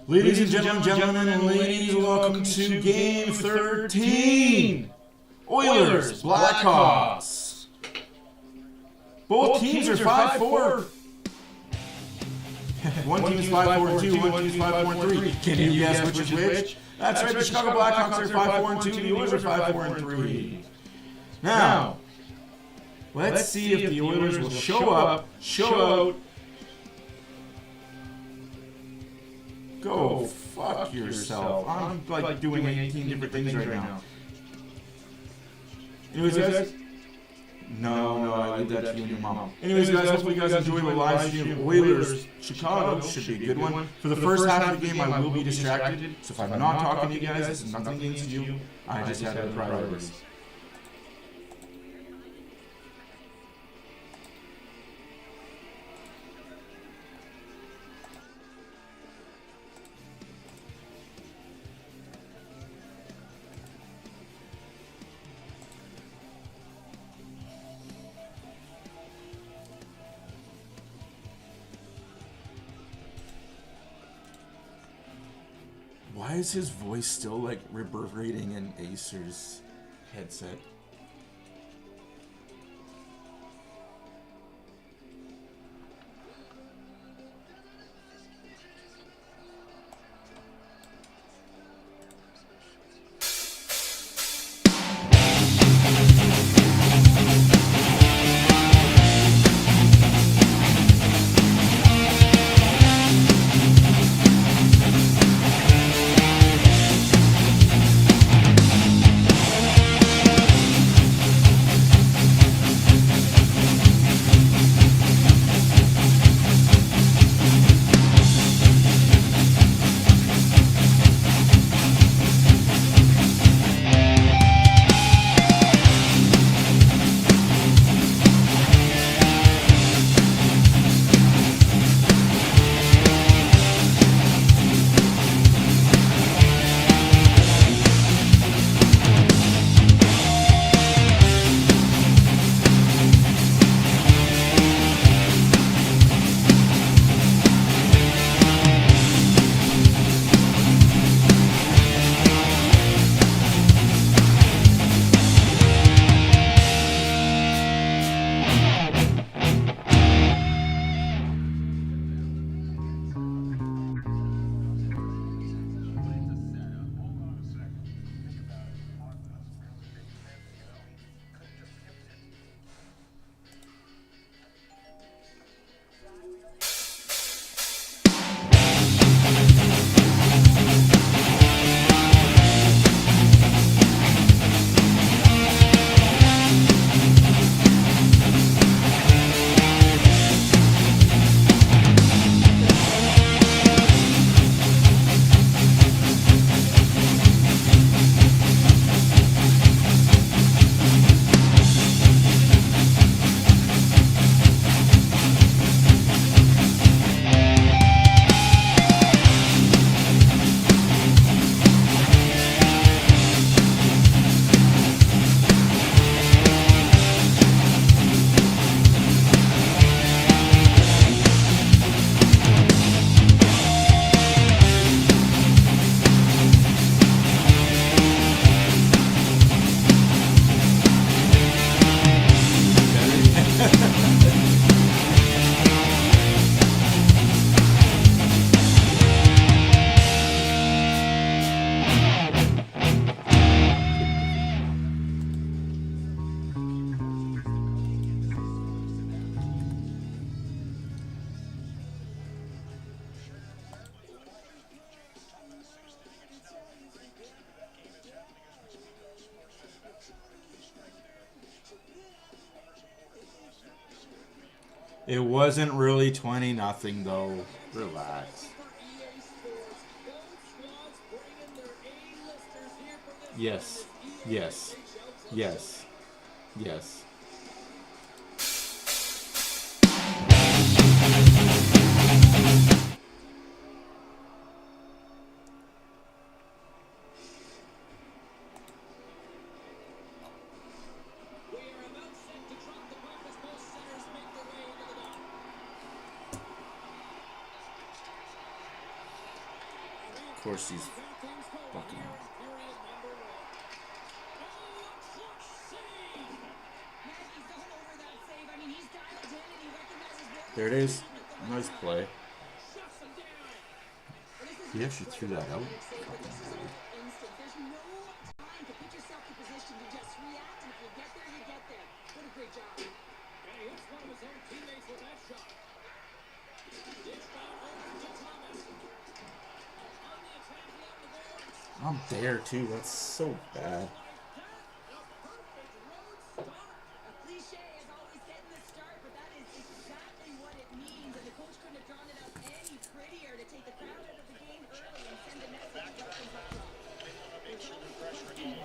Ladies and gentlemen and ladies, welcome to Game 13. Oilers, Blackhawks. Both teams are 5-4. One team is 5-4-2, one team is 5-4-3. Can you guess which is which? That's right, the Chicago Blackhawks are 5-4-2, the Oilers are 5-4-3. Now, let's see if the Oilers will show up, show out. Go fuck yourself. I'm like doing 18 different things right now. Anyways, guys. No, I leave that to you and your mom. Anyways, guys, hopefully you guys enjoy the live stream of Oilers Chicago. Should be a good one. For the first half of the game, I will be distracted. So if I'm not talking to you guys, it's nothing against you. I just have other priorities. Why is his voice still like reverberating in Acer's headset? It wasn't really 20-0 though. Relax. Yes. Yes. Yes. Yes. course, he's fucking. There it is. Nice play. He actually threw that out. I'm there too. That's so bad.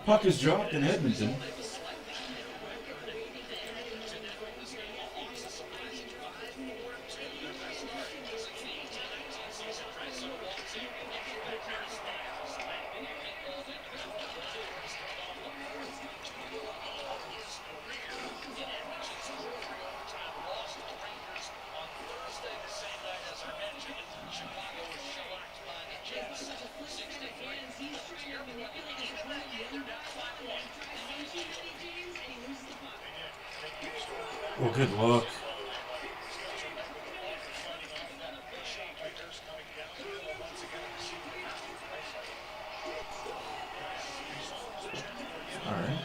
Puck is dropped in Edmonton. Oh, good luck. All right.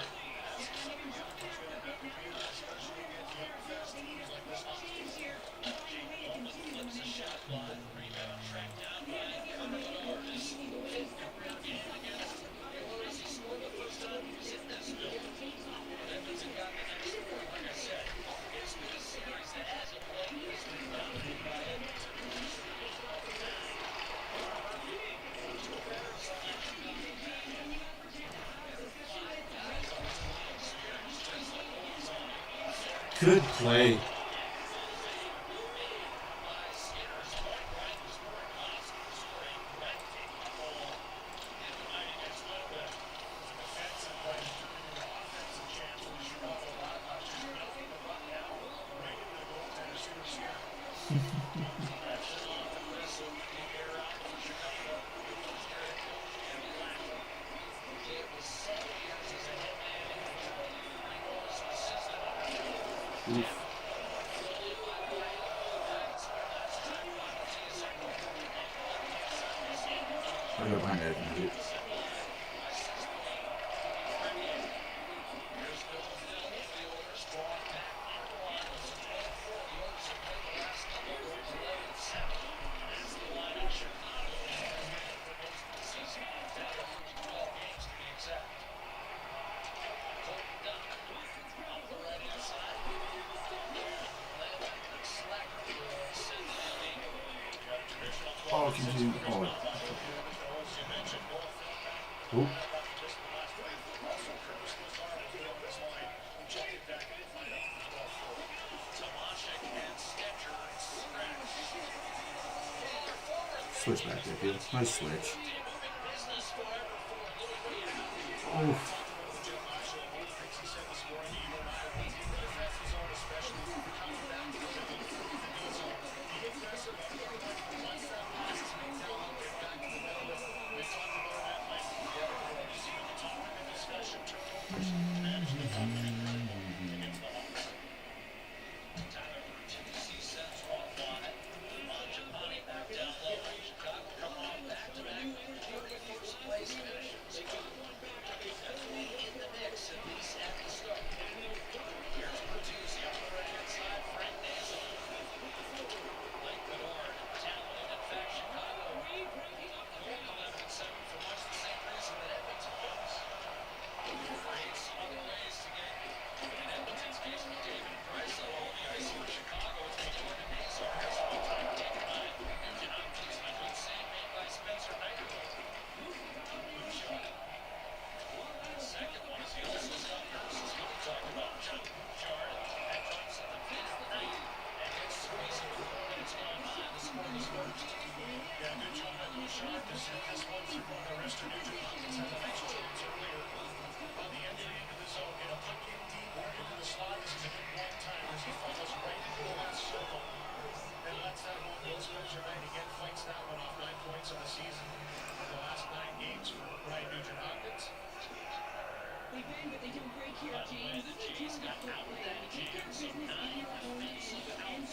Good play. Oof. I got my head in it. Oh, continue. Oh. Oop. Switch back there, dude. Nice switch. Oof.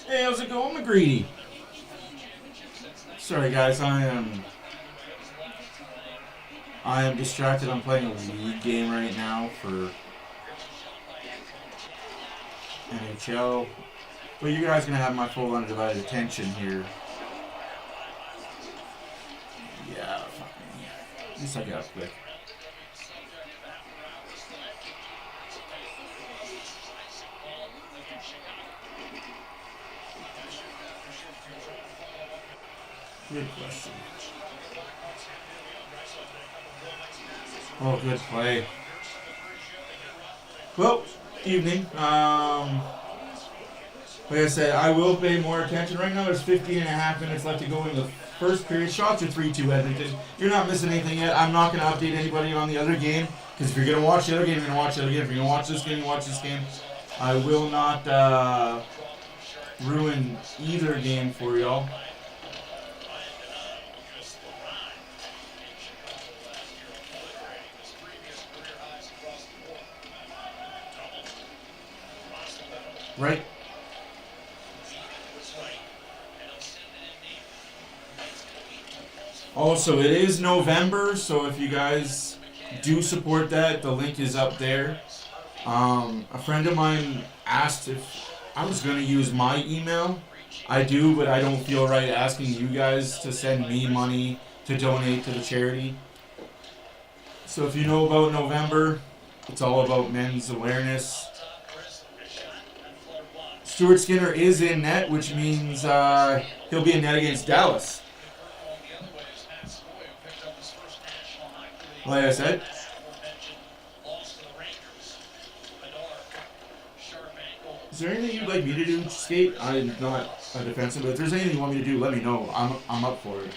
Hey, how's it going, McGreedy? Sorry, guys, I am distracted. I'm playing a league game right now for NHL. But you guys are gonna have my full undivided attention here. Yeah, fucking. At least I got up quick. Good question. Oh, good play. Well, evening. Like I said, I will pay more attention. Right now, there's 15 and a half minutes left to go in the first period. Shots are 3-2 Edmonton. You're not missing anything yet. I'm not going to update anybody on the other game, because if you're going to watch the other game, you're going to watch the other game. If you're going to watch this game, you watch this game. I will not ruin either game for y'all. Right? Also, it is November, so if you guys do support that, the link is up there. A friend of mine asked if I was going to use my email. I do, but I don't feel right asking you guys to send me money to donate to the charity. So if you know about November, it's all about men's awareness. Stuart Skinner is in net, which means he'll be in net against Dallas. Like I said. Is there anything you'd like me to do, Skate? I'm not a defensive, but if there's anything you want me to do, let me know. I'm up for it.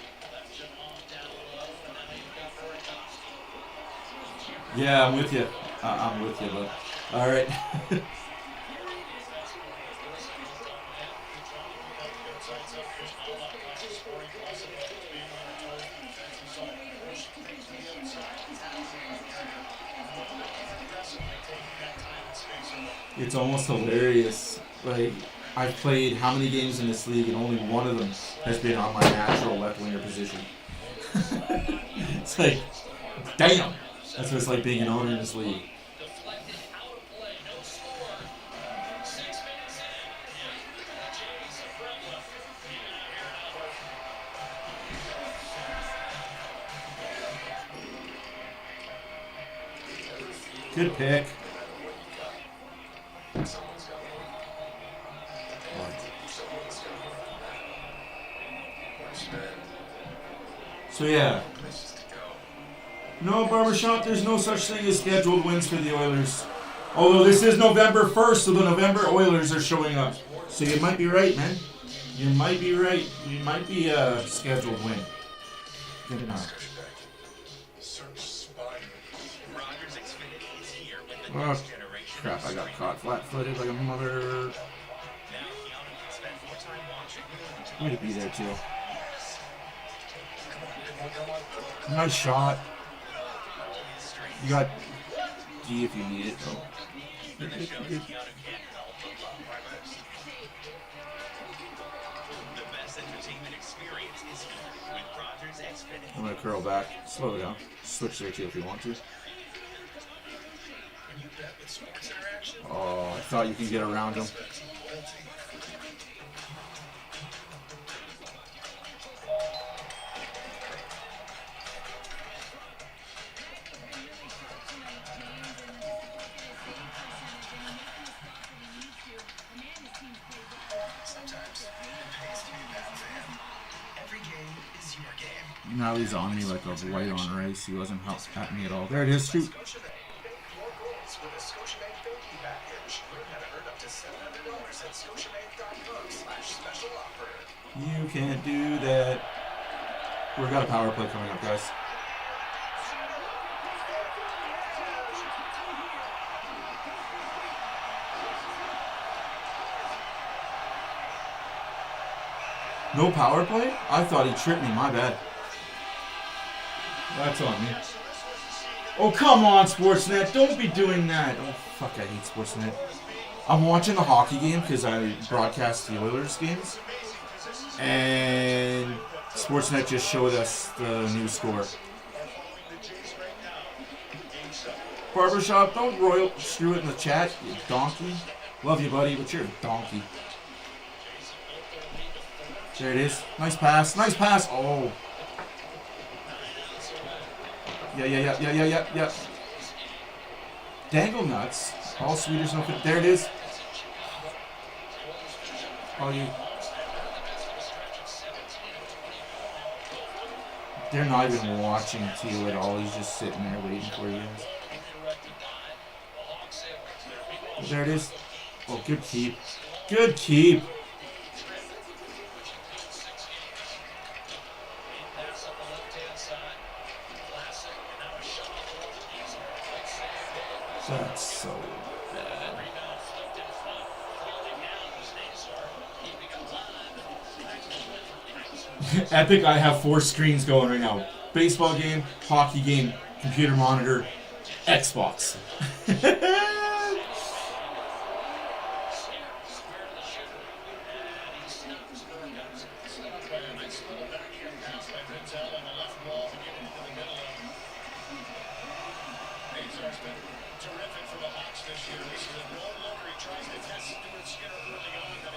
Yeah, I'm with you. I'm with you, bud. All right. It's almost hilarious. Like, I've played how many games in this league, and only one of them has been on my natural left winger position. It's like, damn. That's what it's like being an owner in this league. Good pick. So yeah. No, Barbershop, there's no such thing as scheduled wins for the Oilers. Although this is November 1st, so the November Oilers are showing up. So you might be right, man. You might be right. You might be a scheduled win. Good enough. Oh, crap, I got caught flat-footed like a mother. Way to be there, too. Nice shot. You got D if you need it, though. I'm going to curl back. Slow it down. Switch there, too, if you want to. Oh, I thought you could get around him. Now he's on me like a white on rice. He wasn't at me at all. There it is. Shoot. You can't do that. We've got a power play coming up, guys. No power play? I thought he tripped me. My bad. That's on me. Oh, come on, Sportsnet. Don't be doing that. Oh, fuck, I hate Sportsnet. I'm watching the hockey game because I broadcast the Oilers games. And Sportsnet just showed us the new score. Barbershop, don't royal screw it in the chat, you donkey. Love you, buddy, but you're a donkey. There it is. Nice pass. Nice pass. Oh. Yeah. Dangle nuts. All Swedish, no fit. There it is. Oh, you. They're not even watching Teal at all. He's just sitting there waiting for you guys. There it is. Oh, good keep. Good keep. That's so bad. Epic, I have 4 screens going right now. Baseball game, hockey game, computer monitor, Xbox.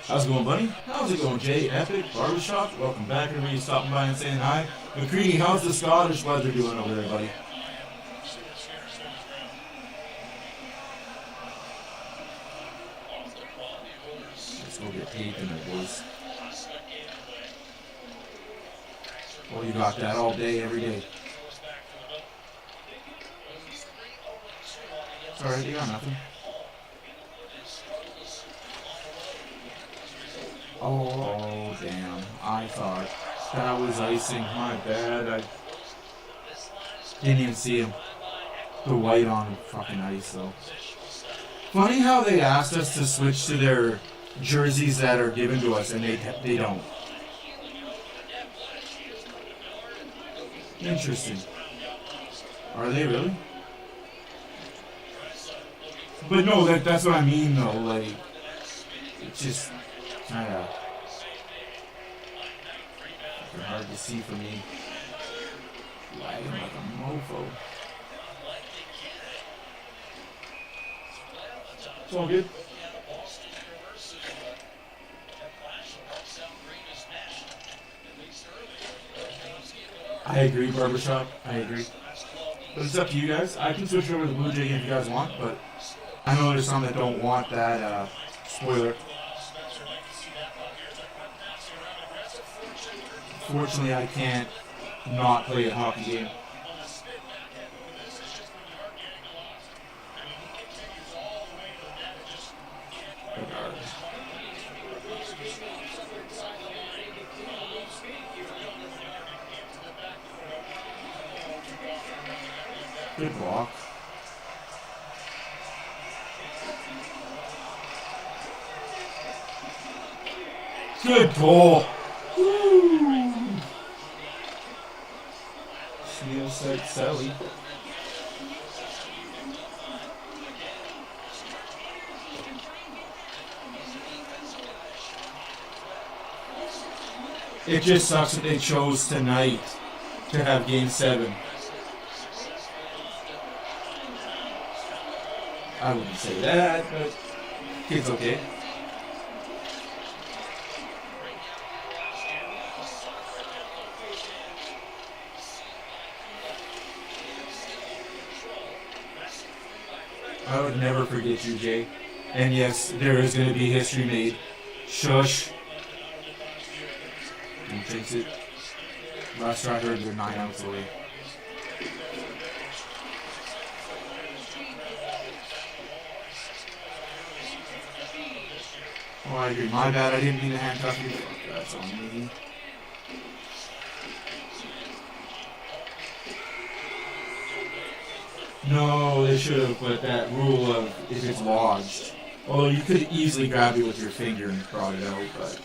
How's it going, buddy? How's it going, Jay? Epic, Barbershop? Welcome back. Everybody stopping by and saying hi. McCready, how's the Scottish weather doing over there, buddy? Let's go get paid in there, boys. Oh, you got that all day, every day. It's alright, you got nothing. Oh, damn. I thought that was icing. My bad. I didn't even see him. The white on fucking ice, though. Funny how they asked us to switch to their jerseys that are given to us, and they don't. Interesting. Are they really? But no, that's what I mean, though. Like, it's just kind of hard to see for me. Lagging like a mofo. It's all good. I agree, Barbershop. I agree. But it's up to you guys. I can switch over to the Blue Jay if you guys want, but I know there's some that don't want that spoiler. Fortunately, I can't not play a hockey game. Good block. Good goal. Woo. Neil said Sally. It just sucks that they chose tonight to have Game 7. I wouldn't say that, but it's okay. I would never forget you, Jay. And yes, there is going to be history made. Shush. Don't jinx it. Last I heard, they're 9 outs away. Oh, I agree. My bad. I didn't mean to handcuff you. That's on me. No, they should have put that rule of if it's lodged. Although you could easily grab it with your finger and brought it out, but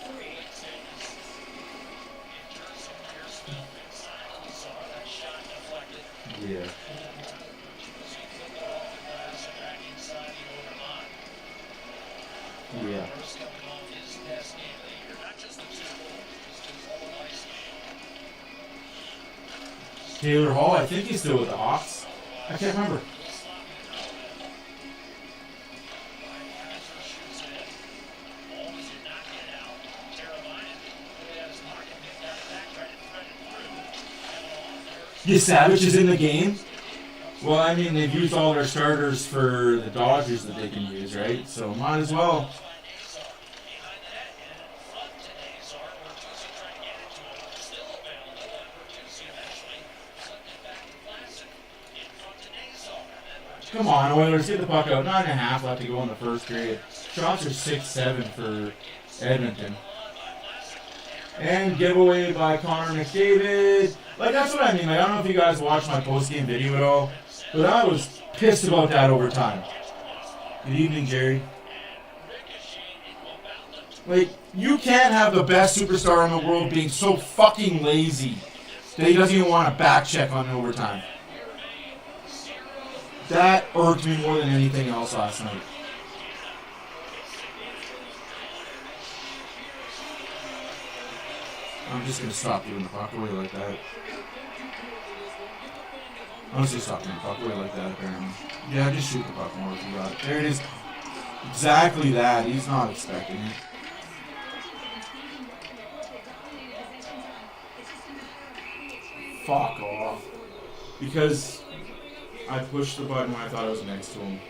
Yeah. Yeah. Taylor Hall, I think he's still with the Hawks. I can't remember. Yeah, Savage is in the game. Well, I mean, they've used all their starters for the Dodgers that they can use, right? So might as well. Come on, Oilers, get the puck out. 9.5 left to go in the first period. Shots are 6-7 for Edmonton. And giveaway by Connor McDavid. Like, that's what I mean. Like, I don't know if you guys watched my post-game video at all, but I was pissed about that overtime. Good evening, Jerry. Like, you can't have the best superstar in the world being so fucking lazy that he doesn't even want to back check on overtime. That irked me more than anything else last night. I'm just going to stop doing the puck away like that. I'm just going to stop doing the puck away like that, apparently. Yeah, just shoot the puck more if you got it. There it is. Exactly that. He's not expecting it. Fuck off. Because I pushed the button when I thought I was next to him.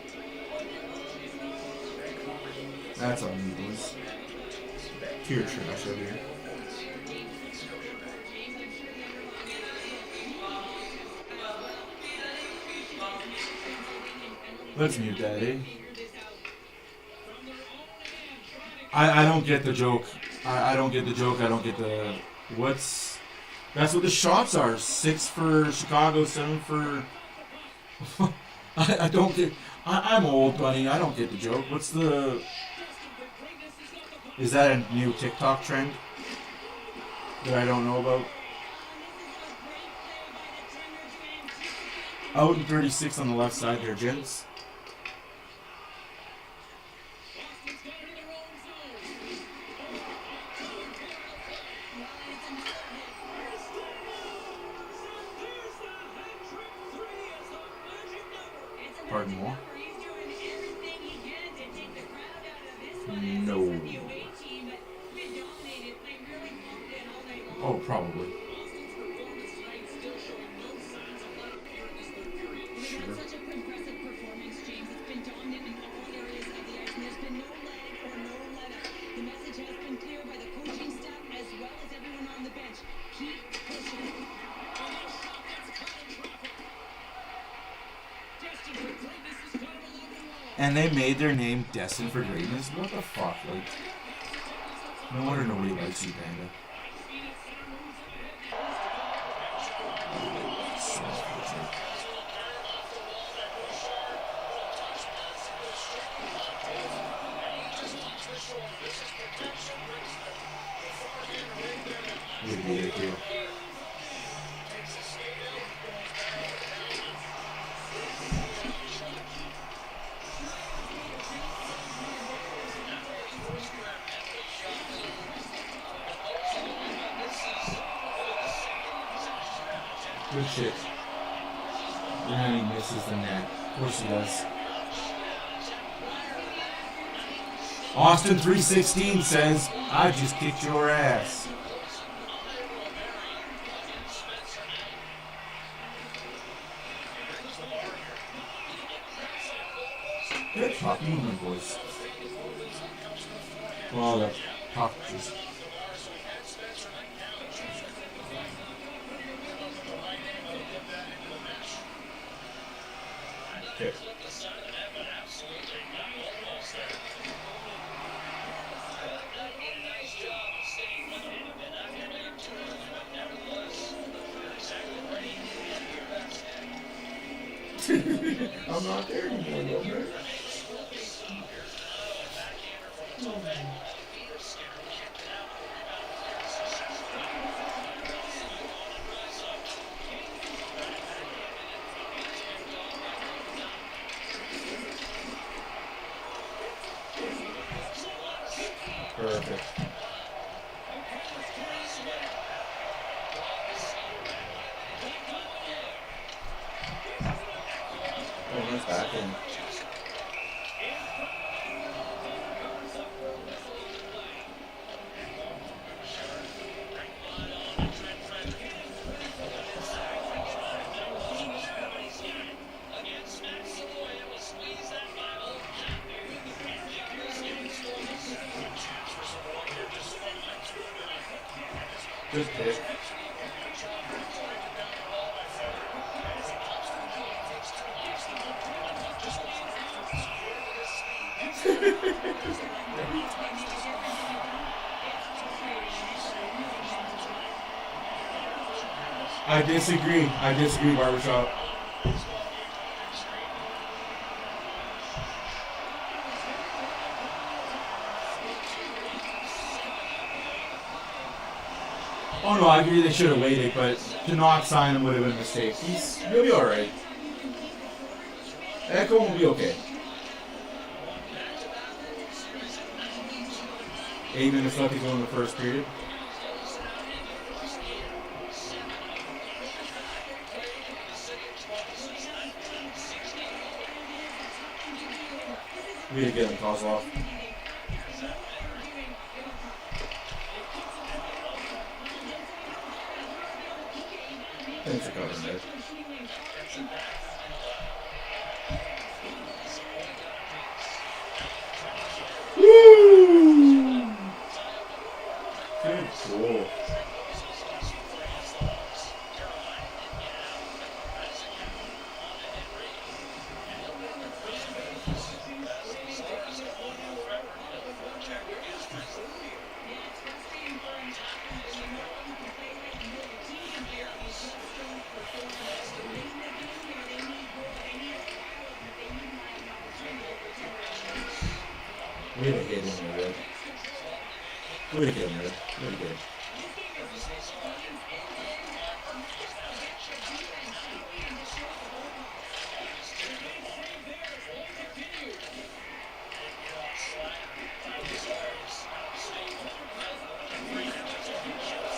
That's on me, boys. Pure trash over here. Let's mute that, eh? I don't get the joke. I don't get the joke. I don't get the... What's... That's what the shots are. 6 for Chicago, 7 for... I don't get... I'm old, buddy. I don't get the joke. What's the... Is that a new TikTok trend that I don't know about? Out in 36 on the left side there, gents. Pardon more? No. Oh, probably. Sure. And they made their name Destined for Greatness? What the fuck? Like, no wonder nobody likes you, Panda. Good shit. And he misses the net. Of course he does. Austin 316 says, I just kicked your ass. Good puck movement, boys. Well, the puck just... Okay. I'm not there anymore, though, man. backhand. Good pick. I disagree, Barbershop. Oh no, I agree they should have waited, but to not sign him would have been a mistake. He'll be alright. Echo will be okay. 8 minutes left to go in the first period. We need to get him calls off. Thanks for covering that. Woo! Good goal. Way to hit him there, Red. Way to get him, Red. Way to get him.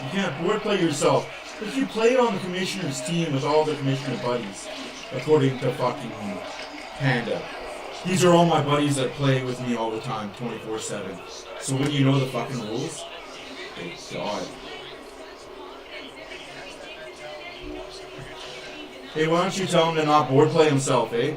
You can't board play yourself. If you play on the commissioner's team with all the commissioner buddies, according to fucking Panda. These are all my buddies that play with me all the time, 24/7. So when you know the fucking rules, oh God. Hey, why don't you tell him to not board play himself, eh?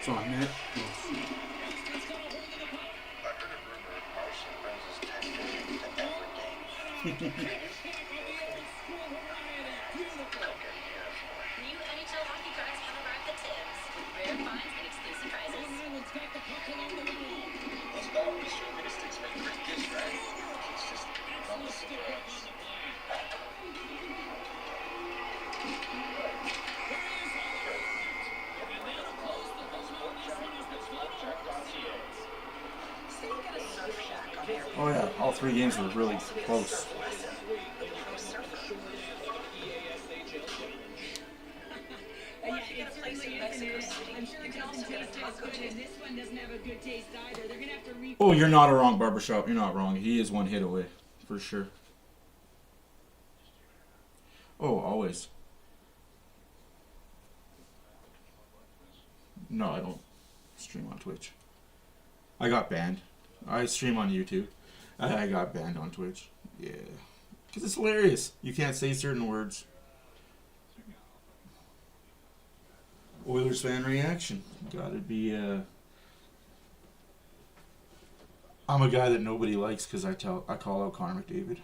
So on that. Oh yeah, all 3 games were really close. Oh, you're not wrong, Barbershop. You're not wrong. He is 1 hit away, for sure. Oh, always. No, I don't stream on Twitch. I got banned. I stream on YouTube. I got banned on Twitch. Yeah. Because it's hilarious. You can't say certain words. Oilers fan reaction. Gotta be, I'm a guy that nobody likes because I call out Connor McDavid.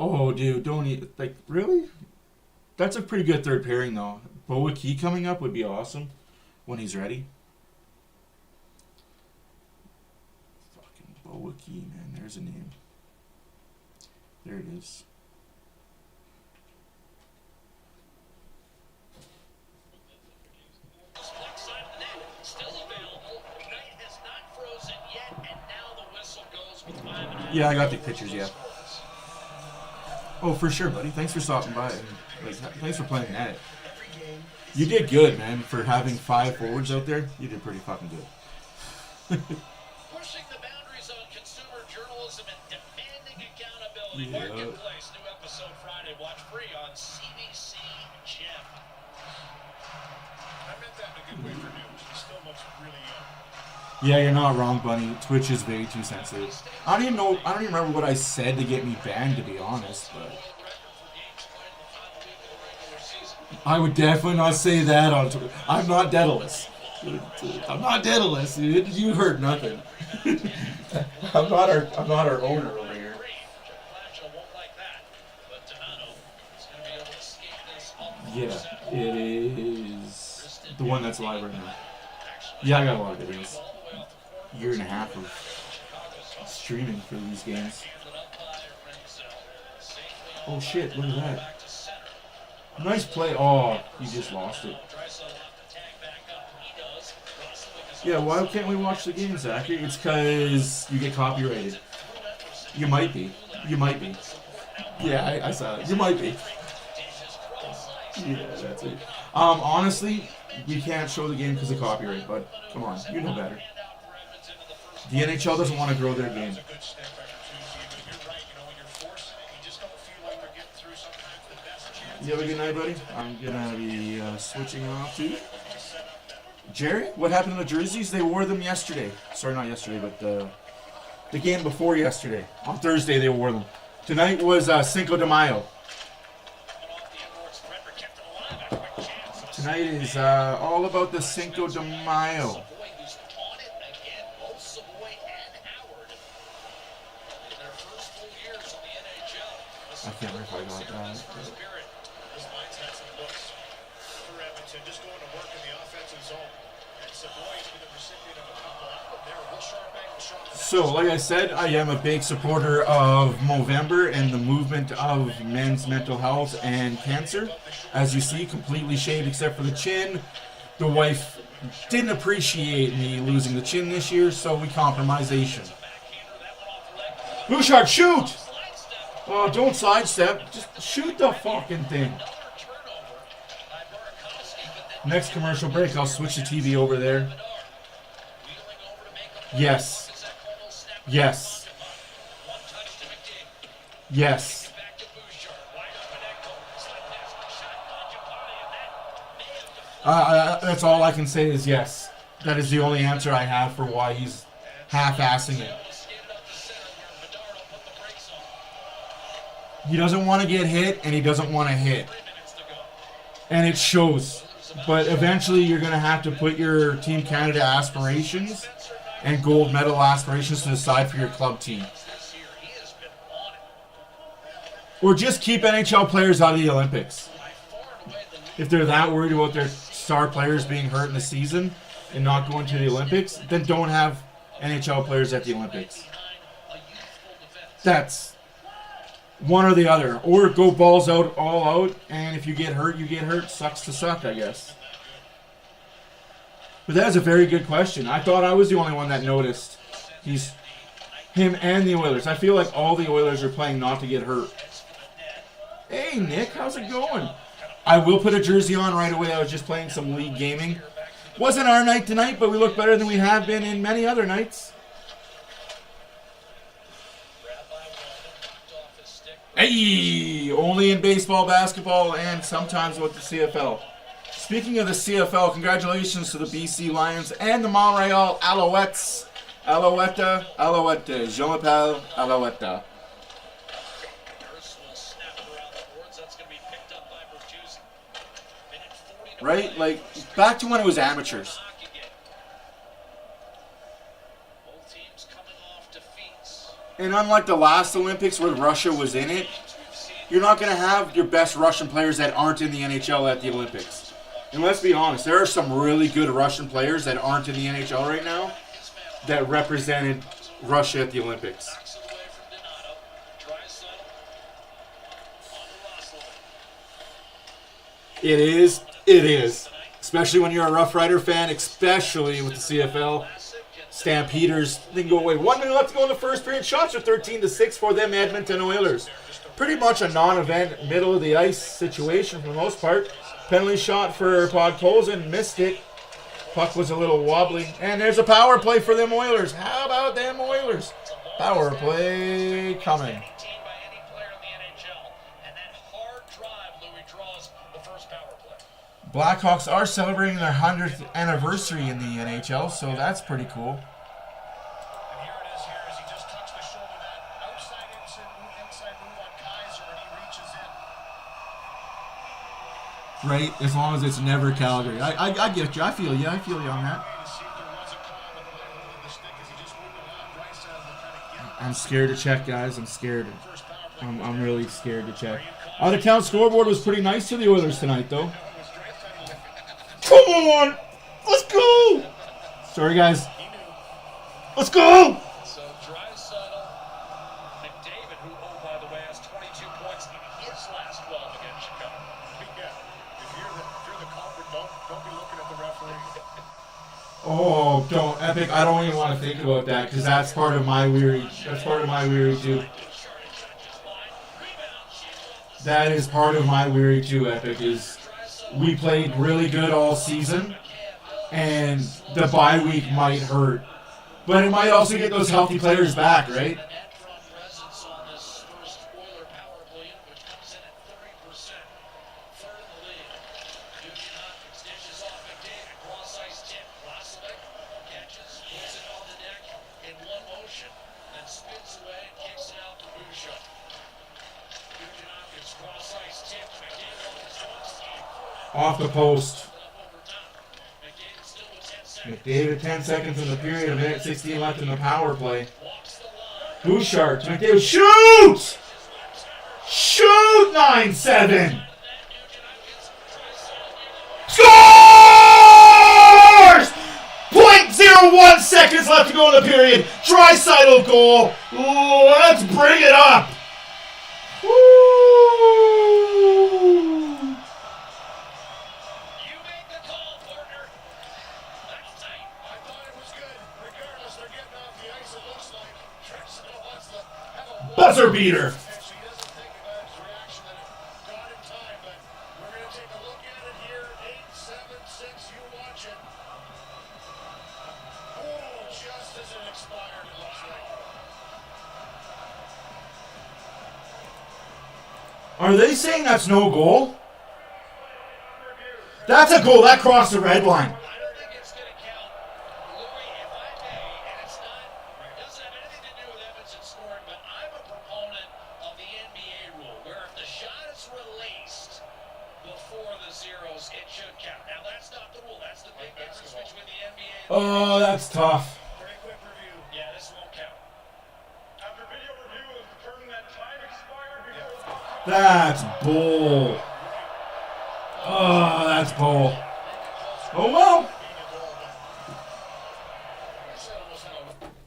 Oh, dude, don't eat. Like, really? That's a pretty good third pairing, though. Boa Key coming up would be awesome when he's ready. Fucking Boa Key, man. There's a name. There it is. Yeah, I got the pictures, yeah. Oh, for sure, buddy. Thanks for stopping by. And, like, thanks for playing that. You did good, man. For having 5 forwards out there, you did pretty fucking good. Pushing the boundaries on consumer journalism and demanding accountability. Marketplace, new episode Friday. Watch free on CBC Gem. I meant that in a good way for news. He still looks really young. Yeah, you're not wrong, Bunny. Twitch is way too sensitive. I don't even remember what I said to get me banned, to be honest, but I would definitely not say that on Twitter. I'm not Daedalus. I'm not Daedalus, dude. You heard nothing. I'm not our owner over here. Yeah, it is the one that's live right now. Yeah, I got a lot of videos. Year and a half of streaming for these games. Oh shit, look at that. Nice play. Oh, you just lost it. Yeah, why can't we watch the game, Zachary? It's because you get copyrighted. You might be. You might be. Yeah, I saw it. You might be. Yeah, that's it. Honestly, we can't show the game because of copyright, but come on, you know better. The NHL doesn't want to grow their game. You have a good night, buddy? I'm going to be switching off to Jerry. What happened to the jerseys? They wore them yesterday. Sorry, not yesterday, but the game before yesterday. On Thursday, they wore them. Tonight was Cinco de Mayo. Tonight is all about the Cinco de Mayo. I can't remember if I got that. So, like I said, I am a big supporter of Movember and the movement of men's mental health and cancer. As you see, completely shaved except for the chin. The wife didn't appreciate me losing the chin this year, so we compromisation. Bouchard, shoot! Oh, don't sidestep. Just shoot the fucking thing. Next commercial break, I'll switch the TV over there. Yes. Yes. Yes. That's all I can say is yes. That is the only answer I have for why he's half-assing it. He doesn't want to get hit, and he doesn't want to hit. And it shows. But eventually you're going to have to put your Team Canada aspirations and gold medal aspirations to the side for your club team. Or just keep NHL players out of the Olympics. If they're that worried about their star players being hurt in the season and not going to the Olympics, then don't have NHL players at the Olympics. That's one or the other. Or go balls out, all out, and if you get hurt, you get hurt. Sucks to suck, I guess. But that is a very good question. I thought I was the only one that noticed. Him and the Oilers. I feel like all the Oilers are playing not to get hurt. Hey, Nick, how's it going? I will put a jersey on right away. I was just playing some league gaming. Wasn't our night tonight, but we look better than we have been in many other nights. Hey, only in baseball, basketball, and sometimes with the CFL. Speaking of the CFL, congratulations to the BC Lions and the Montreal Alouettes. Alouette, je m'appelle Alouette. Right? Like, back to when it was amateurs. And unlike the last Olympics where Russia was in it, you're not going to have your best Russian players that aren't in the NHL at the Olympics. And let's be honest, there are some really good Russian players that aren't in the NHL right now that represented Russia at the Olympics. It is. Especially when you're a Rough Rider fan, especially with the CFL. Stampeders, they can go away. 1 minute left to go in the first period. Shots are 13-6 for them Edmonton Oilers. Pretty much a non-event, middle of the ice situation for the most part. Penalty shot for Podkolzin, missed it. Puck was a little wobbly. And there's a power play for them Oilers. How about them Oilers? Power play coming. Blackhawks are celebrating their 100th anniversary in the NHL, so that's pretty cool. And here it is as he just touched the shoulder, that outside inside move on Kaiser, and he reaches in. Right, as long as it's never Calgary. I get you. I feel you on that. I'm scared to check, guys. I'm scared. I'm really scared to check. Out of town scoreboard was pretty nice to the Oilers tonight, though. Come on! Let's go! Sorry, guys. Let's go! So Draisaitl, McDavid, who, oh, by the way, has 22 points in his last 12 against Chicago. Yeah, if you're the culprit, don't be looking at the referee. Oh, don't, Epic. I don't even want to think about that because that's part of my weary. That's part of my weary too. That is part of my weary too, Epic. Is we played really good all season, and the bye week might hurt, but it might also get those healthy players back, right? Off the post. McDavid 10 seconds in the period, a minute 16 left in the power play. Bouchard to McDavid. Shoot! Shoot! 9-7. Scores! .01 seconds left to go in the period. Draisaitl goal. Let's bring it up. Buzzer beater. Are they saying that's no goal? That's a goal. That crossed the red line. Oh, that's tough. Very quick review. Yeah, this won't count. After video review, it was determined that time expired before. That's bull. Oh, that's bull. Oh well.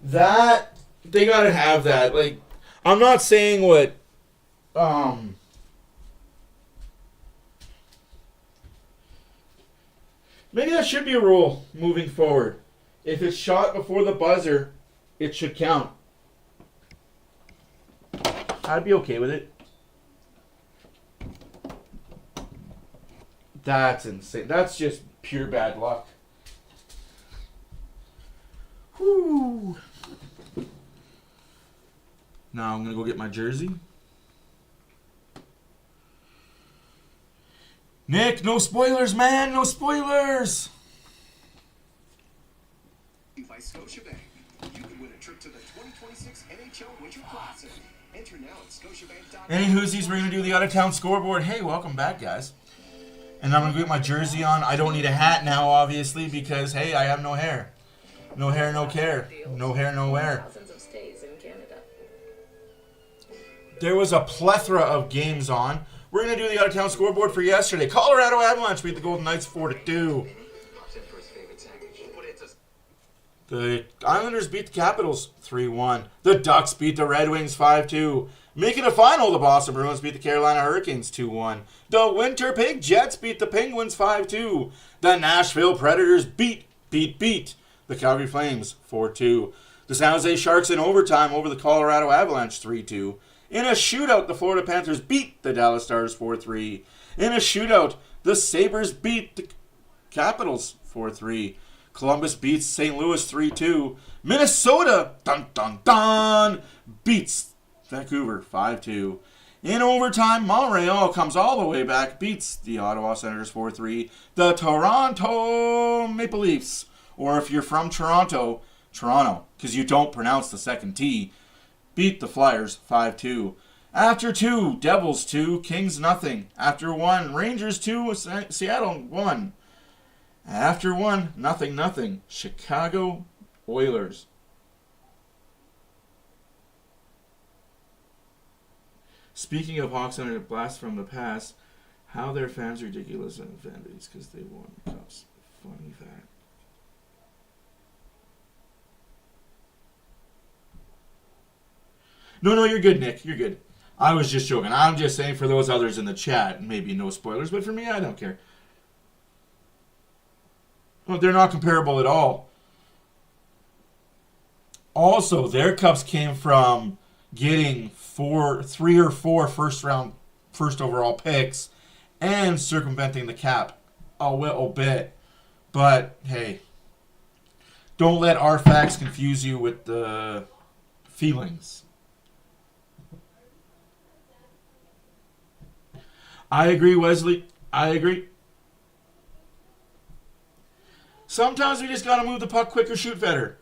That they gotta have that. Like, I'm not saying what maybe that should be a rule moving forward. If it's shot before the buzzer, it should count. I'd be okay with it. That's insane. That's just pure bad luck. Whew. Now I'm going to go get my jersey. Nick, no spoilers, man. No spoilers. By Scotiabank. You can win a trip to the 2026 NHL Winter Classic. Enter now at Scotiabank.com. Any Whoosies, we're going to do the out-of-town scoreboard. Hey, welcome back, guys. And I'm going to get my jersey on. I don't need a hat now, obviously, because, hey, I have no hair. No hair, no care. No hair, nowhere. Thousands of stays in Canada. There was a plethora of games on. We're going to do the out-of-town scoreboard for yesterday. Colorado Avalanche beat the Golden Knights 4-2. The Islanders beat the Capitals 3-1. The Ducks beat the Red Wings 5-2. Making a final, the Boston Bruins beat the Carolina Hurricanes 2-1. The Winter Pig Jets beat the Penguins 5-2. The Nashville Predators beat the Calgary Flames 4-2. The San Jose Sharks in overtime over the Colorado Avalanche 3-2. In a shootout, the Florida Panthers beat the Dallas Stars 4-3. In a shootout, the Sabres beat the Capitals 4-3. Columbus beats St. Louis 3-2. Minnesota, beats Vancouver 5-2. In overtime, Montreal comes all the way back, beats the Ottawa Senators 4-3. The Toronto Maple Leafs, or if you're from Toronto, because you don't pronounce the second T, beat the Flyers 5-2. After 2, Devils 2, Kings nothing. After 1, Rangers 2, Seattle 1. After 1, nothing. Chicago Oilers. Speaking of Hawks under a blast from the past, how their fans are ridiculous on fan base because they won the cups. Funny fact. No, you're good, Nick. You're good. I was just joking. I'm just saying for those others in the chat, maybe no spoilers, but for me, I don't care. Well, they're not comparable at all. Also, their cups came from getting 3 or 4 first overall picks and circumventing the cap a little bit. But, hey, don't let our facts confuse you with the feelings. I agree, Wesley. I agree. Sometimes we just got to move the puck quicker, shoot better.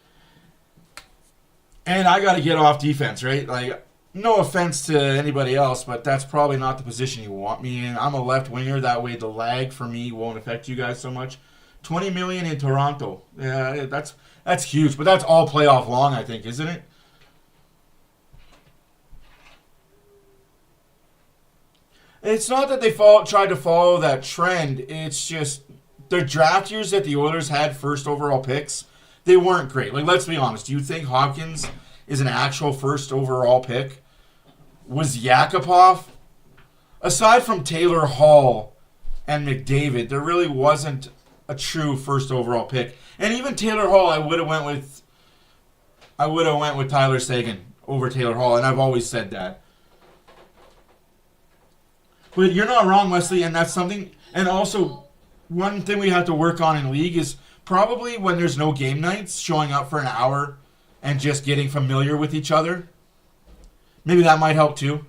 And I got to get off defense, right? Like, no offense to anybody else, but that's probably not the position you want me in. I'm a left winger. That way the lag for me won't affect you guys so much. $20 million in Toronto. Yeah, that's huge. But that's all playoff long, I think, isn't it? It's not that they tried to follow that trend. It's just the draft years that the Oilers had first overall picks, they weren't great. Like, let's be honest. Do you think Hopkins is an actual first overall pick? Was Yakupov? Aside from Taylor Hall and McDavid, there really wasn't a true first overall pick. And even Taylor Hall, I would have went with Tyler Seguin over Taylor Hall, and I've always said that. But you're not wrong, Wesley, and that's something. And also, one thing we have to work on in league is probably when there's no game nights, showing up for an hour and just getting familiar with each other. Maybe that might help too.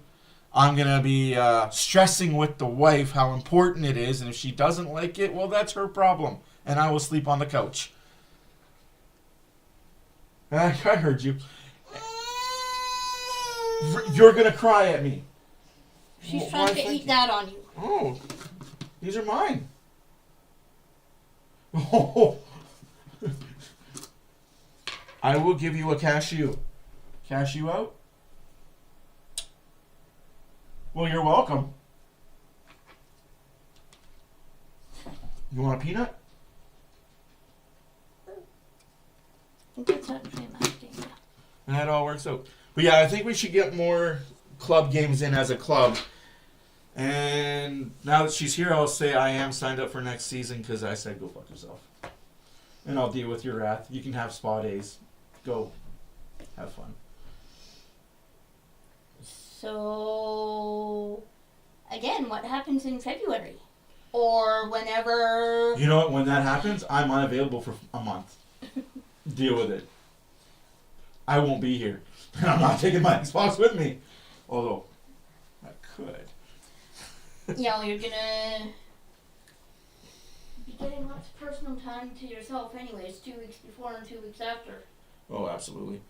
I'm going to be stressing with the wife how important it is, and if she doesn't like it, well, that's her problem, and I will sleep on the couch. I heard you. You're going to cry at me. She's trying to eat that on you. Oh, these are mine. Oh. I will give you a cashew. Cashew out? Well, you're welcome. You want a peanut? I think that's what I'm asking. And that all works out. But yeah, I think we should get more club games in as a club. And now that she's here, I'll say I am signed up for next season because I said go fuck yourself. And I'll deal with your wrath. You can have spa days. Go. Have fun. So, again, what happens in February? Or whenever... You know what? When that happens, I'm unavailable for a month. Deal with it. I won't be here. And I'm not taking my Xbox with me. Although, I could. You know, you're gonna be getting lots of personal time to yourself anyways, 2 weeks before and 2 weeks after. Oh, absolutely.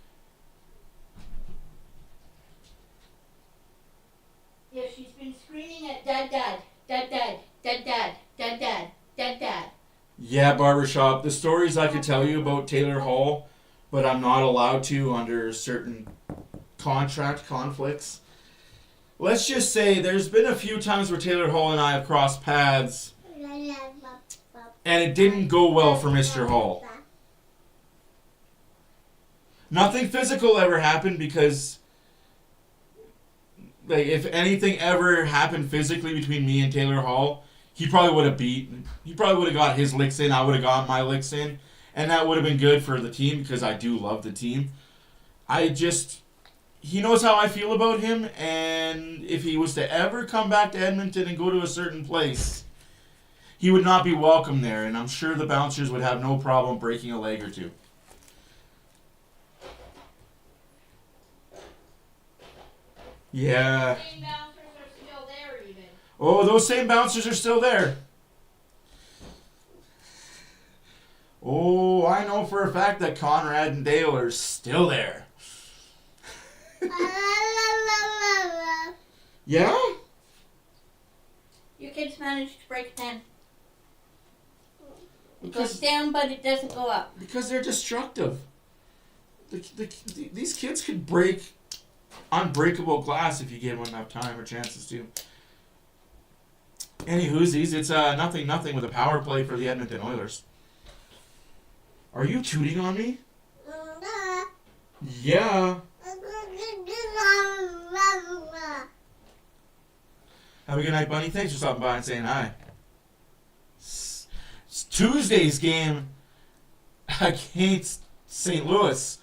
Yeah, she's been screaming at dad, dad, dad, dad, dad, dad, dad, dad, dad, dad. Yeah, barbershop. The stories I could tell you about Taylor Hall, but I'm not allowed to under certain contract conflicts. Let's just say there's been a few times where Taylor Hall and I have crossed paths, and it didn't go well for Mr. Hall. Nothing physical ever happened because, like, if anything ever happened physically between me and Taylor Hall, he probably would have got his licks in, I would have got my licks in, and that would have been good for the team because I do love the team. He knows how I feel about him, and if he was to ever come back to Edmonton and go to a certain place, he would not be welcome there, and I'm sure the bouncers would have no problem breaking a leg or two. Yeah. Same bouncers are still there even. Oh, those same bouncers are still there. Oh, I know for a fact that Conrad and Dale are still there. Yeah? Your kids managed to break a pen. It Because- goes down, but it doesn't go up. Because they're destructive. These kids could break unbreakable glass if you give them enough time or chances to. Any whoosies, it's 0-0 with a power play for the Edmonton Oilers. Are you tooting on me? Yeah. Have a good night, Bunny. Thanks for stopping by and saying hi. It's Tuesday's game against St. Louis.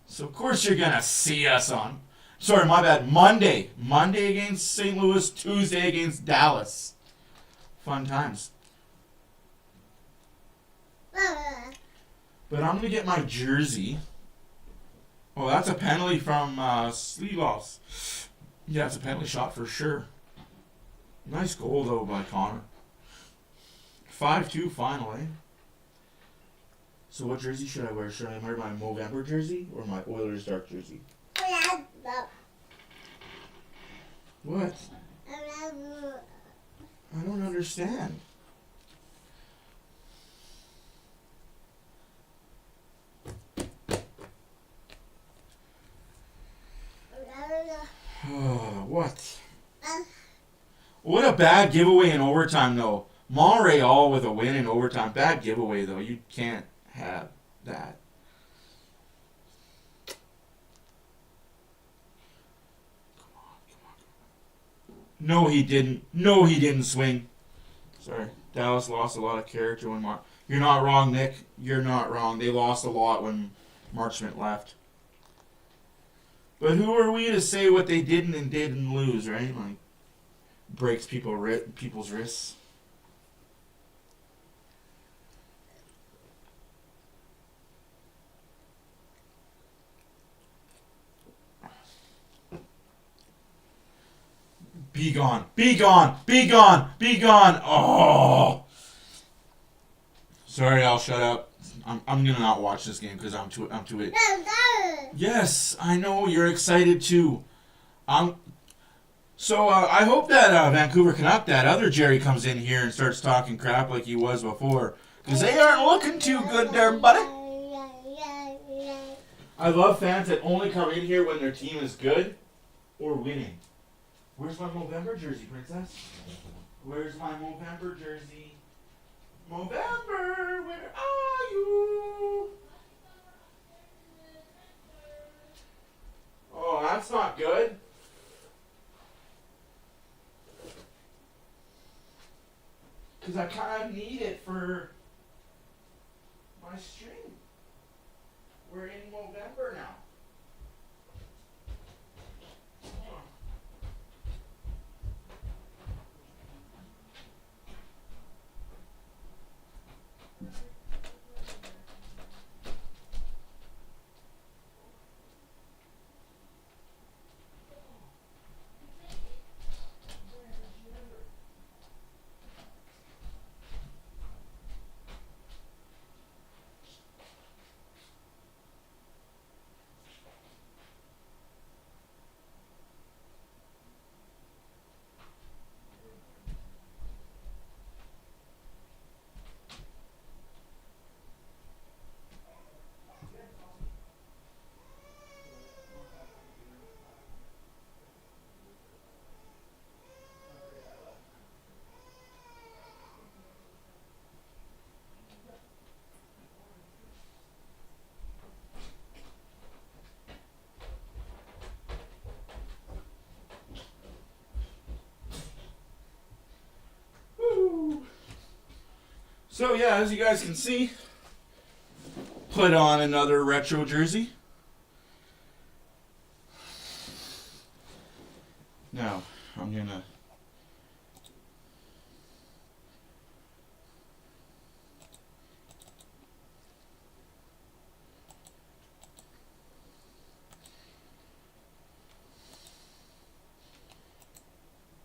So, of course, you're going to see us on... Sorry, my bad. Monday. Monday against St. Louis. Tuesday against Dallas. Fun times. But I'm going to get my jersey. Oh, that's a penalty from Sleeloffs. Yeah, it's a penalty shot for sure. Nice goal, though, by Connor. 5-2 final, eh? So what jersey should I wear? Should I wear my Movember jersey or my Oilers dark jersey? What? I don't understand. What? What a bad giveaway in overtime, though. Montreal with a win in overtime. Bad giveaway, though. You can't have that. No, he didn't. No, he didn't swing. Sorry. Dallas lost a lot of character when You're not wrong, Nick. You're not wrong. They lost a lot when Marchment left. But who are we to say what they didn't and didn't lose, right? Like, breaks people's wrists. Be gone. Be gone. Be gone. Be gone. Oh. Sorry, I'll shut up. I'm gonna not watch this game because I'm too it. Yes, I know you're excited too. So I hope that Vancouver Canuck, that other Jerry, comes in here and starts talking crap like he was before, because they aren't looking too good there, buddy. I love fans that only come in here when their team is good or winning. Where's my Movember jersey, princess? Where's my Movember jersey? Movember, where are you? Oh, that's not good. Because I kind of need it for my stream. We're in Movember now. So yeah, as you guys can see, put on another retro jersey. Now, I'm gonna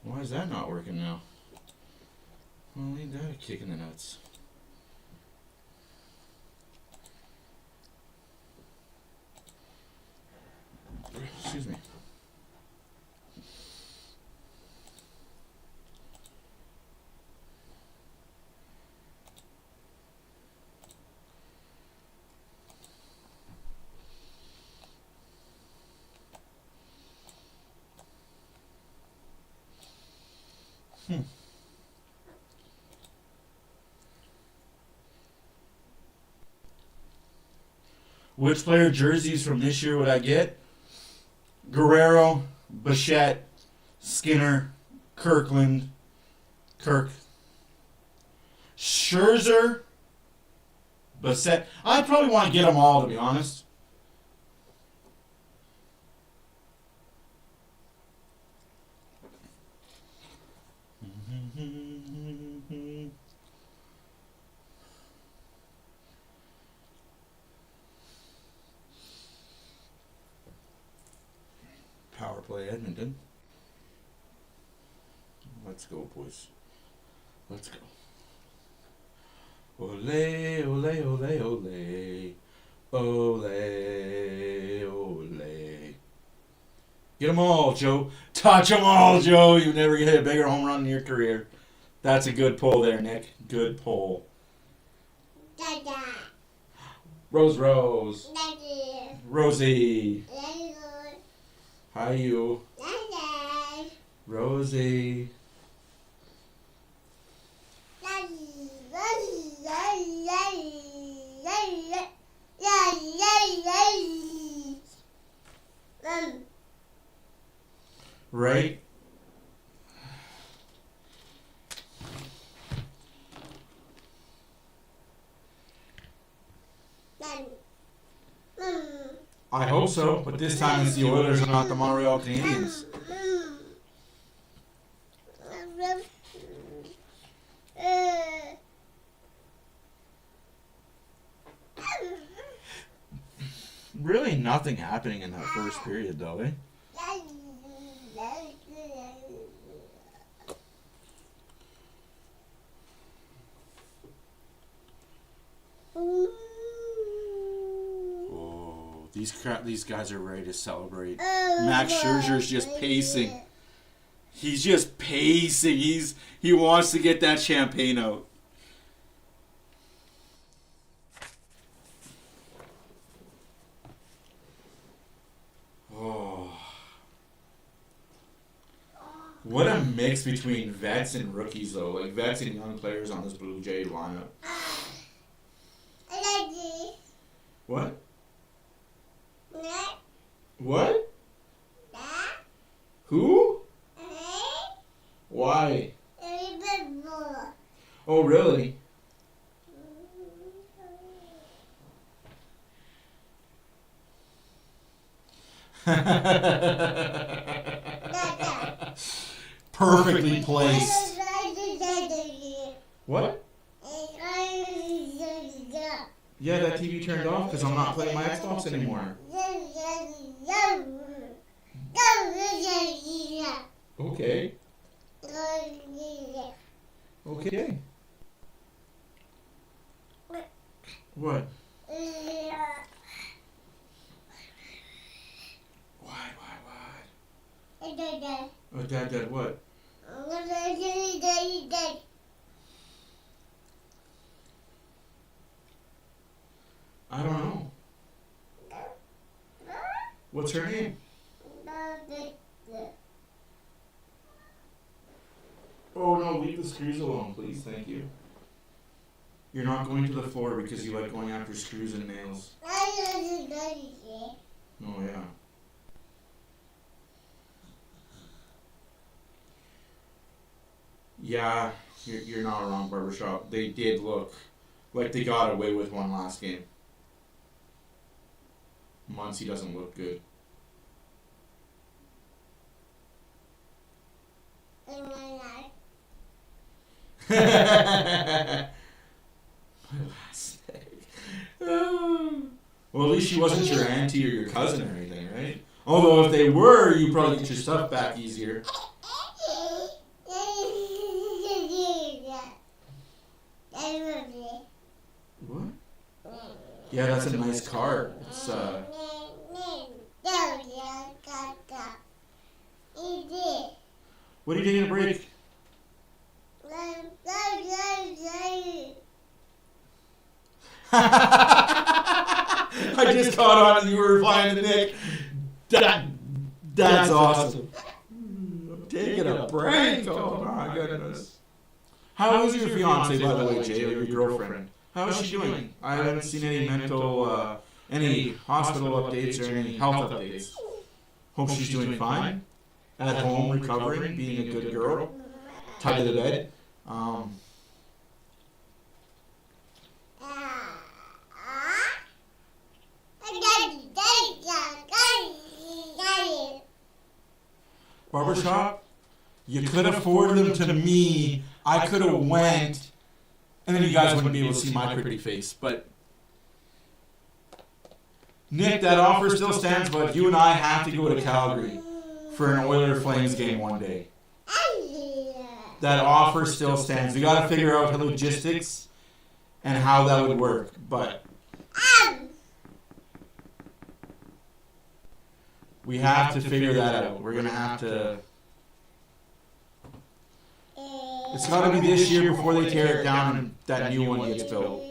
why is that not working now? Well, ain't that a kick in the nuts? Excuse me. Which player jerseys from this year would I get? Guerrero, Bichette, Skinner, Kirkland, Scherzer, Bassett. I'd probably want to get them all, to be honest. Power play Edmonton. Let's go, boys. Let's go. Ole, ole, ole, ole. Ole, ole. Get them all, Joe. Touch them all, Joe. You never hit a bigger home run in your career. That's a good pull there, Nick. Good pull. Dada. Rose. Daddy. Rosie. Daddy. Hi, you. Daddy. Rosie. Right? I hope so, but this time it's the Oilers and not the Montreal Canadiens. Really nothing happening in that first period, though, eh? Oh, these guys are ready to celebrate. Max Scherzer's just pacing. He's just pacing. He wants to get that champagne out. Oh. What a mix between vets and rookies, though. Like, vets and young players on this Blue Jay lineup. What? What? Who? Why? Oh, really? Perfectly placed. What? Yeah, that TV turned off because I'm not playing my Xbox anymore. Okay. Okay. What? What? Oh, Dad, what? I don't know. What's her name? Oh, no, leave the screws alone, please. Thank you. You're not going to the floor because you like going after screws and nails. Oh, yeah. Yeah, you're not wrong, Barbershop. They did look like they got away with one last game. Muncie doesn't look good. Well, at least she wasn't your auntie or your cousin or anything, right? Although if they were, you probably get your stuff back easier. What? Yeah, that's a nice car. It's What are you taking a break? I just caught on and you were replying to Nick. That's awesome. I'm taking a break. Oh my goodness. How is your fiance, by the way, Jay, or your girlfriend? How is she doing? I haven't seen any any hospital updates or any health updates. Hope she's doing fine. At home, recovering, being a good girl. Tied to the bed. Barbershop, you could have forwarded them to me. I could have went, and then you guys wouldn't be able to see my pretty face. But Nick, that offer still stands, but you and I have to go to Calgary for an Oilers Flames game one day. That offer still stands. We got to figure out the logistics and how that would work. But we have to figure that out. We're going to have to... It's got to be this year before they tear it down and that new one gets built.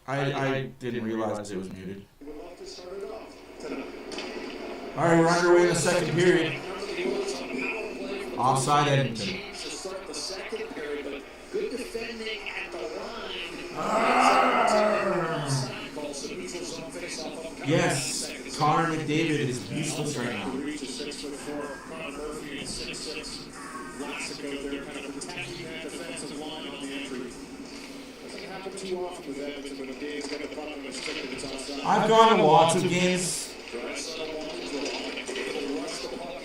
I didn't realize it was muted. All right, we're underway in the second period. Offside Edmonton. Yes, Connor McDavid is useless right now. I've gone to lots of games.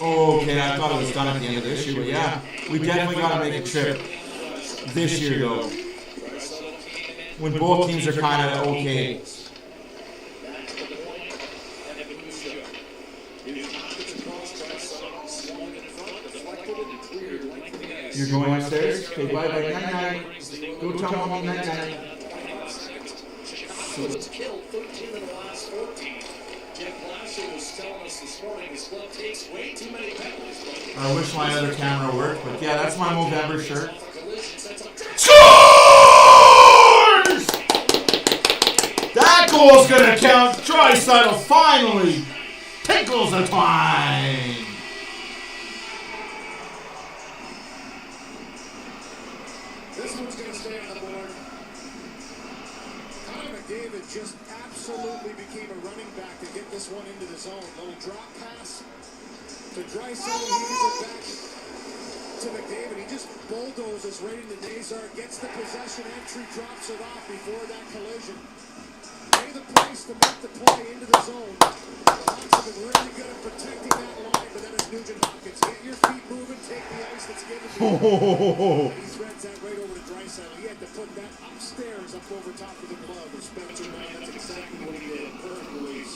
Oh, okay, I thought it was done at the end of this year, but yeah, we definitely got to make a trip this year, though. When both teams are kind of okay. You're going upstairs? Okay, bye, night-night. Go tell mommy night-night. Was killed 13 in the last 14. Jeff Lasher was telling us this morning his club takes way too many penalties. I wish my other camera worked, but yeah, that's my Movember shirt. Scores! That goal's gonna count. Draisaitl finally tickles the twine. This one's going to stay on the board. Connor McDavid just absolutely became a running back to get this one into the zone. Little drop pass to Draisaitl. He gives it back to McDavid. He just bulldozes right into Nazar, gets the possession entry, drops it off before that collision. Pay the price to make the play into the zone. The Hawks have been really good at protecting that line, but that is Nugent Hopkins. Get your feet moving, take the ice that's given to you. He threads that right over to Draisaitl. He had to put that upstairs up over top of the glove of Spencer Knight. That's exactly what he did. Perfect release.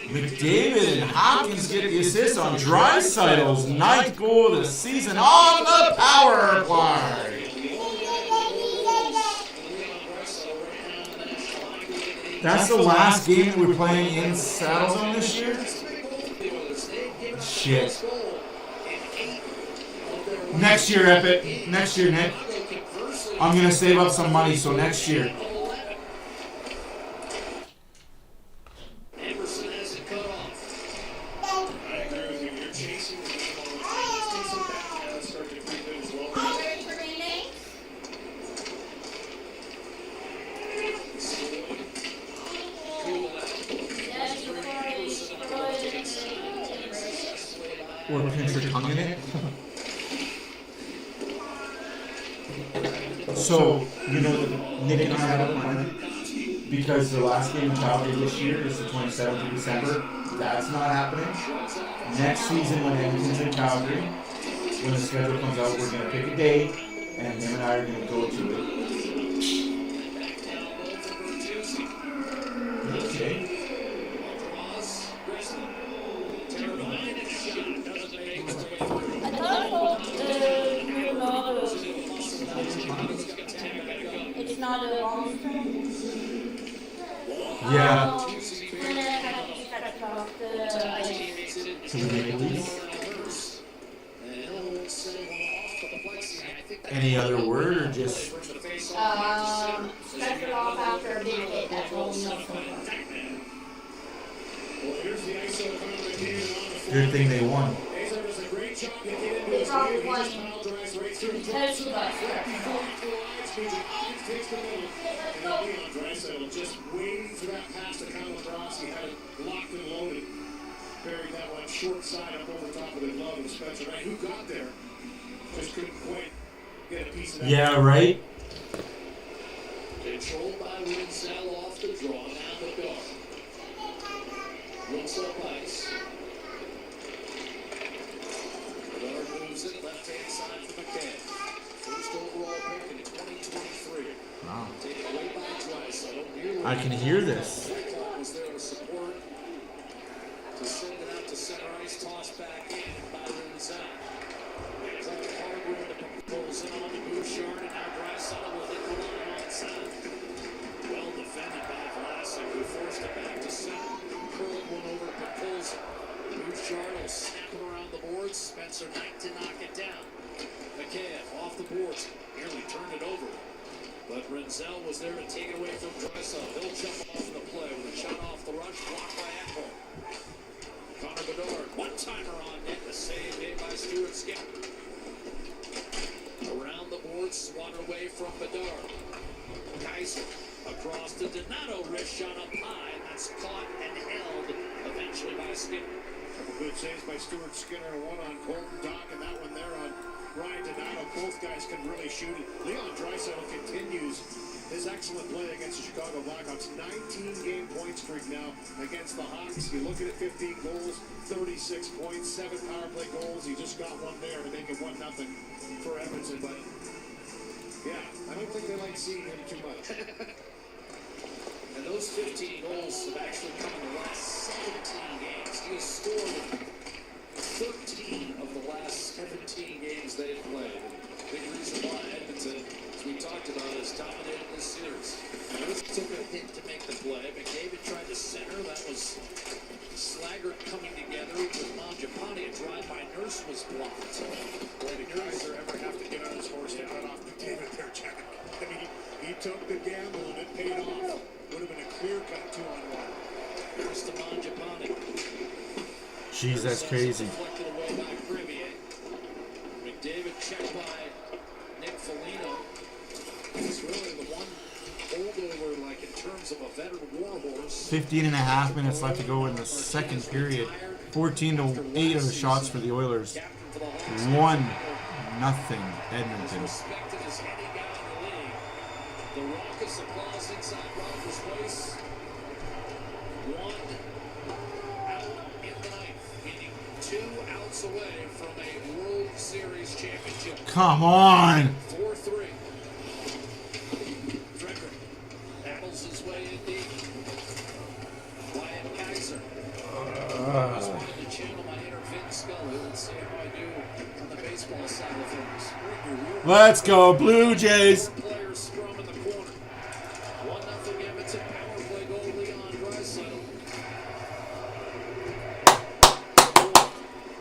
McDavid and Hopkins get the assist on Draisaitl's 9th goal of the season on the power play. That's the last game that we're playing in Saddlezone this year? Shit. Next year, Epic. Next year, Nick. I'm going to save up some money, so next year. So, you know, Nick and I have a plan because the last game in Calgary this year is the 27th of December. That's not happening. Next season, when Edmonton's in Calgary, when the schedule comes out, we're going to pick a day, and him and I are going to go to it. Okay. I thought it's not a long term. Yeah. Then I have to cut off the ice. To the Maple Leafs. Any other word or just? Stretch it off after a big hit. That's all we know so far. Good thing they won. They probably won because she got scared. Just waiting for that pass to Kyle Rossi, had it locked and loaded. Buried that one short side up over top of the glove of Spencer Knight, who got there. Just couldn't quite get a piece of that. Yeah, right? Controlled by Rinzel off the draw. Now the guard. Rinzel ice. The guard moves it left hand side for McCann. First overall pick in 2023. Wow. Taken away by Draisaitl. I can hear this. Was there to support. To send it out to center ice. Toss back in by Rinzel. Pulls in on the Bouchard, and now Draisaitl will hit the line outside. Well defended by Vlasic, who forced it back to center. Curled one over to Pulls. Bouchard will snap it around the boards. Spencer Knight to knock it down. McCann off the boards, nearly turned it over. But Rinzel was there to take it away from Draisaitl. He'll jump off the play with a shot off the rush, blocked by Ekholm. Connor Bedard, one-timer on net, the save made by Stuart Skinner. Around the board, swatted away from Bedard. Kaiser across to Donato, wrist shot up high, and that's caught and held eventually by Skinner. Couple good saves by Stuart Skinner, one on Colton Dock, and that one there on Ryan Donato. Both guys can really shoot it. Leon Draisaitl continues his excellent play against the Chicago Blackhawks. 19-game point streak now against the Hawks. You look at it, 15 goals, 36 points, 7 power play goals. He just got one there to make it 1-0 for Edmonton. But yeah, I don't think they like seeing him too much. And those 15 goals have actually come in the last 17 games. He has scored 13 of the last 17 games they've played. Big reason why Edmonton, as we talked about, has dominated this series. Nurse took a hit to make the play. McDavid tried to center. That was Slaggert coming together with Mangiapane. A drive by Nurse was blocked. Boy, did Kaiser ever have to get on his horse to cut off McDavid there, Jack? I mean, he took the gamble and it paid off. Would have been a clear-cut 2-on-1. Nurse to Mangiapane. Jeez, that's crazy. Deflected away by Crevier. McDavid checked by Nick Foligno. He's really the one holdover, like in terms of a veteran warhorse. 15 and a half minutes left to go in the second period. 14-8 are the shots for the Oilers. 1-0 Edmonton. Respected as any guy in the league. The raucous applause inside Rogers Place. 1 out in the ninth, meaning 2 outs away from a World Series championship. Come on! 4-3. Frederick battles his way in deep. Wyatt Kaiser. I just wanted to channel my inner Vin Scully and see how I do on the baseball side of things. Let's go, Blue Jays! Players scrum in the corner. 1-0 Edmonton power play goal, Leon Draisaitl.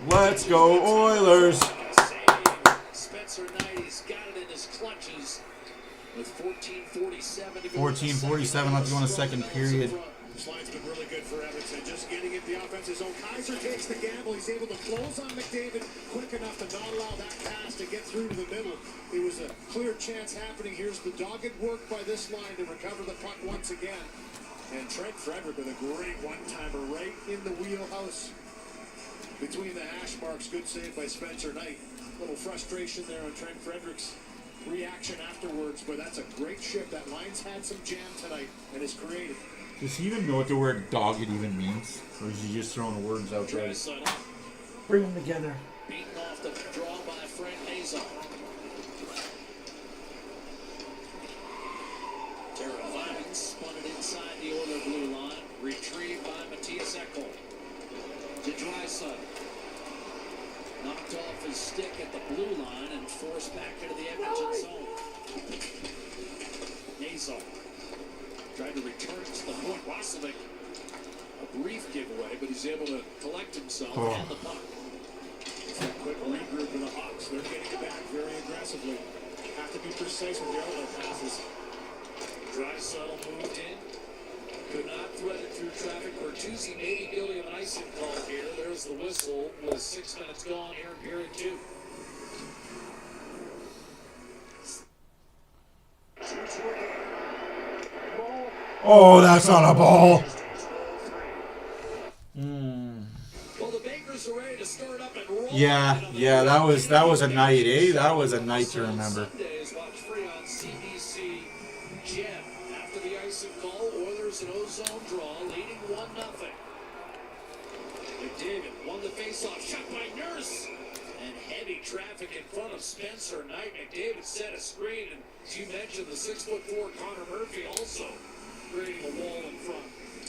Let's go, Oilers! Spencer Knight, he's got it in his clutches with 14:47 to go. 14:47 left to go in the second period. This line's been really good for Edmonton. Just getting it the offensive zone. Kaiser takes the gamble. He's able to close on McDavid quick enough to not allow that pass to get through to the middle. It was a clear chance happening. Here's the dogged work by this line to recover the puck once again. And Trent Frederick with a great one-timer right in the wheelhouse. Between the hash marks, good save by Spencer Knight. A little frustration there on Trent Frederick's reaction afterwards, but that's a great shift. That line's had some jam tonight and is creative. Does he even know what the word dogged even means? Or is he just throwing words out there? Bring them together. Beaten off the draw by Frank Nazar. Terrifying, spun it inside the Oiler blue line. Retrieved by Matthias Ekholm. To Draisaitl. Knocked off his stick at the blue line and forced back into the Edmonton zone. Nazar tried to return it to the point. Roslovic, a brief giveaway, but he's able to collect himself and the puck. Quick regroup for the Hawks. They're getting it back very aggressively. Have to be precise with their other passes. Draisaitl moved in. Could not thread it through traffic. Bertuzzi may be guilty of an icing call here. There's the whistle with 6 minutes gone here in period 2. Oh, that's not a ball. Well, the Bakers are ready to start up and roll. Yeah, that was a night, eh? That was a night to remember. Sundays, watch free on CBC. Jen, after the icing call, Oilers an ozone draw, leading 1-0. McDavid won the faceoff, shot by Nurse, and heavy traffic in front of Spencer Knight. McDavid set a screen, and as you mentioned, the 6'4" Connor Murphy also creating a wall in front.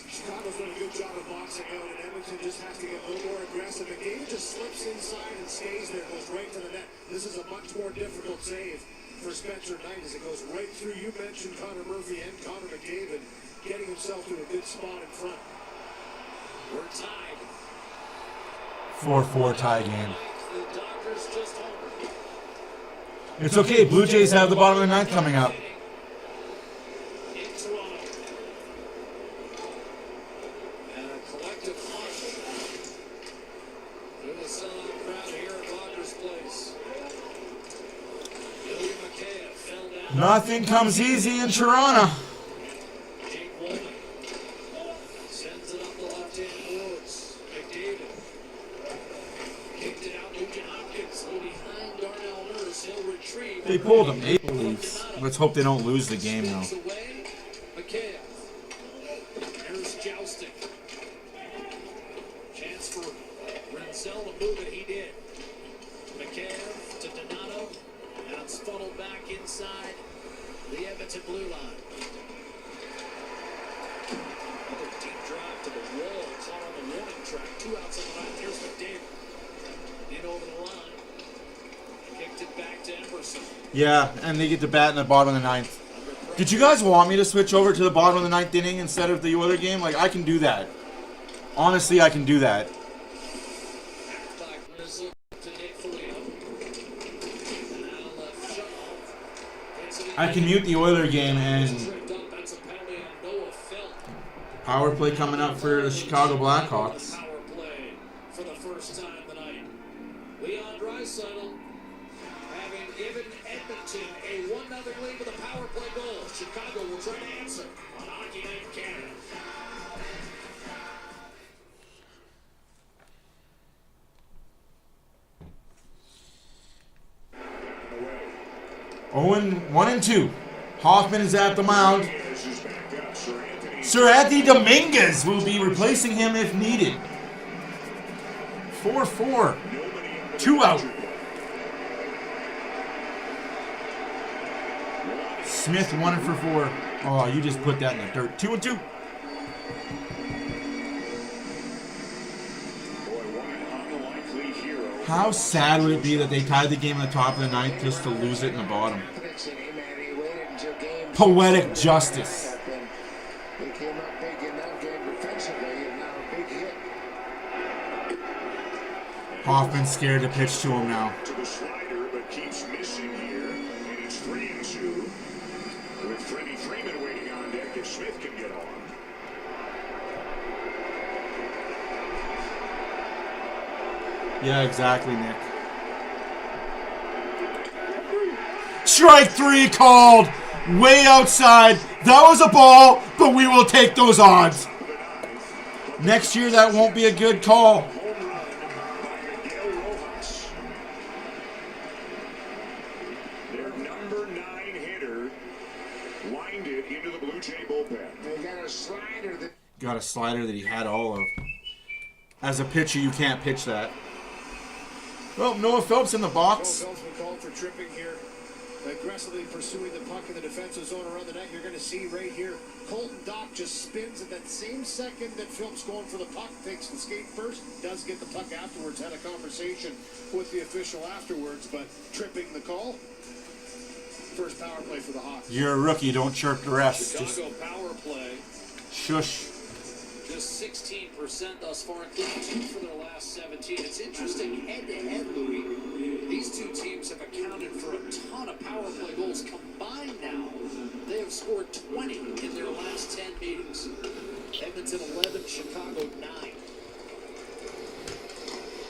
Chicago's done a good job of boxing out, and Edmonton just has to get a little more aggressive. McDavid just slips inside and stays there, goes right to the net. This is a much more difficult save for Spencer Knight as it goes right through. You mentioned Connor Murphy and Connor McDavid getting himself to a good spot in front. We're tied. 4-4 tie game. The Dodgers just homered. It's okay. Blue Jays have the bottom of the ninth coming up. In Toronto. And a collective caution through the sellout crowd here at Rogers Place. Ilya Mikheyev fell down. Nothing comes easy in Toronto. Jake Walden sends it up the left-hand boards. McDavid kicked it out. Nugent Hopkins a little behind Darnell Nurse. He'll retrieve. They pulled them. Maple Leafs. Let's hope they don't lose the game, though. Spins away. Mikheyev. Nurse jousting. Chance for Renzel to move it. He did. Mikheyev to Donato. And it's funneled back inside the Edmonton blue line. Another deep drive to the wall. Caught on the warning track. 2 outs on the line. Here's McDavid. In over the line. Kicked it back to Emerson. Yeah, and they get to bat in the bottom of the ninth. Did you guys want me to switch over to the bottom of the ninth inning instead of the Oiler game? Like, I can do that. Honestly, I can do that. Back Rizzo to Nate Foligno. And now left Shaw. I can mute the Oiler game and Tripped up. That's a penalty on Noah Felt. power play coming up for the Chicago Blackhawks. Power play for the first time tonight. Leon Draisaitl having given Edmonton a 1-0 lead with a power play goal. Chicago will try to answer on Hockey Night in Canada. Owen 1-2. Hoffman is at the mound. Sir Anthony Dominguez will be replacing him if needed. 4-4. 2 out. Smith 1-for-4. Oh, you just put that in the dirt. 2-2. How sad would it be that they tied the game in the top of the ninth just to lose it in the bottom? Poetic justice. They came up big in that game defensively, and now a big hit. Hoffman's scared to pitch to him now. To the slider, but keeps missing here, and it's 3-2. With Freddie Freeman waiting on deck if Smith can get on. Yeah, exactly, Nick. Strike 3 called. Way outside. That was a ball, but we will take those odds. Next year, that won't be a good call. Home run by Miguel Rojas. Their number 9 hitter lined it into the Blue Jay bullpen. They got a slider that Got a slider that he had all of. As a pitcher, you can't pitch that. Well, Noah Phelps in the box. Phelps been called for tripping here. Aggressively pursuing the puck in the defensive zone around the net. You're going to see right here, Colton Dock just spins at that same second that Phelps going for the puck, takes the skate first, does get the puck afterwards, had a conversation with the official afterwards, but tripping the call. First power play for the Hawks. You're a rookie, don't chirp the refs. Just Chicago power play, shush. just 16% thus far, including 2 for their last 17. It's interesting, head-to-head, Louis, these two teams have accounted for a ton of power play goals combined now. They have scored 20 in their last 10 meetings. Edmonton 11, Chicago 9.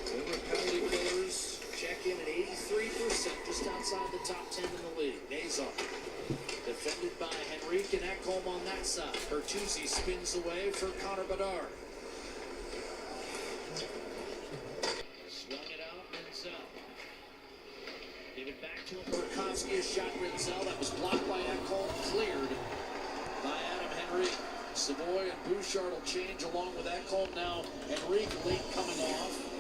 Denver penalty killers check in at 83%, just outside the top 10 in the league. Nazar defended by Henrique and Ekholm on that side. Bertuzzi spins away for Connor Bedard. Swung it out, Rinzel. Give it back to him, Burakovsky, a shot Rinzel. That was blocked by Ekholm, cleared by Adam Henrique. Savoy and Bouchard will change along with Ekholm now. Henrique late coming off.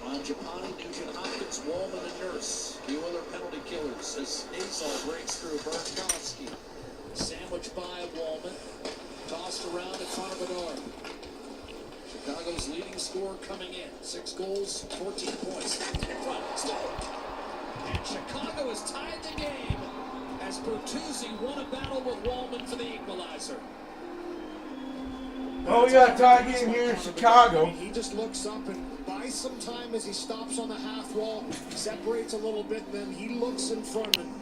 Mangiapane, Nugent Hopkins, Wallman, and Nurse. The Oiler penalty killers as Nazar breaks through. Burakovsky sandwiched by Wallman. Tossed around to Connor Bedard. Chicago's leading scorer coming in. 6 goals, 14 points. In front, and Chicago has tied the game as Bertuzzi won a battle with Wallman for the equalizer. Oh, we got a tie game here in Chicago. He just looks up and buys some time as he stops on the half wall, separates a little bit, and then he looks in front. And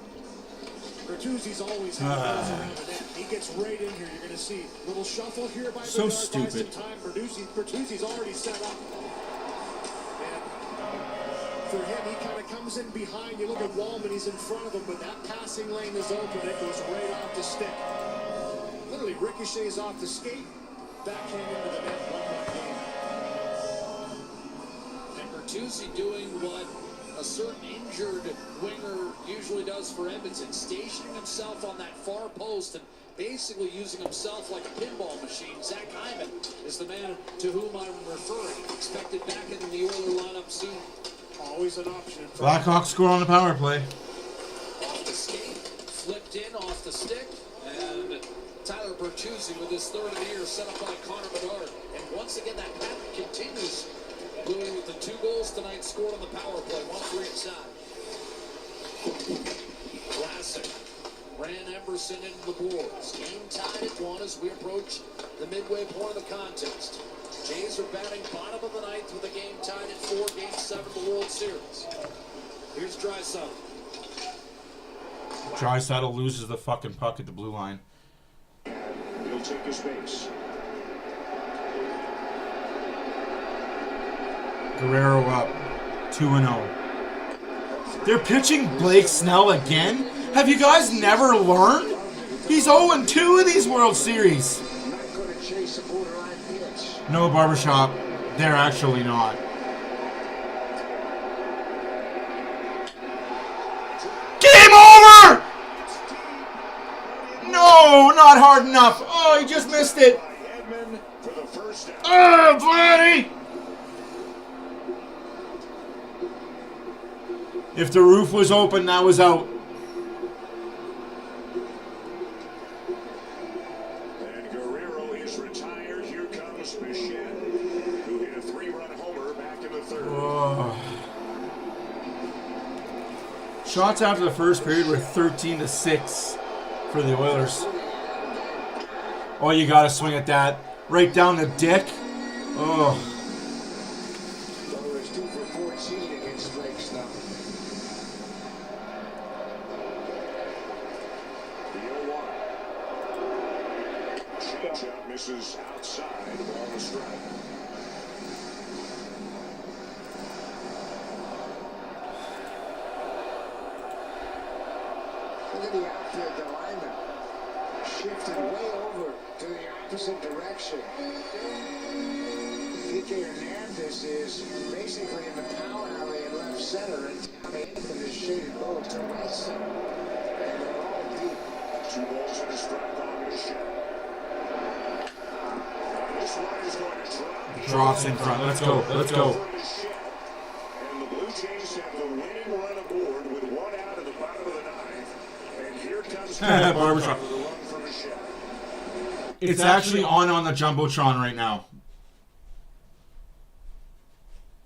Bertuzzi's always had those around the net. He gets right in here. You're going to see a little shuffle here by So Bedard, buys stupid. some time. Bertuzzi's already set up. And for him, he kind of comes in behind. You look at Wallman, he's in front of him, but that passing lane is open. It goes right off the stick. Literally ricochets off the skate. Backhand into the net, 1-point game. And Bertuzzi doing what a certain injured winger usually does for Edmonton, stationing himself on that far post and basically using himself like a pinball machine. Zach Hyman is the man to whom I'm referring. Expected back in the Oiler lineup soon. Always an option. Blackhawks score on the power play. Off the skate, flipped in, off the stick, and Tyler Bertuzzi with his third of the year set up by Connor Bedard. And once again, that pattern continues. Louis with the 2 goals tonight scored on the power play, 1 for each side. Classic. Ran Emerson into the boards. Game tied at 1 as we approach the midway point of the contest. Jays are batting bottom of the 9th with a game tied at 4, Game 7 of the World Series. Here's Draisaitl. Draisaitl loses the fucking puck at the blue line. He'll take his base. Guerrero up 2-0. They're pitching Blake Snell again? Have you guys never learned? He's 0-2 in these World Series. not going to chase a borderline pitch. No, Barbershop. They're actually not. Game over! No, not hard enough. Oh, he just missed it. Edmund for the first down. Oh, Vladdy! If the roof was open, that was out. And Guerrero is retired. Here comes Bichette, who hit a 3-run homer back in the 3rd. Oh. Shots after the first period were 13-6 for the Oilers. Oh, you gotta swing at that. Right down the dick. Oh. Oilers 2 for 14 against Blake Snell. The 0-1. Changeup misses outside. Ball to strike. Look at the outfield alignment. Shifted way over to the opposite direction. Kike Hernandez is basically in the power alley and center and Tommy Anthony is shaded low to right center. And they're all deep. 2 balls and a strike on the shot. This one is going to drop. Drops in front. Let's go. Let's go. And the Blue Jays have the winning run aboard with 1 out at the bottom of the 9th. And here comes Barbershop. the run for Michelle. It's actually on the Jumbotron right now.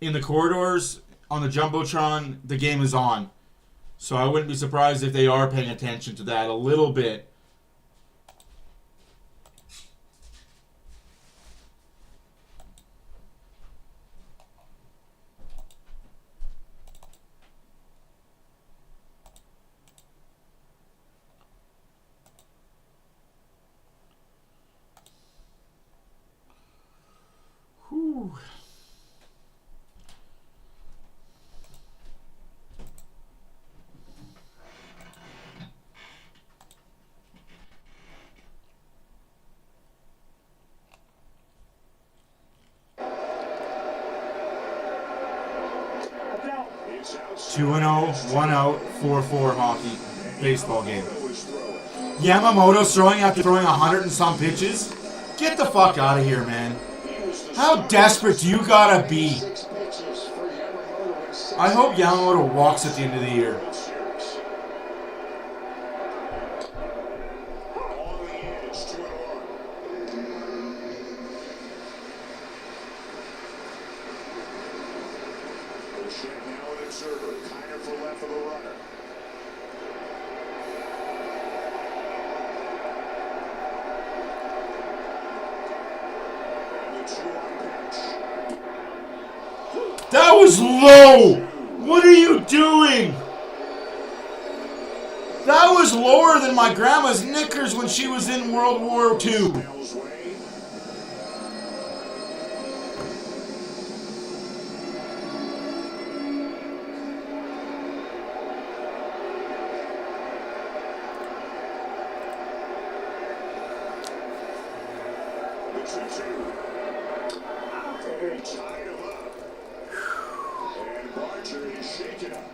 In the corridors, on the Jumbotron, the game is on. So I wouldn't be surprised if they are paying attention to that a little bit. Whew. It's out. 2-0, 1 out, 4-4 hockey baseball game. Yamamoto's throwing after throwing 100 and some pitches. Get the fuck out of here, man. How desperate do you gotta be? 6 pitches for Yamamoto and 6. I hope Yamamoto walks at the end of the year. On the edge, 2-1. The check now with observer. Kiner for left of the runner. And the 2-1 pitch. That was low! What are you doing? That was lower than my grandma's knickers when she was in World War II. Bell's way. The 2-2. They tied him up. And Barger is shaken up.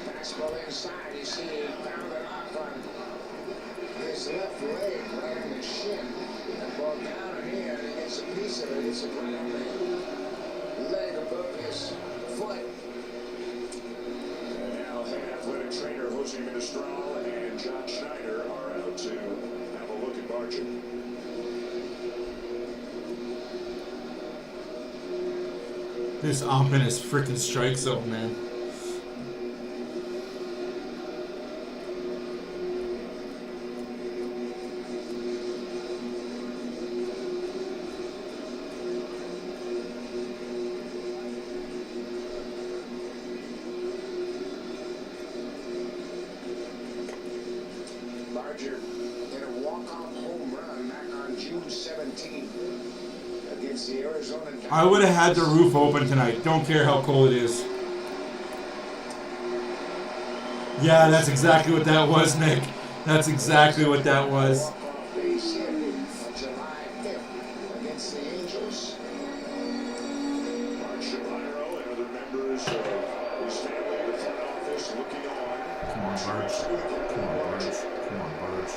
Fastball inside. You see he found it off on his left leg, right on the shin. That ball down in here, and he gets a piece of it. It's right on the leg above his foot. And now head athletic trainer Jose Ministral and John Schneider are out to have a look at Barger. This ump in his freaking strike zone, man. Barger hit a walk-off home run back on June 17th against the Arizona Diamondbacks. I would have had the roof open tonight. Don't care how cold it is. Yeah, that's exactly what that was, Nick. That's exactly what that was. Walk-off base hit on July 5th against the Angels. Mark Shapiro and other members of his family, the front office, looking on. Come on, Barge. Come on, Barge. Come on, Barge.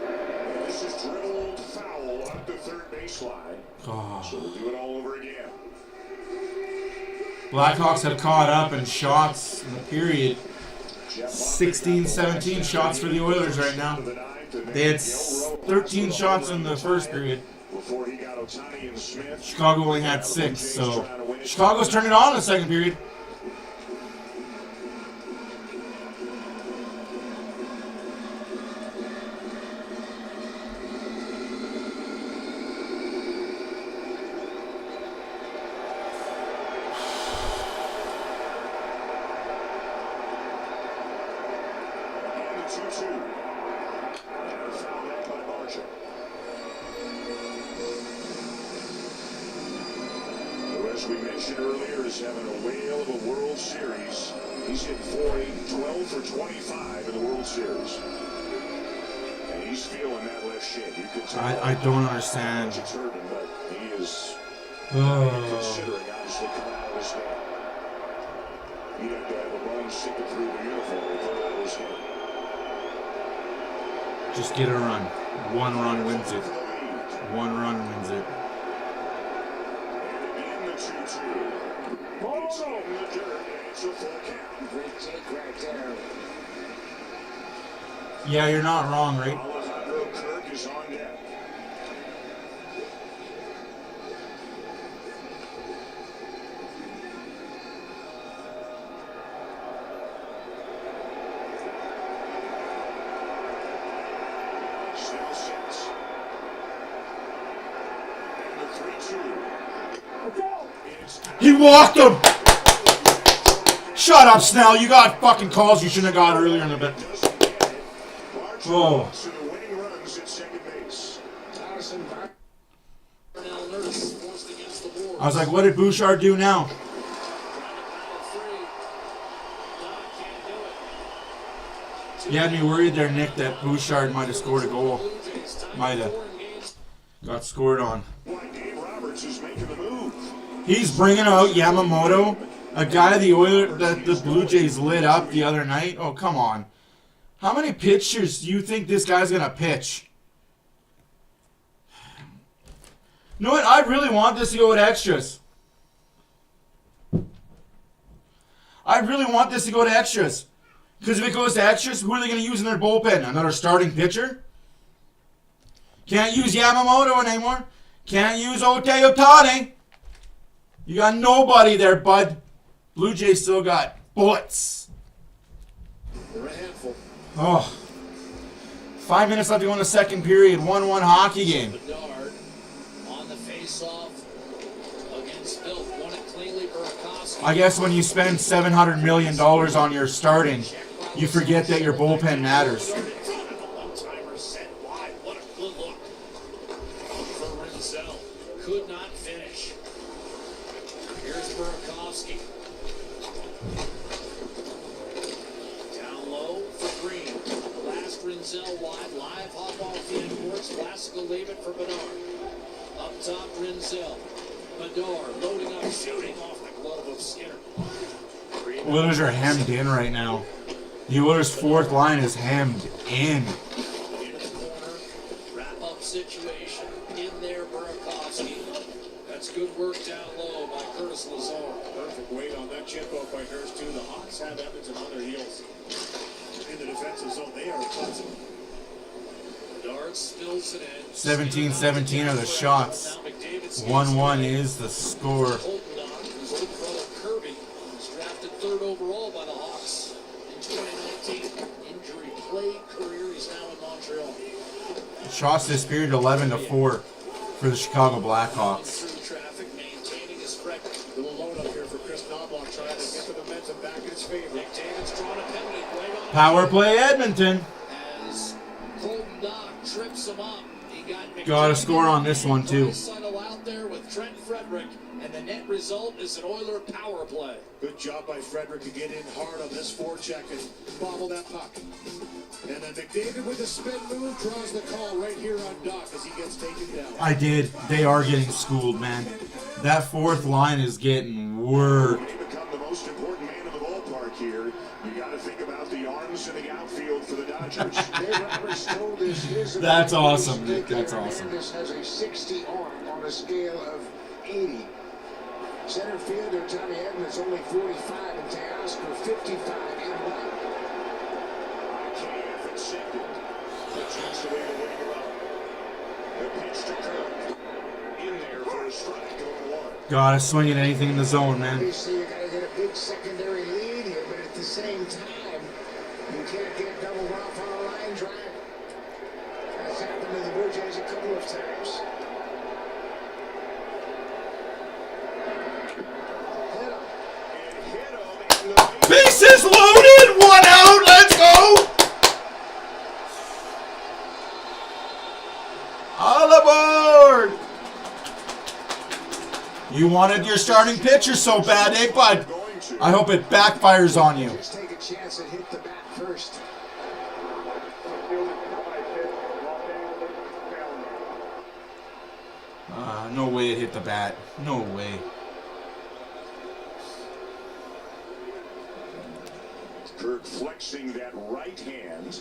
And this is dribbled foul up the third baseline. Oh. So we'll do it all over again. Blackhawks have caught up in shots in the period. 16, 17 shots for the Oilers right now. They had 13 shots in the first period. Before he got Ohtani and Smith. Chicago only had 6, so Chicago's turning it on in the second period. And the 2-2. And a foul back by Barger. Who, as we mentioned earlier, is having a whale of a World Series. He's hit .480, 12 for 25 in the World Series. And He's feeling that left shin. You can tell. I don't understand. It's hurting, but he is Oh. considering obviously coming out of his head. He'd have to have a bone sticking through the uniform to come out of his head. Just get a run. One run wins it. One run wins it. And again the 2-2. It's in the dirt, and it's a full count. Great take right there. Yeah, you're not wrong, right? Alejandro Kirk is on deck. Snell sets. And the 3-2. He walked him! Shut up, Snell. You got fucking calls you shouldn't have got earlier in the bit. Oh. To the winning runs at second base. Allison Darnell Nurse forced against the board. I was like, what did Bouchard do now? Trying to battle free. Doc can't do it. You had me worried there, Nick, that Bouchard might have scored a goal. Blue Jays time Might have. 4 in games. Got scored on. Why, Dave Roberts is making the move. He's bringing out Yamamoto, a guy that the Blue Jays lit up the other night. Oh, come on. How many pitchers do you think this guy's going to pitch? You know what? I really want this to go to extras. I really want this to go to extras. Because if it goes to extras, who are they going to use in their bullpen? Another starting pitcher? Can't use Yamamoto anymore. Can't use Otani. You got nobody there, bud. Blue Jays still got bullets. They're a handful. Oh. 5 minutes left to go in the second period. 1-1 hockey game. Bedard on the face-off against Bill. Won it cleanly. Burakovsky. I guess when you spend $700 million on your starting, you forget that your bullpen matters. One-timer set wide. What a good look for Rinzel. Could not finish. Here's Burakovsky. Down low for Green. Last Rinzel wide. Live hop off the end boards. Vlasic will leave it for Bedard. Up top, Rinzel. Bedard loading up, shooting off the glove of Skinner. Oilers are hemmed in right now. The Oilers' fourth line is hemmed in. In the corner, wrap-up situation. In there, Burakovsky. That's good work down low by Curtis Lazar. Perfect weight on that chip up by Nurse, too. The Hawks have Edmonton on their heels. In the defensive zone, they are clumsy. Bedard spills it in. 17-17 are the shots. 1-1 is the score. Holtendonk, whose old brother Kirby, was drafted 3rd overall by the Hawks in 2019. Injury-plagued career. He's now in Montreal. Shots this period 11-4 for the Chicago Blackhawks. Through traffic, maintaining his record. Little load up here for Chris Knobloch trying to get the momentum back in his favor. McDavid's drawn a penalty right on. Power play Edmonton. As Holtendonk trips him up. He got Got a score on this one too. Draisaitl out there with Trent Frederick, and the net result is an Oiler power play. Good job by Frederick to get in hard on this forecheck and bobble that puck. And then McDavid with a spin move draws the call right here on Doc as he gets taken down. I did. They are getting schooled, man. That fourth line is getting worked. When you become the most important man in the ballpark here, you got to think about the arms in the outfield for the Dodgers. Dave Roberts told us his That's awesome, evaluation Nick. That's that awesome. Hernandez has a 60 arm on a scale of 80. Center fielder Tommy Edmonds only 45 and Teoscar 55 in right. KF at second. That's the way to wing her up. The pitch to Kirk. In there for a strike on 1. Gotta swing at anything in the zone, man. Obviously, you gotta get a big secondary lead here, but at the same time, you can't get doubled off on a line drive. That's happened to the Blue Jays a couple of times. Hit him. Bases loaded! 1 out! Let's go! All aboard! You wanted your starting pitcher so bad, eh, bud? I hope it backfires on you. Just take a chance and hit the bat first. No way it hit the bat. No way. Kirk flexing that right hand.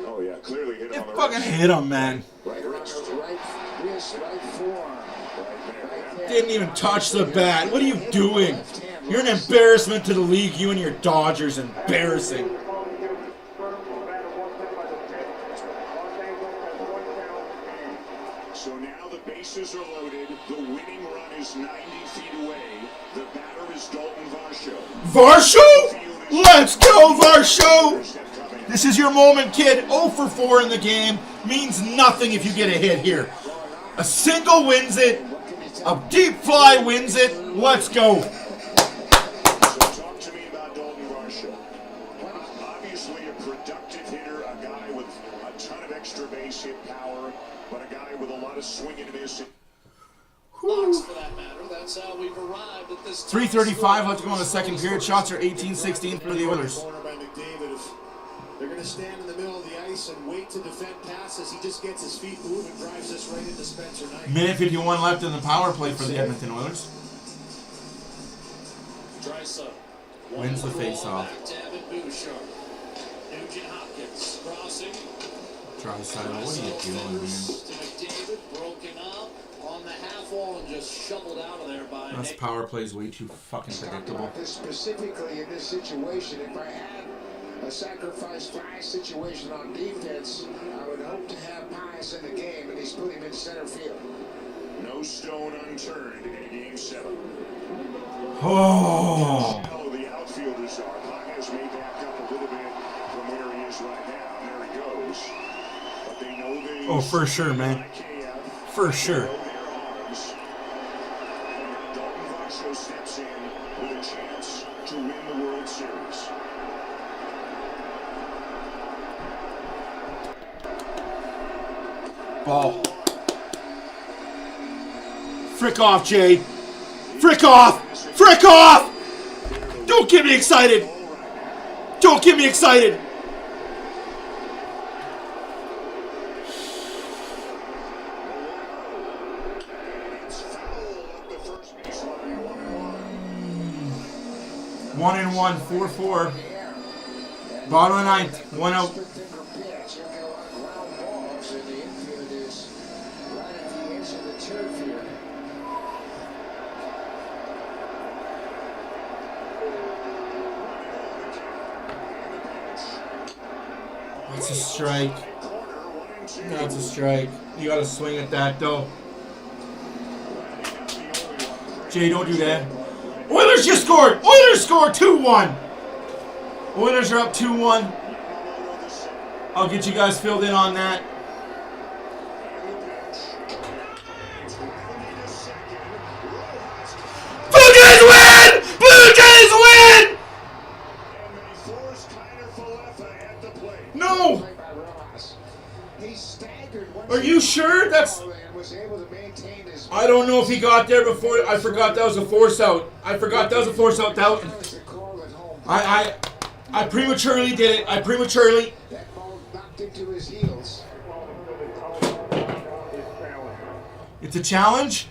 Oh yeah, clearly hit him on the Fucking right. hit him, man. Right wrist, right forearm. Right there. Didn't even touch the bat. What are you doing? You're an embarrassment to the league. You and your Dodgers. Embarrassing. So now the bases are loaded. The winning run is 90 feet away. The batter is Dalton Varsho. Varsho? Let's go, Varsho! This is your moment, kid. 0 for 4 in the game. Means nothing if you get a hit here. A single wins it. A deep fly wins it. Let's go. So talk to me about Dalton Varsho. Obviously a productive hitter, a guy with a ton of extra base hit power, but a guy with a lot of swing and miss. Hawks, for that matter. That's how we've arrived at this. 3:35 left to go in the second period. Shots are 18-16 for the Oilers. Corner by McDavid. If they're going to stand in the middle of the ice and wait to defend passes, he just gets his feet moving, drives this right into Spencer Knight. Minute 51 left in the power play for the Edmonton Oilers. Draisaitl Wins the faceoff. back to Evan Bouchard. Nugent Hopkins crossing. Draisaitl, what are you doing, man? To McDavid, broken up on the half wall and just shoveled out of there by This power play is way too fucking predictable. This specifically in this situation, if I had a sacrifice fly situation on defense, I would hope to have Pius in the game, and he's put him in center field. No stone unturned in Game 7. Oh! How the outfielders are. Pius may back up a little bit from where he is right now. There he goes. But they know they. Oh, for sure, man. For sure. Dalton Varsho steps in with a chance to win the World Series. Ball. Frick off, Jay. Frick off! Frick off! Don't get me excited! Don't get me excited! It's foul up the first baseline. 1-1, 4-4. Bottom of the ninth, 1 out. Pitch, you'll get a lot of ground balls, and the infield is right at the edge of the turf here. That's a strike. That's a strike. You gotta swing at that, though. Jay, don't do that. Oilers just scored! Oilers scored 2-1! Oilers are up 2-1. I'll get you guys filled in on that. Blue Jays win! Blue Jays win! No! Are you sure? That's... I don't know if he got there before. I forgot that was a force out. I forgot that was a force out. I prematurely did it. I prematurely. That ball knocked into his heels. It's a challenge.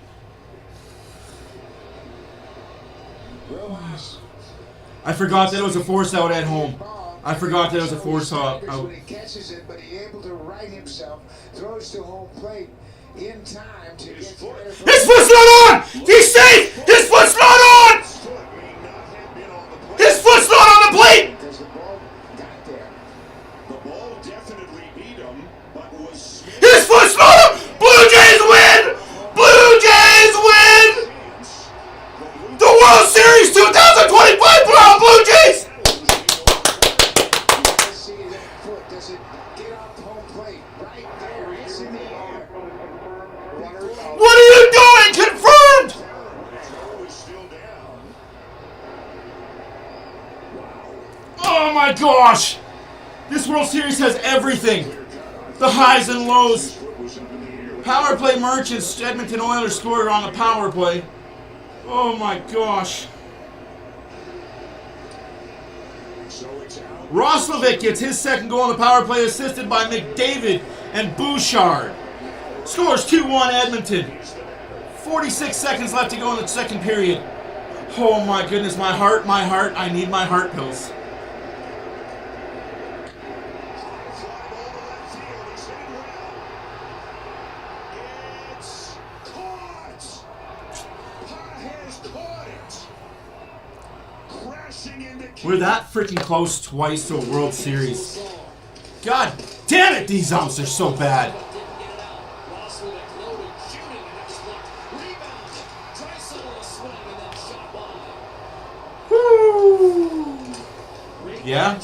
I forgot that it was a force out at home. I forgot that it was a force out. When he catches it, but he's able to right himself, throws to home plate in time to get His foot's not on! He's safe! His foot's not on! His foot's not on the plate! because the ball got there. The ball definitely beat him, but was His foot's not on! Blue Jays win! Blue Jays win! The World Series 2025 Brown Blue Jays! Let's see that foot. Does it get off home plate? Right there. It's in the air. What are you doing? Confirmed! still down. Oh my gosh! This World Series has everything. The highs and lows. Power play merchants, Edmonton Oilers scored on the power play. Oh my gosh. Roslovic gets his second goal on the power play, assisted by McDavid and Bouchard. Scores 2-1 Edmonton. 46 seconds left to go in the second period. Oh my goodness, my heart, I need my heart pills. We're that freaking close twice to a World Series. God damn it, these umps are so bad. Woo! Yeah?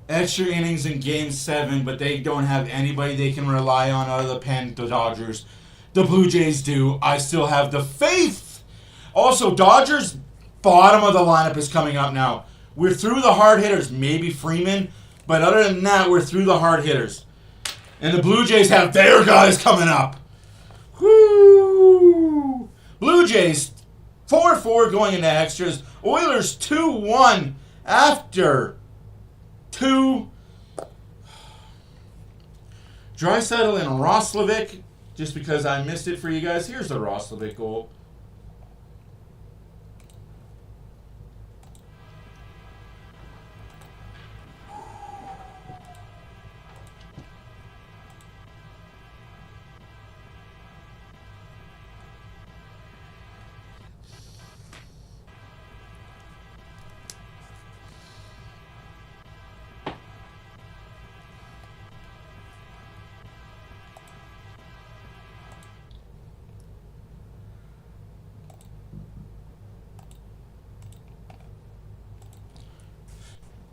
Extra innings in Game 7, but they don't have anybody they can rely on other than the Dodgers. The Blue Jays do. I still have the faith. Also, Dodgers' bottom of the lineup is coming up now. We're through the hard hitters. Maybe Freeman, but other than that, we're through the hard hitters. And the Blue Jays have their guys coming up. Woo! Blue Jays 4-4 going into extras. Oilers 2-1 after 2. Draisaitl and Roslovic, just because I missed it for you guys. Here's the Roslovic goal.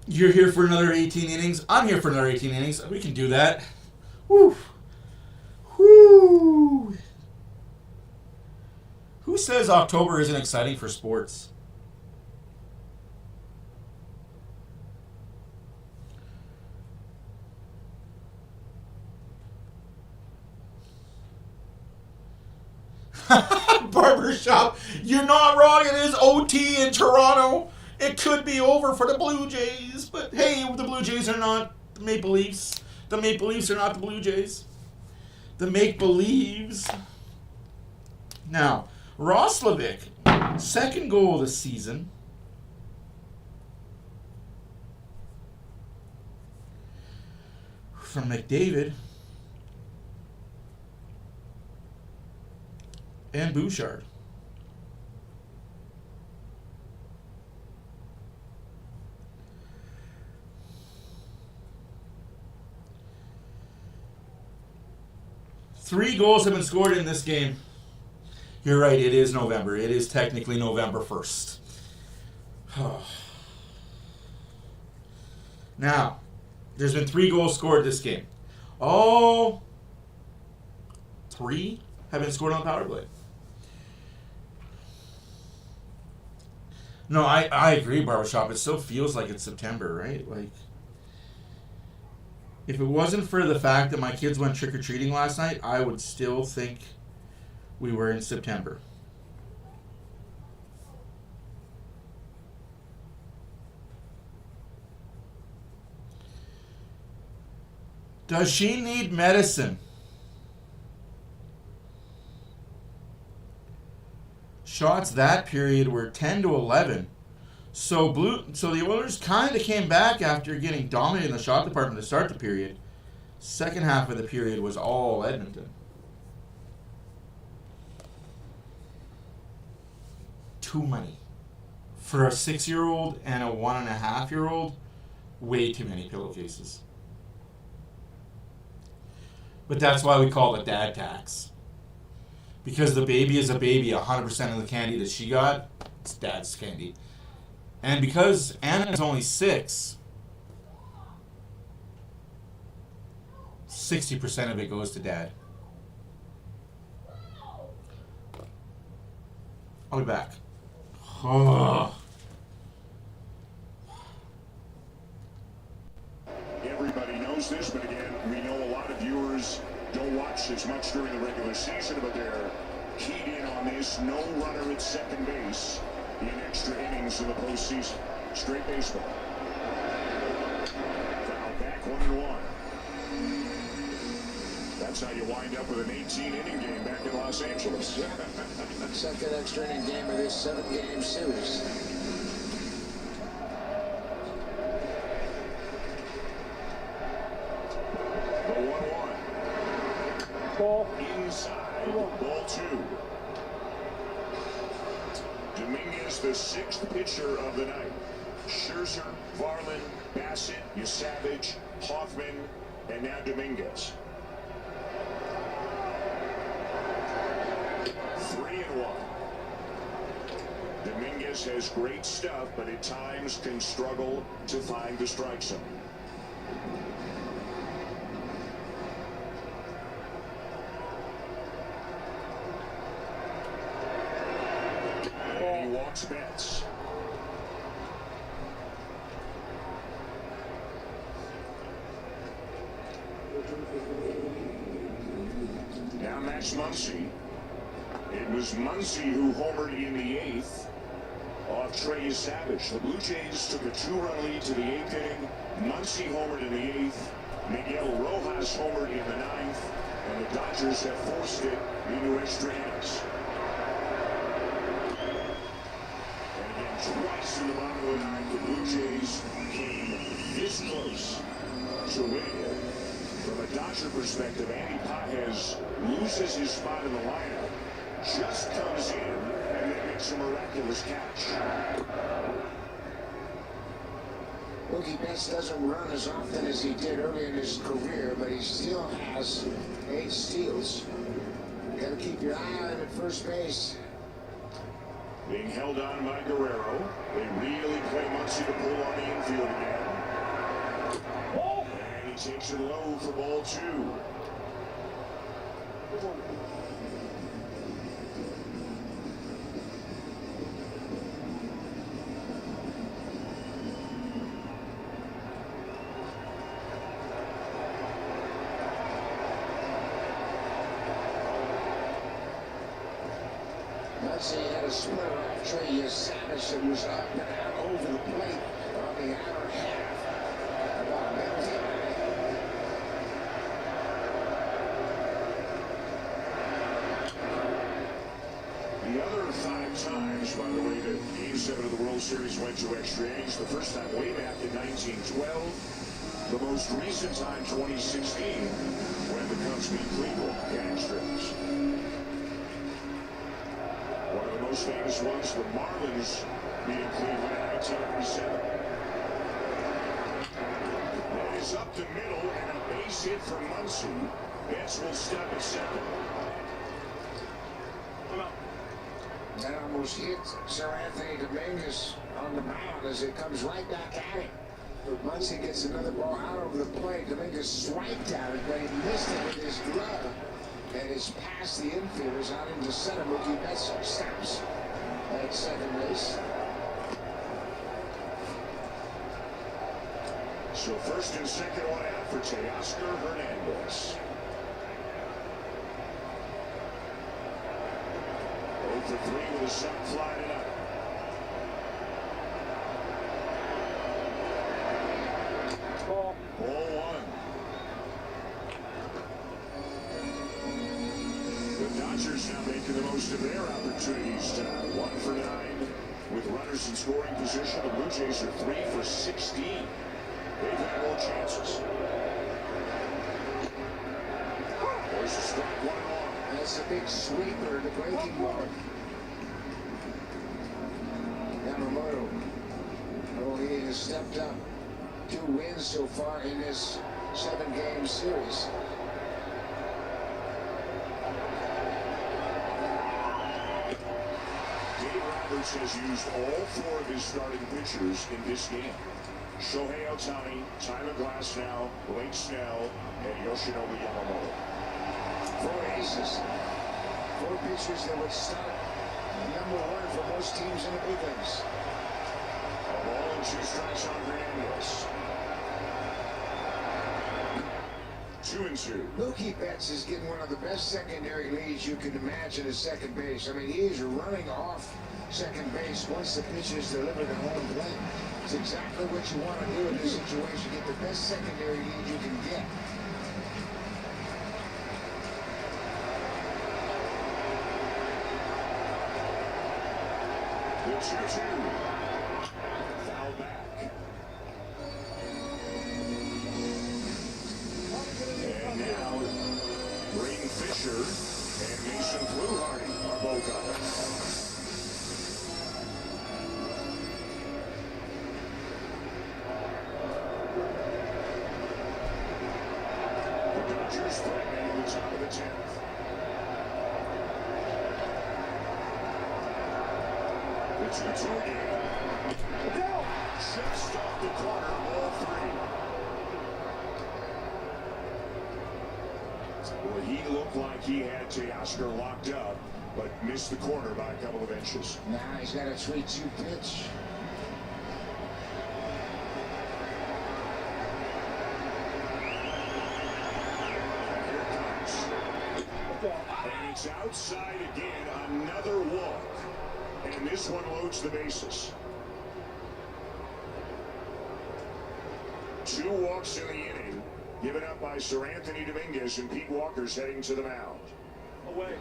You're here for another 18 innings. I'm here for another 18 innings. We can do that. Woo. Woo. Who says October isn't exciting for sports? Barbershop. You're not wrong. It is OT in Toronto. It could be over for the Blue Jays, but hey, the Blue Jays are not the Maple Leafs. The Maple Leafs are not the Blue Jays. The make-believes. Now, Roslovic, second goal of the season. From McDavid. And Bouchard. Three goals have been scored in this game. You're right, it is November. It is technically November 1st. Now, there's been 3 goals scored this game. All 3 have been scored on the power play. No, I agree, Barbershop. It still feels like it's September, right? Like, if it wasn't for the fact that my kids went trick-or-treating last night, I would still think we were in September. Does she need medicine? Shots that period were 10-11. So the Oilers kind of came back after getting dominated in the shot department to start the period. Second half of the period was all Edmonton. Too many. For a 6-year-old and a 1.5-year-old, way too many pillowcases. But that's why we call it dad tax. Because the baby is a baby, 100% of the candy that she got, it's dad's candy. And because Anna is only 6, 60% of it goes to dad. I'll be back. Oh. Everybody knows this, but again, we know a lot of viewers don't watch as much during the regular season, but they're keyed in on this. No runner at second base. in extra innings in the postseason. Straight baseball. Foul back 1-1. That's how you wind up with an 18-inning game back in Los Angeles. Second extra inning game of this 7-game series. The 1-1. Ball inside. Ball 2. Dominguez, the 6th pitcher of the night. Scherzer, Varlin, Bassett, Yusavage, Hoffman, and now Dominguez. 3-1. Dominguez has great stuff, but at times can struggle to find the strike zone. And he walks Betts. Now Max Muncy. It was Muncy who homered in the 8th off Trey Savage. The Blue Jays took a 2-run lead to the 8th inning. Muncy homered in the 8th. Miguel Rojas homered in the 9th. And the Dodgers have forced it into extra innings. And again, twice in the bottom of the 9th, the Blue Jays came this close to winning it. From a Dodger perspective, Andy Pages loses his spot in the lineup. Just comes in and then makes a miraculous catch. Mookie Betts doesn't run as often as he did early in his career, but he still has 8 steals. You gotta keep your eye on him at first base. Being held on by Guerrero. They really play Muncy to pull on the infield again. And he takes it low for ball 2. Muncy had a splitter off Trey Savage that was up and out over the plate on the outer half. About Benzie. The other 5 times, by the way, that Game 7 of the World Series went to extra innings. The first time way back in 1912. The most recent time, 2016, when the Cubs beat Cleveland in extra innings. One of the most famous ones, the Marlins beating Cleveland in 1997. That is up the middle and a base hit from Muncy. Betts will stop at second. That almost hit Sir Anthony Dominguez on the mound as it comes right back at him. But Muncy gets another ball out over the plate. Dominguez swiped at it, but he missed it with his glove. And it's past the infielders out into center. Mookie Betts stops at second base. So first and second one out for Teoscar Hernandez. 0 for 3 with a sac fly tonight. Ball 1. The Dodgers now making the most of their opportunities tonight. 1 for 9 with runners in scoring position. The Blue Jays are 3 for 16. They've had more chances. There's a strike 1 on. That's a big sweeper, the breaking ball. Yamamoto. Oh, he has stepped up. 2 wins so far in this 7-game series. Dave Roberts has used all 4 of his starting pitchers in this game. Shohei Ohtani, Tyler Glasnow, Blake Snell, and Yoshinobu Yamamoto. 4 aces. 4 pitchers that would start #1 for most teams in the big leagues. A ball and 2 strikes on Hernandez. 2-2. Mookie Betts is getting one of the best secondary leads you can imagine at second base. I mean, he is running off second base once the pitch is delivered at home plate. It's exactly what you want to do in this situation. Get the best secondary lead you can get. The 2-2. Foul back. And now, Braden Fisher and Mason Fluharty are both up. The Dodgers threatening the top of the 10th. The 2-2 game. Just off the corner, ball 3. Well, he looked like he had Teoscar locked up, but missed the corner by a couple of inches. Now he's got a 3-2 pitch. Here it comes. And it's outside again, another walk. And this one loads the bases. 2 walks in the inning, given up by Sir Anthony Dominguez, and Pete Walker's heading to the mound. Away.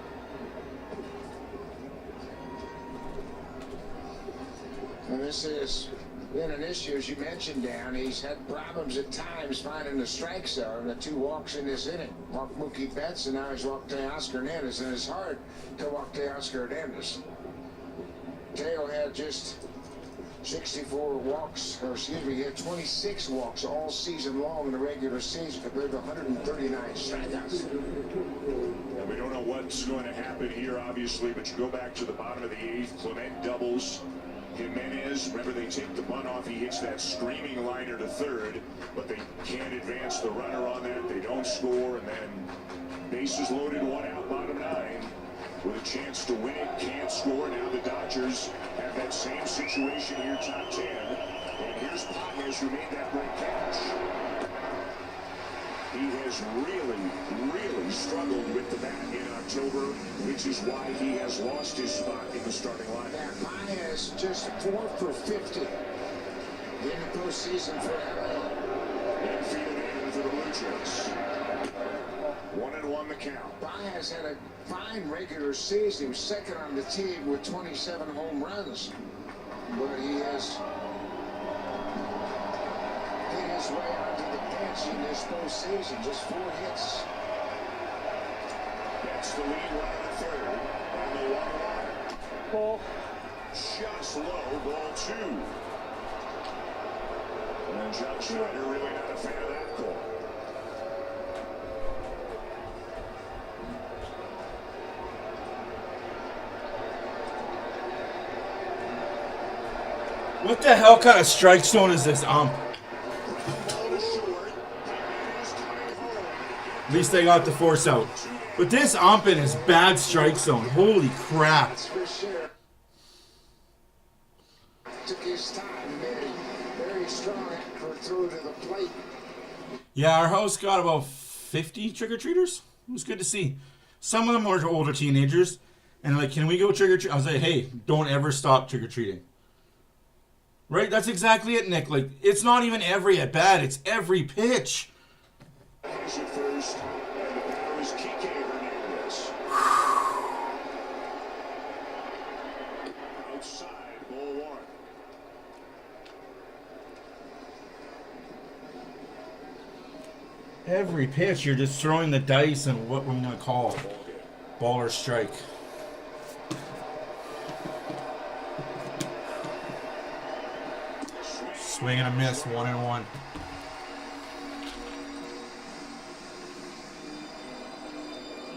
And this has been an issue, as you mentioned, Dan. He's had problems at times finding the strike zone. The 2 walks in this inning. Walked Mookie Betts, and now he's walked Teoscar Hernandez, and it's hard to walk Teoscar Hernandez. Teo had just 64 walks, or excuse me, he had 26 walks all season long in the regular season compared to 139 strikeouts. And we don't know what's going to happen here, obviously, but you go back to the bottom of the 8th. Clement doubles. Jimenez, remember they take the bunt off. He hits that screaming liner to third, but they can't advance the runner on that. They don't score, and then bases loaded, 1 out, bottom 9. With a chance to win it, can't score. Now the Dodgers have that same situation here, top 10. And here's Pages, who made that great catch. He has really struggled with the bat in October, which is why he has lost his spot in the starting lineup. Yeah, Pages just 4 for 50 in the postseason for LA. Infield in for the Blue Jays. 1-1 the count. Baez had a fine regular season. He was second on the team with 27 home runs. But he has hit his way onto the bench in this postseason. Just 4 hits. That's the lead runner to third. And the 1-1. Ball. Just low, ball 2. And John Schneider really not a fan of that call. What the hell kind of strike zone is this ump? At least they got the force out. But this ump in his bad strike zone. Holy crap. That's for sure. Took his time and made a very strong effort throw to the plate. Yeah, our house got about 50 trick-or-treaters. It was good to see. Some of them were older teenagers. And like, can we go trick-or-treat? I was like, hey, don't ever stop trick-or-treating. Right? That's exactly it, Nick. Like, it's not even every at-bat. It's every pitch. Here's your first, and the batter is Kike Hernandez. Outside, ball 1. Every pitch, you're just throwing the dice and what we're going to call ball or strike. Swing and a miss, 1-1.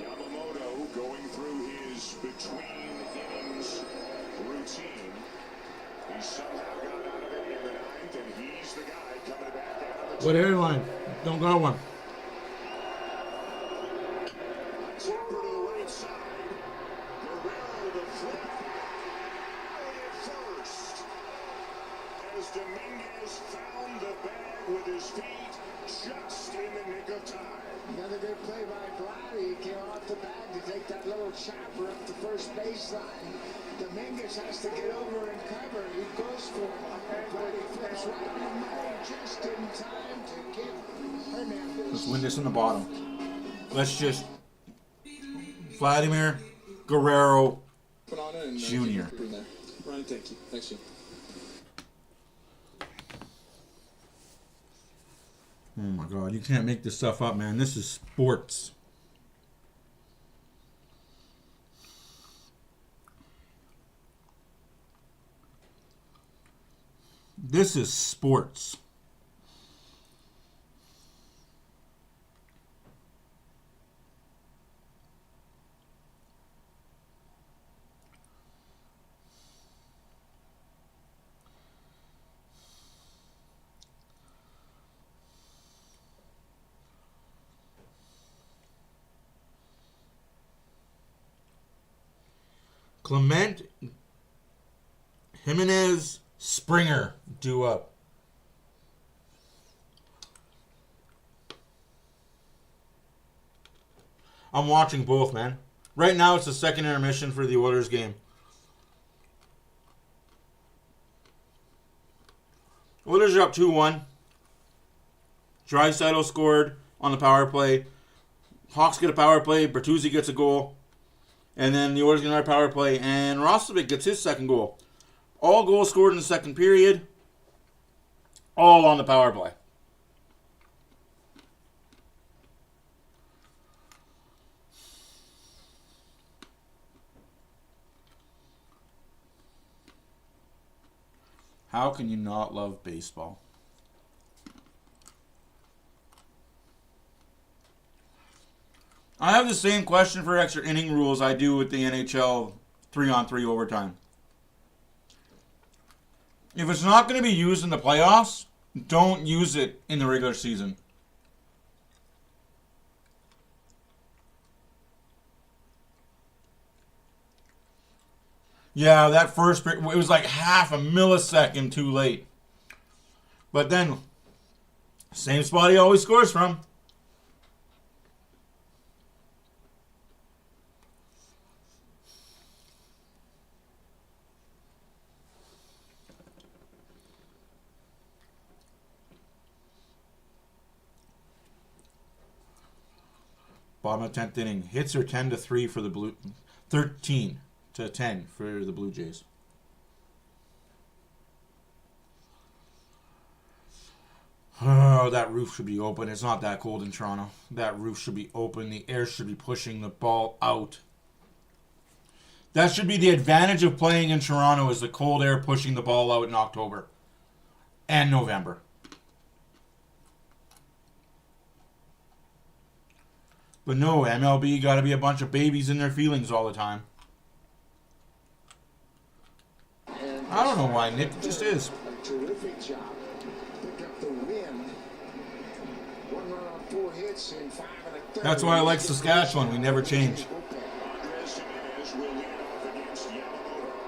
Yamamoto going through his between innings routine. He somehow got out of it in the 9th, and he's the guy coming back out of the What airline? Don't go one. Chopper to the right side. Guerrero the flip. At first. As Dominguez found the bag with his feet just in the nick of time. Another good play by Vladdy. He came off the bag to take that little chop Harper up the first baseline. Dominguez has to get over and cover. He goes for it. But he flips right in the middle just in time to get Hernandez. Let's win this in the bottom. Let's just Vladimir Guerrero Jr. Ryan, thank you. Thanks, Jim. Oh my God, you can't make this stuff up, man. This is sports. This is sports. Clement, Jimenez, Springer due up. I'm watching both, man. Right now it's the second intermission for the Oilers game. Oilers are up 2-1. Draisaitl scored on the power play. Hawks get a power play. Bertuzzi gets a goal. And then the Oilers get another power play. And Roslovic gets his second goal. All goals scored in the second period. All on the power play. How can you not love baseball? I have the same question for extra inning rules I do with the NHL 3-on-3 overtime. If it's not going to be used in the playoffs, don't use it in the regular season. Yeah, that first, it was like half a millisecond too late. But then, same spot he always scores from. Bottom of 10th inning. Hits are 10-3 for the Blue. 13-10 for the Blue Jays. Oh, that roof should be open. It's not that cold in Toronto. That roof should be open. The air should be pushing the ball out. That should be the advantage of playing in Toronto, is the cold air pushing the ball out in October and November. But no, MLB got to be a bunch of babies in their feelings all the time. I don't know why, Nick. It just is. A terrific job. Picked up the win. 1 run on 4 hits in 5 1/3. That's why I like Saskatchewan. We never change. Andres Jimenez will lead off against Yamamoto.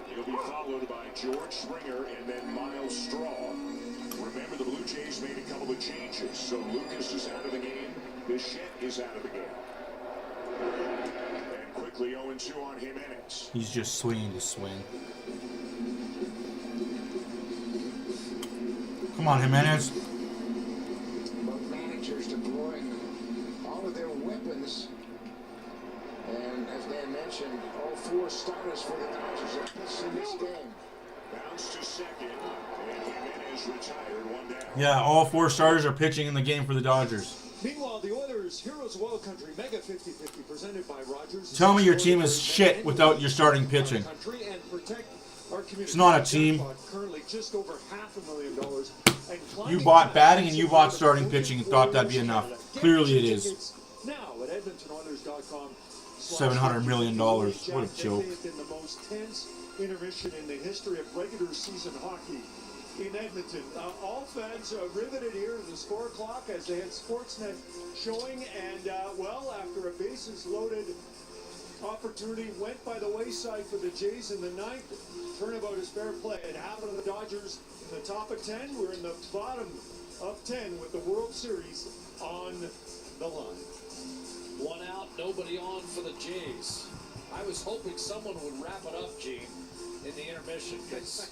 He'll be followed by George Springer and then Miles Straw. Remember, the Blue Jays made a couple of changes, so Lucas is out of the game. Bichette is out of the game. And quickly 0-2 on Jimenez. He's just swinging to swing. Come on, Jimenez. Both managers deploying all of their weapons. And as Dan mentioned, all 4 starters for the Dodgers are pitched in this game. Bounce to second, and Jimenez retired, 1 down. Yeah, all 4 starters are pitching in the game for the Dodgers. Meanwhile, the Oilers, Heroes of Oil Country, Mega 50-50, presented by Rogers. Tell me your team is shit without your starting pitching. It's not a team. Currently just over $500,000. You bought batting and you bought starting pitching and thought that'd be enough. Clearly it is. Now at EdmontonOilers.com. $700 million. What a joke. In the most tense intermission in the history of regular season hockey in Edmonton. All fans riveted here to the score clock as they had Sportsnet showing, and well, after a bases loaded opportunity went by the wayside for the Jays in the 9th. Turnabout is fair play. It happened to the Dodgers in the top of 10. We're in the bottom of 10 with the World Series on the line. One out, nobody on for the Jays. I was hoping someone would wrap it up, Gene, in the intermission, because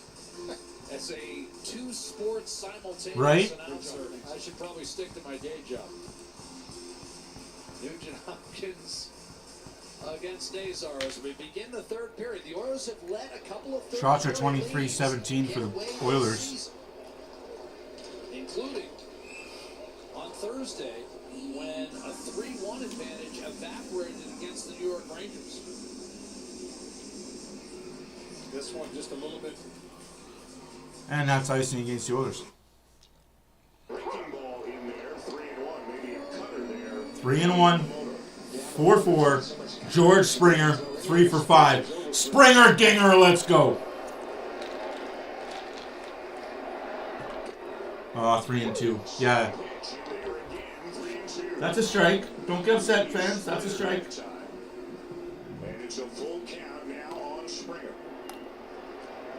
as a two-sport simultaneous announcer, I should probably stick to my day job. Nugent Hopkins against Nazar as we begin the third period. The Oilers have led a couple of Shots are 23-17 for the Oilers. Including on Thursday when a 3-1 advantage evaporated against the New York Rangers. This one just a little bit. And that's icing against the Oilers. Breaking ball in there, 3-1, maybe a cutter there. 3-1, 4-4. George Springer, 3 for 5. Springer dinger, let's go. 3-2. Yeah. That's a strike. Don't get upset, fans. That's a strike. And it's a full count now on Springer.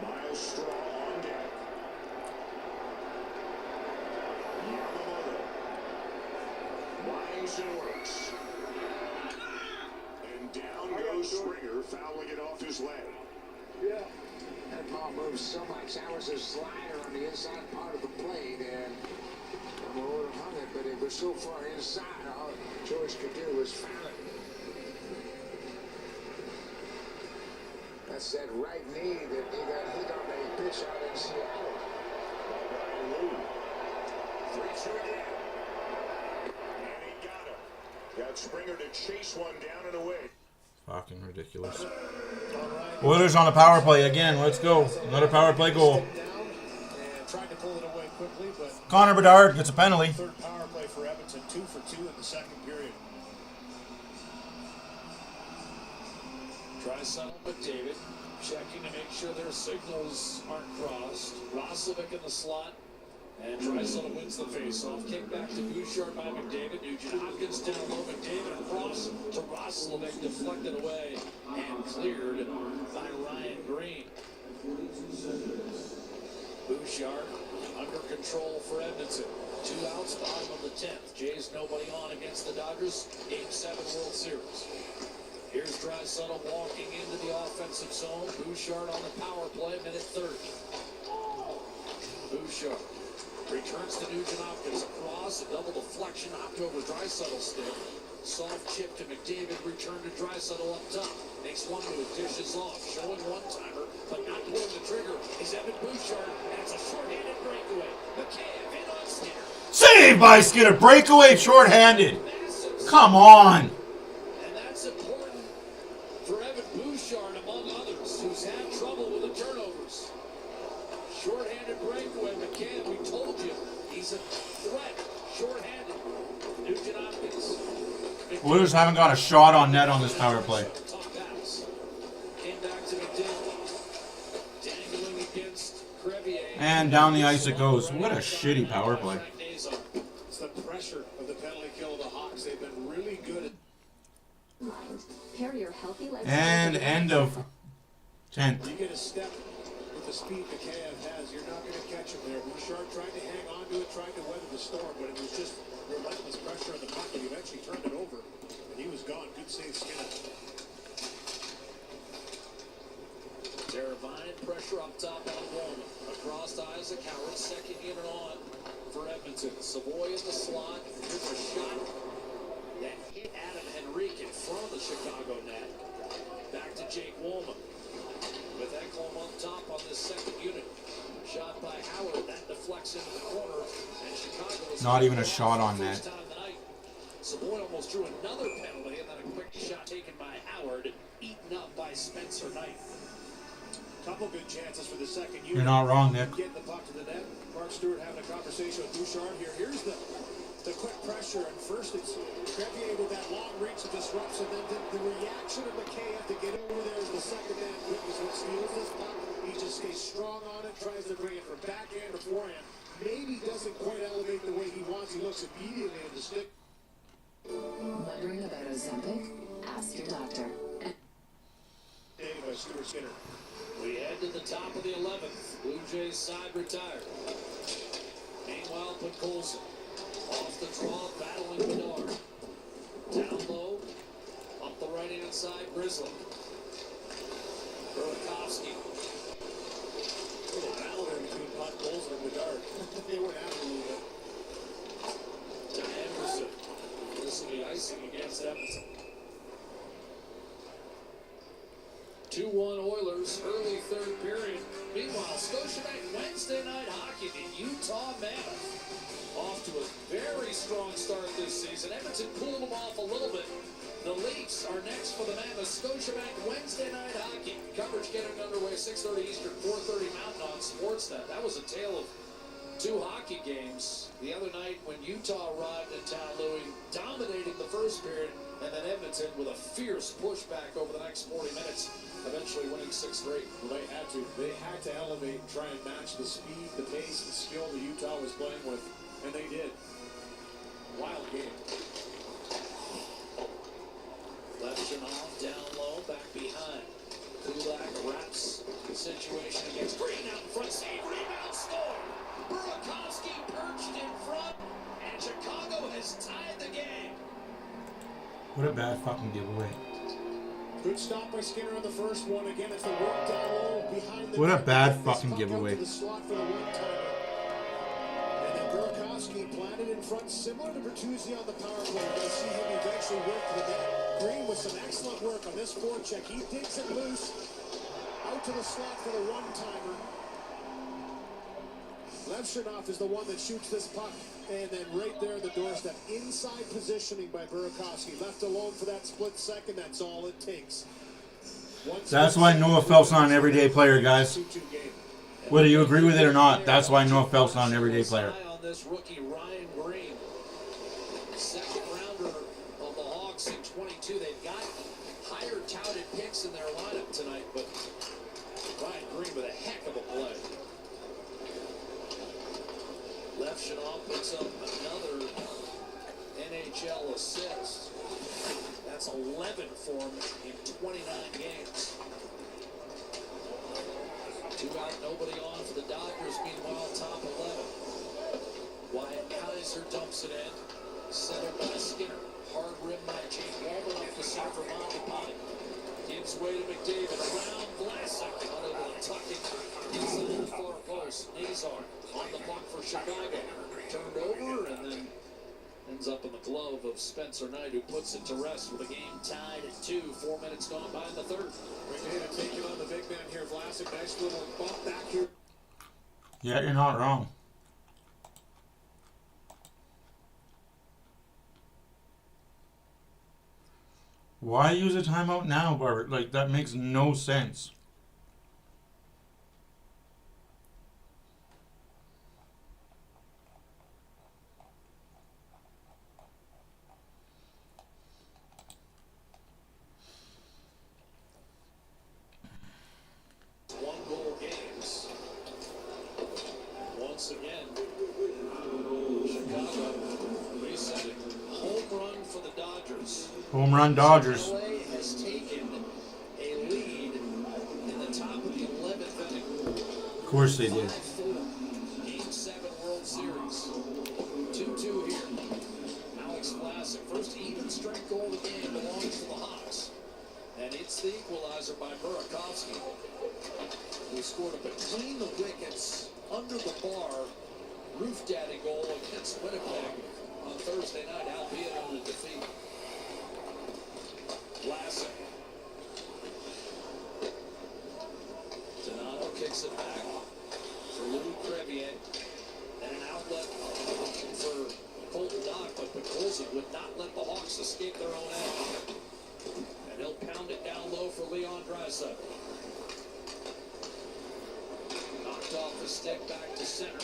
Miles Straw on deck. Yamamoto. Winds and works. And down goes Springer, fouling it off his leg. Yeah. That ball moves so much. That was a slider on the inside part of the plate, and Yamamoto hung it, but it was so far inside, all George could do was foul it. That's that right knee that he got hit on a pitch out in Seattle. 3-2 again. And he got him. Got Springer to chase one down and away. Fucking ridiculous. Oilers on a power play again. Let's go. Another power play goal. And tried to pull it away quickly, but Connor Bedard gets a penalty. third power play for Edmonton, 2 for 2 in the second period. Try to settle McDavid, checking to make sure their signals aren't crossed. Roslovic in the slot, and Draisaitl wins the faceoff. Kick back to Bouchard by McDavid. Nugent Hopkins down low. McDavid across to Roslovic, deflected away and cleared by Ryan Green. Bouchard under control for Edmonton. 2 outs, bottom of the 10th. Jays nobody on against the Dodgers. Game 7 World Series. Here's Draisaitl walking into the offensive zone. Bouchard on the power play, minute 30. Bouchard returns to Nugent Hopkins across, a double deflection, knocked over Draisaitl's stick. Soft chip to McDavid, return to Draisaitl up top. Makes one move, dishes off, showing one-timer, but not pulling the trigger is Evan Bouchard, and it's a short-handed breakaway. McCabe in on Skinner. Saved by Skinner. Breakaway shorthanded. Come on. And that's important for Evan Bouchard, among others, who's had trouble with the turnovers. Short-handed breakaway, McCann, we told you, he's a threat, short-handed. Nugent Hopkins. Oilers haven't got a shot on net on this power play. Top pass. Came back to McDavid. Dangling against Crevier. And down the ice it goes. What a shitty power play. It's the pressure of the penalty kill of the Hawks. They've been really good at. And end of 10th. You get a step with the speed Mikheyev has, you're not going to catch him there. Bouchard tried to hang on to it, tried to weather the storm, but it was just relentless pressure on the puck, and he eventually turned it over, and he was gone. Good save, Skinner. Teravainen, pressure up top on Walman. Across to Isaac Howard, second unit on for Edmonton. Savoy in the slot. Here's a shot that hit Adam Henrique in front of the Chicago net. Back to Jake Walman. With Ekholm on top on this second unit. Shot by Howard, that deflects into the corner, and Chicago is Not even a shot on net. first time of the night. Savoy almost drew another penalty, and then a quick shot taken by Howard, eaten up by Spencer Knight. Couple good chances for the second unit. You're not wrong, Nick. Getting the puck to the net. Mark Stewart having a conversation with Bouchard here. Here's the quick pressure, and first it's Crevier with that long reach that disrupts, and then the reaction of McKay to get over there as the second man quickness what steals this puck. He just stays strong on it, tries to bring it from backhand to forehand. Maybe doesn't quite elevate the way he wants. He looks immediately at the stick. Wondering about Ozempic? Ask your doctor. By Stuart Skinner. We head to the top of the 11th. Blue Jays side retired. Meanwhile, Podkolzin off the draw, battling Bedard. Down low, right-hand side, Grizzly. Burakovsky. Little battle there between Puck Goals and Bedard. They went at it a little bit. To Anderson. This will be icing against Edmonton. 2-1 Oilers, early third period. Meanwhile, Scotiabank Wednesday night hockey, the Utah Mammoth. Off to a very strong start this season. Edmonton cooled them off a little bit. The Leafs are next for the Mammoth. Scotiabank Wednesday night hockey. Coverage getting underway 6:30 Eastern, 4:30 Mountain on Sportsnet. That was a tale of two hockey games. The other night when Utah arrived in town, Louis, dominating the first period, and then Edmonton with a fierce pushback over the next 40 minutes, eventually winning 6-3. Well, they had to. They had to elevate and try and match the speed, the pace, the skill that Utah was playing with, and they did. Wild game. Levchenov down low, back behind. Kulak wraps the situation against Green out in front. Save, rebound, score. Burakovsky perched in front, and Chicago has tied the game. What a bad fucking giveaway. Good stop by Skinner on the first one. Again, it's the work down low behind the What a net. bad This fucking puck out giveaway. to the slot for the one-timer. And then Burakovsky planted in front, similar to Bertuzzi on the power play. We'll see him eventually work to the net. Green with some excellent work on this forecheck. He digs it loose. Out to the slot for the one-timer. Levchenov is the one that shoots this puck. And then right there at the doorstep, inside positioning by Burakovsky. Left alone for that split second, that's all it takes. That's why Noah Phelps not an everyday player, guys. Whether you agree with it or not, that's why Noah Phelps not an everyday player. On this rookie Ryan Green, second rounder of the Hawks in 22. They've got higher touted picks in their lineup tonight, but Ryan Green with a heck of a play. Levchenov picks up another NHL assist. That's 11 for him in 29 games. Two out, nobody on for the Dodgers. Meanwhile, top 11. Wyatt Kaiser dumps it in. Centered by Skinner. Hard rim by Jake Walden off the center for Montepine. Gives way to McDavid. Around Vlasic. Unable to tuck it inside the far post. Nazar on the puck for Chicago. Turned over and then ends up in the glove of Spencer Knight, who puts it to rest with a game tied at 2. 4 minutes gone by in the third. McDavid taking on the big man here. Vlasic, nice little bump back here. Yeah, you're not wrong. Why use a timeout now, Bart? Like, that makes no sense. One-goal games. Once again, Chicago resetting. Home run for the Dodgers. Home run Dodgers. LA has taken a lead in the top of the 11th inning. Of course they did. 5-4. Game 7 World Series. 2-2 here. Alex Vlasic, first even strength goal of the game, belongs to the Hawks. And it's the equalizer by Burakovsky, who scored a between the wickets, under the bar, roof daddy goal against Winnipeg on Thursday night, albeit on a defeat. Vlasic. Donato kicks it back for Louis Crevier. And an outlet for Colton Dock, but Pekolzin would not let the Hawks escape their own end. And he'll pound it down low for Leon Draisaitl. Knocked off the stick, back to center.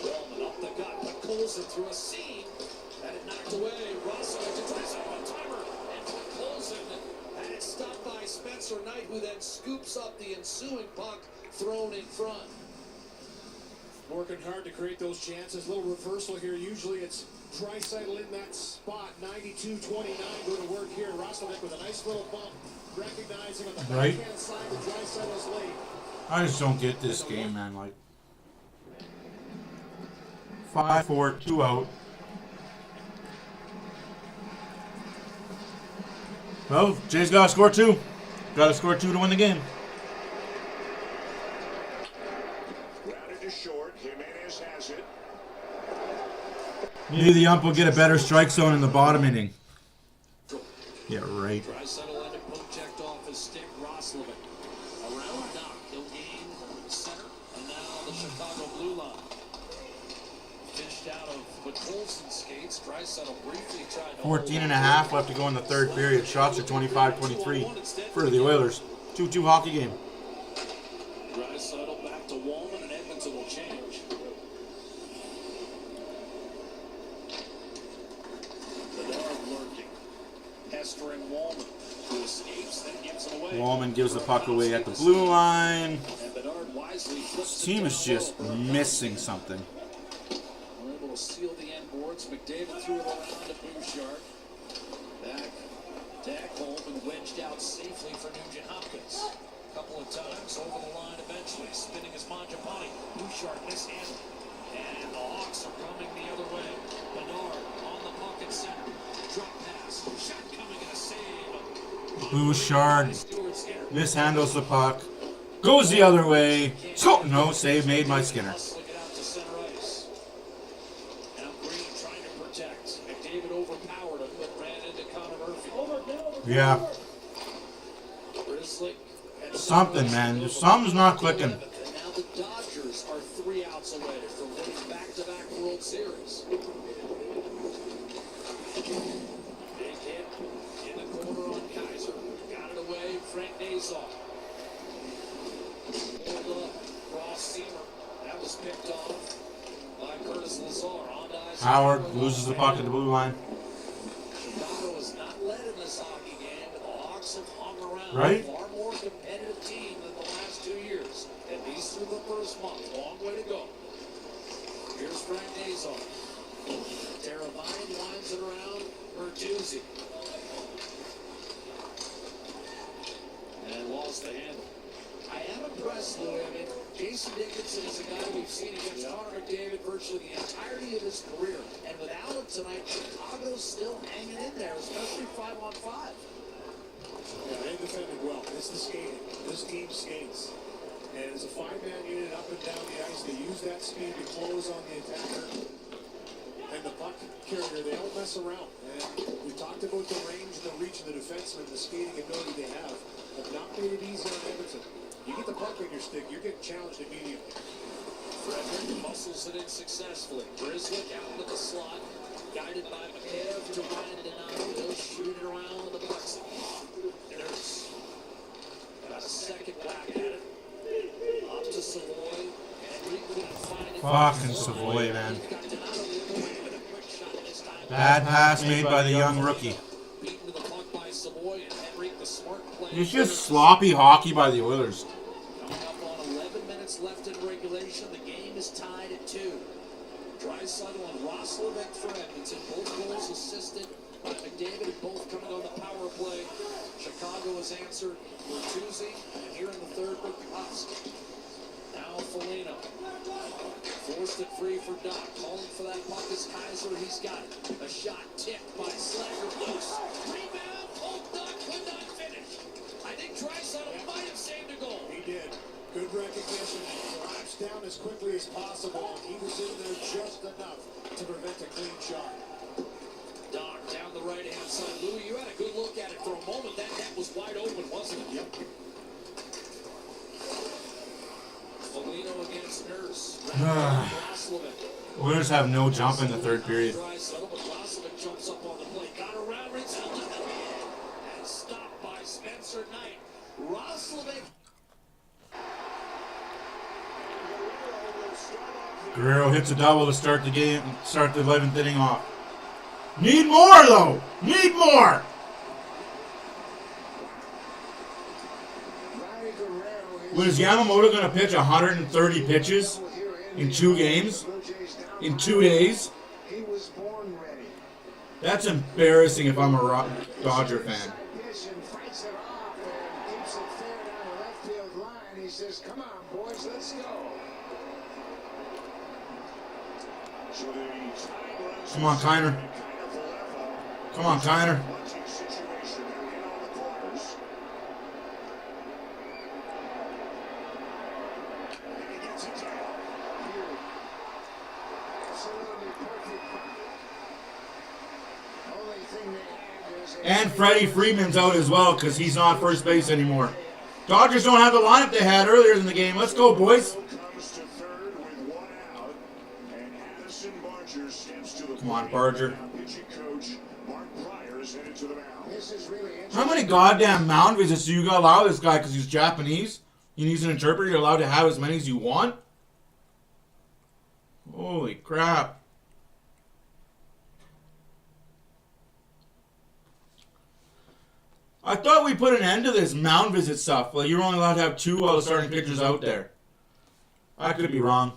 Wallman up the gut, Pekolzin through a seam. Had it knocked away. Roslovic to Draisaitl, one-timer. And Pekolzin had it stopped by Spencer Knight, who then scoops up the ensuing puck thrown in front. Working hard to create those chances. Little reversal here. Usually it's Draisaitl in that spot. 92-29 going to work here. Roslovic with a nice little bump. Recognizing on the Right. backhand side that Draisaitl's late. I just don't get this game, man. Like, 5-4, 2 out. Well, Jay's got to score 2. Got to score 2 to win the game. Grounded to short. Jimenez has it. Maybe the ump will get a better strike zone in the bottom inning. Yeah, right. Draisaitl ended poke checked off his stick. Roslovic around Doc. He'll gain center. And now the Chicago blue line. Fished out of Colson's skates. Draisaitl briefly tried to 14 and a half left to go in the third period. Shots are 25-23 for the Oilers. 2-2 hockey game. Draisaitl back to Wallman, and Edmonton will change. Bedard lurking. Pestering Wallman, who escapes, then gives it away. Wallman gives the puck away at the blue line. And Bedard wisely flips This team is just missing something. Able to seal the end boards. McDavid threw it around to Bouchard. Back to Ekholm and wedged out safely for Nugent Hopkins. A couple of times over the line eventually. Spinning his Mangiapane. Bouchard mishandled. And the Hawks are coming the other way. Bedard on the puck at center. Drop pass. Shot coming and a save. Bouchard mishandles the puck. Goes the other way. So, no, save made by Skinner. Yeah. Something, man. Something's not clicking. And now the Dodgers are 3 outs away from winning back-to-back World Series. Big hit in the corner on Kaiser. Got it away. Frank Nazar. Pulled up. Ross Seamer. That was picked off by Curtis Lazar. On to Isaac Howard loses the puck at the blue line. Chicago has not led in this hockey game, but the Hawks have hung around. Right? Far more competitive team than the last 2 years, at least through the first month. Long way to go. Here's Frank Nazar. Teravainen winds it around. Bertuzzi. And lost the handle. I am impressed, Louis. I mean, Jason Dickinson is a guy we've seen against Connor McDavid virtually the entirety of his career. And without him tonight, Chicago's still hanging in there, especially 5-on-5. Yeah, they defended well. It's the skating. This team skates. And as a 5-man unit up and down the ice, they use that speed to close on the attacker. And the puck carrier, they don't mess around. And we talked about the range and the reach of the defenseman, the skating ability they have not made it easy on Edmonton. You get the puck on your stick, you're getting challenged immediately. Frederick muscles it in successfully. Briswick out into the slot, guided by McCabe to Ryan Donato. He'll shoot it around with the puck. There's got a second back at it. Up to Savoy. Henry couldn't find it. Fucking Savoy, man. Bad pass made by the young rookie. Beaten to the puck by Savoy and Henry, the smart play. It's just sloppy hockey by the Oilers. Coming up on 11 minutes left in regulation. The game is tied at 2. Draisaitl and Roslovic for Edmonton. Both goals assisted by McDavid, and both coming on the power play. Chicago has answered Bertuzzi, and here in the third with Koski. Now Foligno. Forced it free for Doc. Calling for that puck is Kaiser. He's got it. A shot tipped by Slager. Loose. Rebound. Old Doc could not finish. I think Draisaitl might have saved a goal. He did. Good recognition. Collapsed down as quickly as possible. He was in there just enough to prevent a clean shot. Doc down the right-hand side. Louis, you had a good look at it for a moment. That net was wide open, wasn't it? Yep. Foligno against Nurse. Oilers have no jump in the third period. Roslovic jumps up on the play. Got around Rinzel. And stopped by Spencer Knight. Roslovic. Guerrero hits a double to start the game, start the 11th inning off. Need more, though! Need more! When is Yamamoto going to pitch 130 pitches in 2 games? In 2 days? That's embarrassing if I'm a Dodger fan. Come on, Kiner. Come on, Kiner. And Freddie Freeman's out as well because he's not first base anymore. Dodgers don't have the lineup they had earlier in the game. Let's go, boys. Come on, Barger. How many goddamn mound visits do you allow this guy because he's Japanese? He needs an interpreter. You're allowed to have as many as you want? Holy crap. I thought we put an end to this mound visit stuff. Like, you're only allowed to have 2 while the starting pitchers out there. I could be wrong.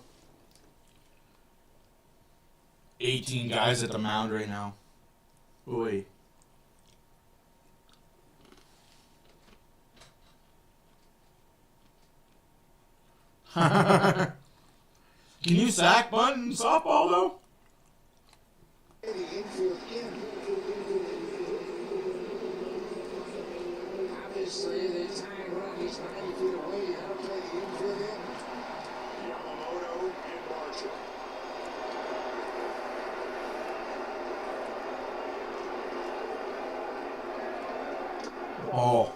18 guys at the mound right now. Boy. Can you sack bunt in softball, though? Obviously, the tying run, he's 90 feet away. You gotta play the infield in. Yamamoto and Marshall. Ball.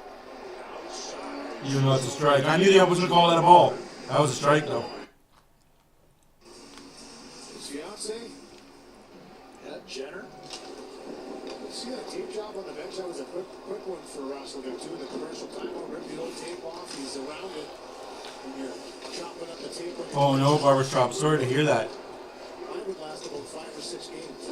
Even though it's a strike. I knew I wasn't going to call that a ball. That was a strike, though. His fiance? Yeah, Jenner. See that tape job on the bench? That was a quick one for Russell there, too. The commercial timeout, rip the old tape off. He's around it. And you're chopping up the tape. Oh, no, barbershop. Sorry to hear that. Mine would last about 5 or 6 games.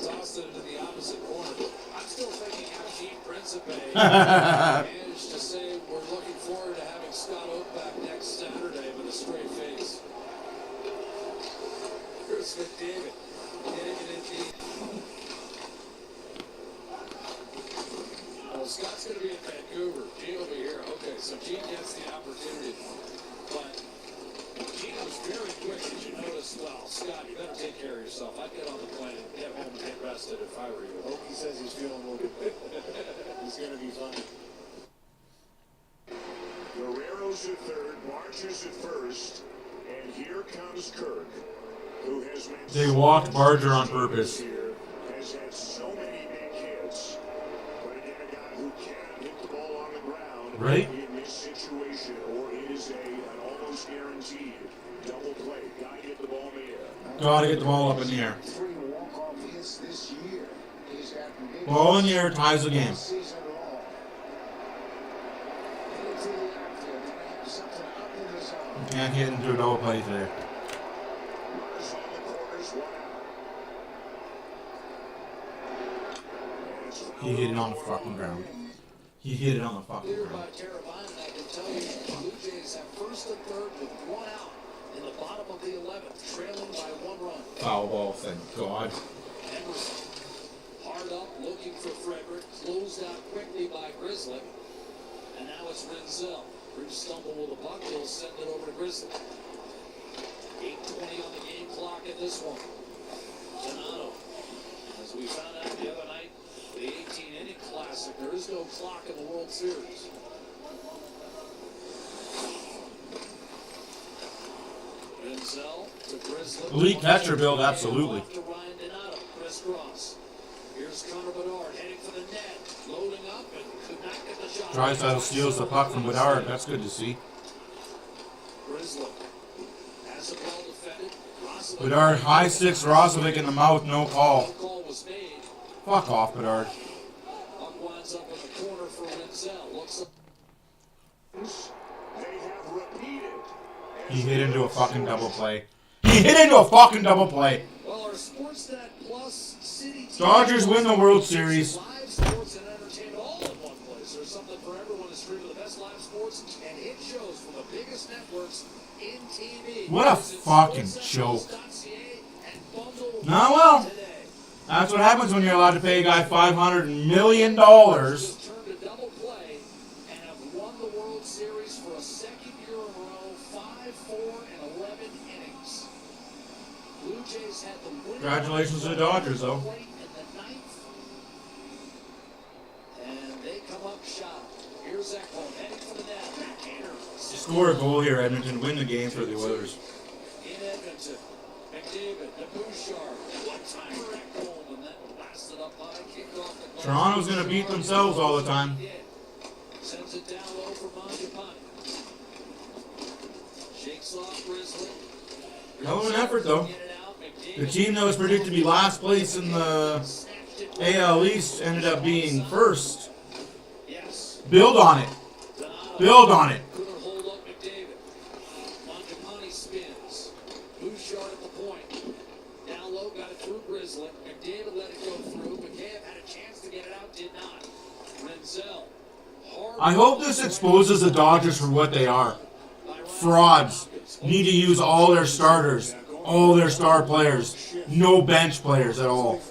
Tossed it into the opposite corner. I'm still thinking how Gene Principe managed to say we're looking forward to having Scott Oak back next Saturday with a straight face. Here's McDavid. Getting it indeed. Well, Scott's going to be in Vancouver. Gene will be here. Okay, so Gene gets the opportunity. But Gene was very quick, as you noticed. Well, Scott, you better take care of yourself. I'd get on the plane and get home and get rested if I were you. He says he's feeling a little bit. He's going to be fine. Guerrero's at third, Barger's at first, and here comes Kirk, who has been They walked Barger on purpose. has had so many big hits, but again, a guy who can hit the ball on the ground Right? in this situation, or it is an almost guaranteed double play. Gotta get the ball in the air. Gotta get the ball up in the air. 3 walk-off hits this year. He's got big Ball in the air ties the game. season long. Into the outfield. They have something up in the zone. Can't hit into a double play today. Runners on the corners, 1 out. He hit it on the fucking ground. He hit it on the fucking Cleared ground. by Carabine, I can tell you, the Blue Jays have first and third with 1 out in the bottom of the 11th, trailing by 1 run. Foul ball, thank God. Emerson, hard up, looking for Frederick, closed out quickly by Grizzly, and now it's Renzel. Brief stumble with the puck, he'll send it over to Grizzly. 8:20 on the game clock in this one. Donato, as we found out the other night, the 18-inning classic, there is no clock in the World Series. Renzel to Grizzly. Elite catcher build, absolutely. To Ryan Donato, crisscross. Here's Connor Bedard heading for the net, loading up and could not get the shot. Drysdale steals the puck from Bedard. That's good to see. Grizzly has it well defended. Roslovic- Bedard high sticks Rozovic in the mouth, no call. No call was made. Fuck off, Bedard. Puck winds up in the corner for Renzel. Looks up. They have repeated. He hit into a fucking double play. He hit into a fucking double play. Well, our Sportsnet Plus City TV Dodgers win the World Series. Live sports and entertainment all in one place. There's something for everyone to stream the best live sports and hit shows from the biggest networks in TV. What a Visit fucking sportsnetplus.ca and bundle Nah, well. today. That's what happens when you're allowed to pay a guy $500 million. Just turned a double play and have won the World Series for a second year in a row, 5-4 and 11 innings. Blue Jays had the win. Congratulations to the Dodgers, though. In the ninth, and they come up shot. Here's Ekholm heading for the net. Backhander. Score a goal here, Edmonton. Win the game for the Oilers. In Edmonton. McDavid to Bouchard. One-timer at goal, and then blasted up high, kicked off the goal. Toronto's going to beat themselves all the time. Sends it down low for Mangiapane. Shakes off Grizzly. Hell of an effort, though. The team that was predicted to be last place in the AL East ended up being first. Build on it. Build on it. Couldn't hold up McDavid. Mangiapane spins. Bouchard at the point. Down low, got it through Grizzly. McDavid let it go through. McCabe had a chance to get it out, did not. Renzel. I hope this exposes the Dodgers for what they are. Frauds. Need to use all their starters. All their star players. No bench players at all.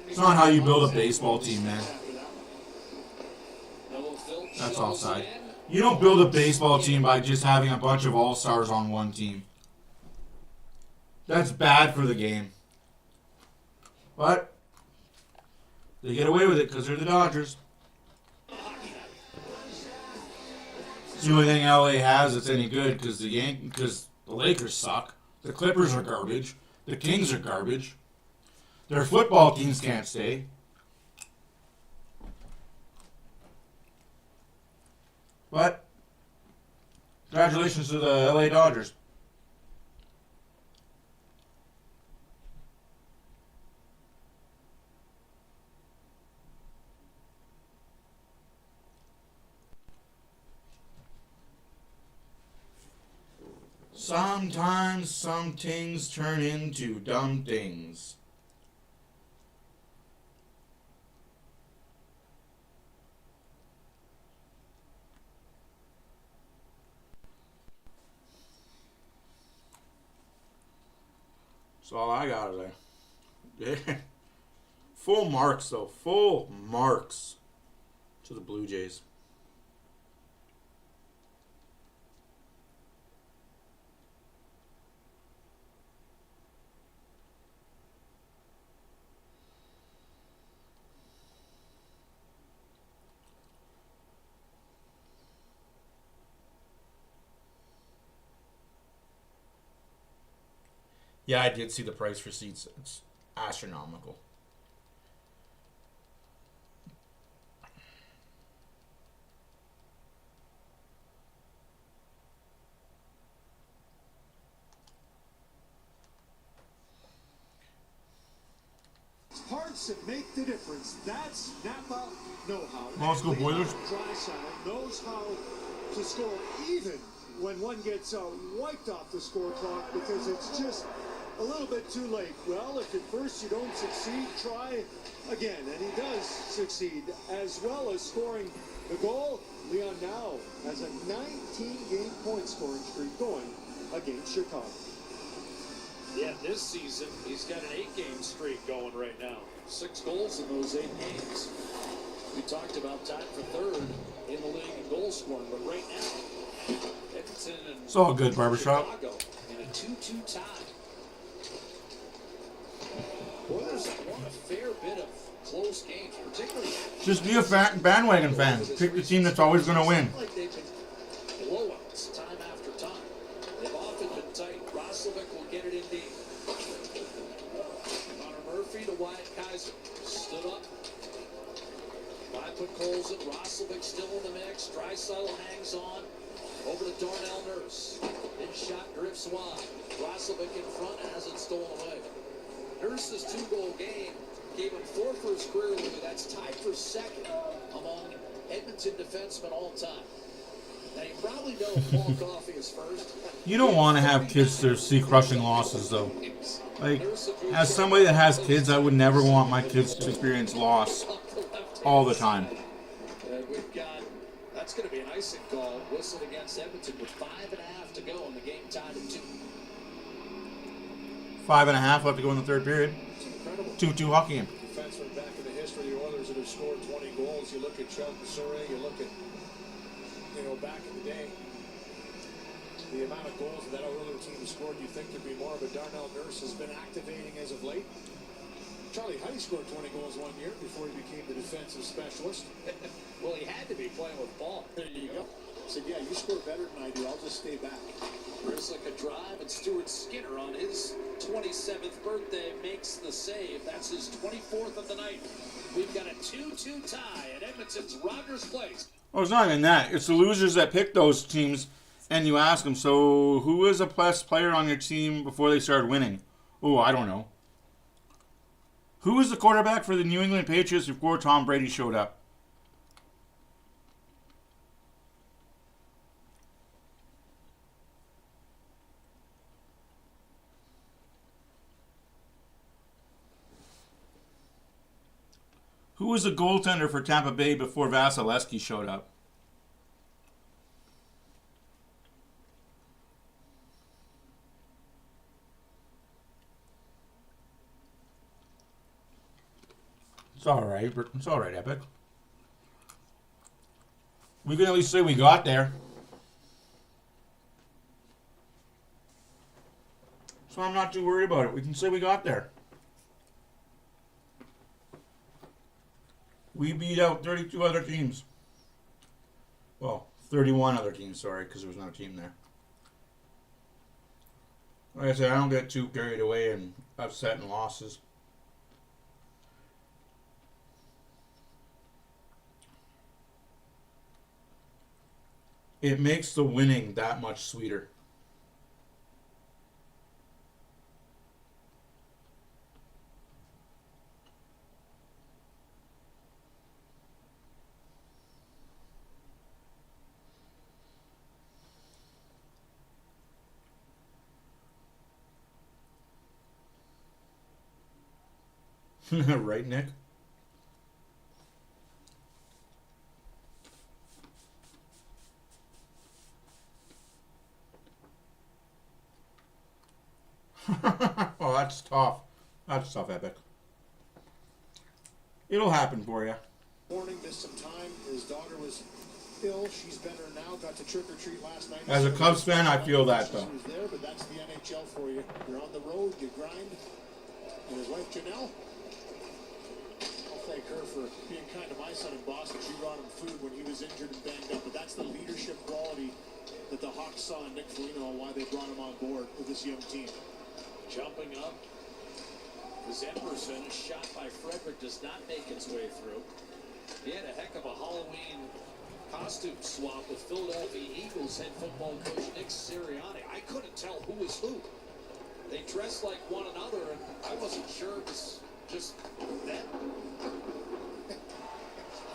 It's not how you build a baseball team, man. That's offside. You don't build a baseball team by just having a bunch of all-stars on one team. That's bad for the game. But they get away with it because they're the Dodgers. It's the only thing LA has that's any good because the Lakers suck. The Clippers are garbage. The Kings are garbage. Their football teams can't stay. But congratulations to the LA Dodgers. Sometimes some things turn into dumb things. That's all I got there. Yeah. Full marks, though. Full marks to the Blue Jays. Yeah, I did see the price for seats. It's astronomical. Parts that make the difference. That's Napa know-how. Let's go, Boilers. Draisaitl knows how to score even when one gets wiped off the score clock because it's just a little bit too late. Well, if at first you don't succeed, try again. And he does succeed, as well as scoring the goal. Leon now has a 19-game point scoring streak going against Chicago. Yeah, this season, he's got an 8-game streak going right now. 6 goals in those 8 games. We talked about time for third in the league in goal scoring, but right now, Edmonton and it's all good, Barbershop. Chicago in a 2-2 tie. Oilers have won a fair bit of close games, particularly. Just be a bandwagon fan. Pick the team that's always going to win. Like they've been blowouts time after time. They've often been tight. Roslovic will get it in deep. Connor Murphy to Wyatt Kaiser. Stood up. 5-foot goals at Roslovic still in the mix. Draisaitl hangs on. Over to Darnell Nurse. His shot drifts wide. Roslovic in front and has it stolen away. Nurse's 2-goal game gave him 4th for his career league. That's tied for 2nd among Edmonton defensemen all time. Now you probably know Paul Coffey is first. You don't want to have kids to see crushing losses, though. Like, as somebody that has kids, I would never want my kids to experience loss all the time. We've got, that's going to be an icing call whistled against Edmonton with 5.5 to go in the game, tied at 2. 5.5 left to go in the third period. 2-2 hockey game. Defenseman back in the history of the Oilers that have scored 20 goals. You look at Chuck Missouri, you look at, back in the day, the amount of goals that Oilers team has scored, you think there'd be more of a Darnell Nurse has been activating as of late. Charlie Huddy scored 20 goals one year before he became the defensive specialist. Well, he had to be playing with ball. There you go. said, yeah, you score better than I do. I'll just stay back. Grizzlick a drive, and Stuart Skinner on his 27th birthday makes the save. That's his 24th of the night. We've got a 2-2 tie at Edmonton's Rogers Place. Oh, it's not even that. It's the losers that pick those teams, and you ask them, so who was a best player on your team before they started winning? Oh, I don't know. Who was the quarterback for the New England Patriots before Tom Brady showed up? Who was the goaltender for Tampa Bay before Vasilevsky showed up? It's all right. It's all right, Epic. We can at least say we got there. So I'm not too worried about it. We can say we got there. We beat out 32 other teams. Well, 31 other teams, sorry, because there was not a team there. Like I said, I don't get too carried away and upset in losses. It makes the winning that much sweeter. Right, Nick? Oh, that's tough. That's tough, Epic. It'll happen for you. Morning, missed some time. His daughter was ill. She's better now. Got to trick or treat last night. As a Cubs fan, I feel that though. She was there, but that's the NHL for you. You're on the road, you grind. And his wife Janelle, I'll thank her for being kind to my son in Boston. She brought him food when he was injured and banged up. But that's the leadership quality that the Hawks saw in Nick Foligno and why they brought him on board with this young team. Jumping up is Emerson. A shot by Frederick does not make its way through. He had a heck of a Halloween costume swap with Philadelphia Eagles head football coach Nick Sirianni. I couldn't tell who was who. They dressed like one another, and I wasn't sure it was just them.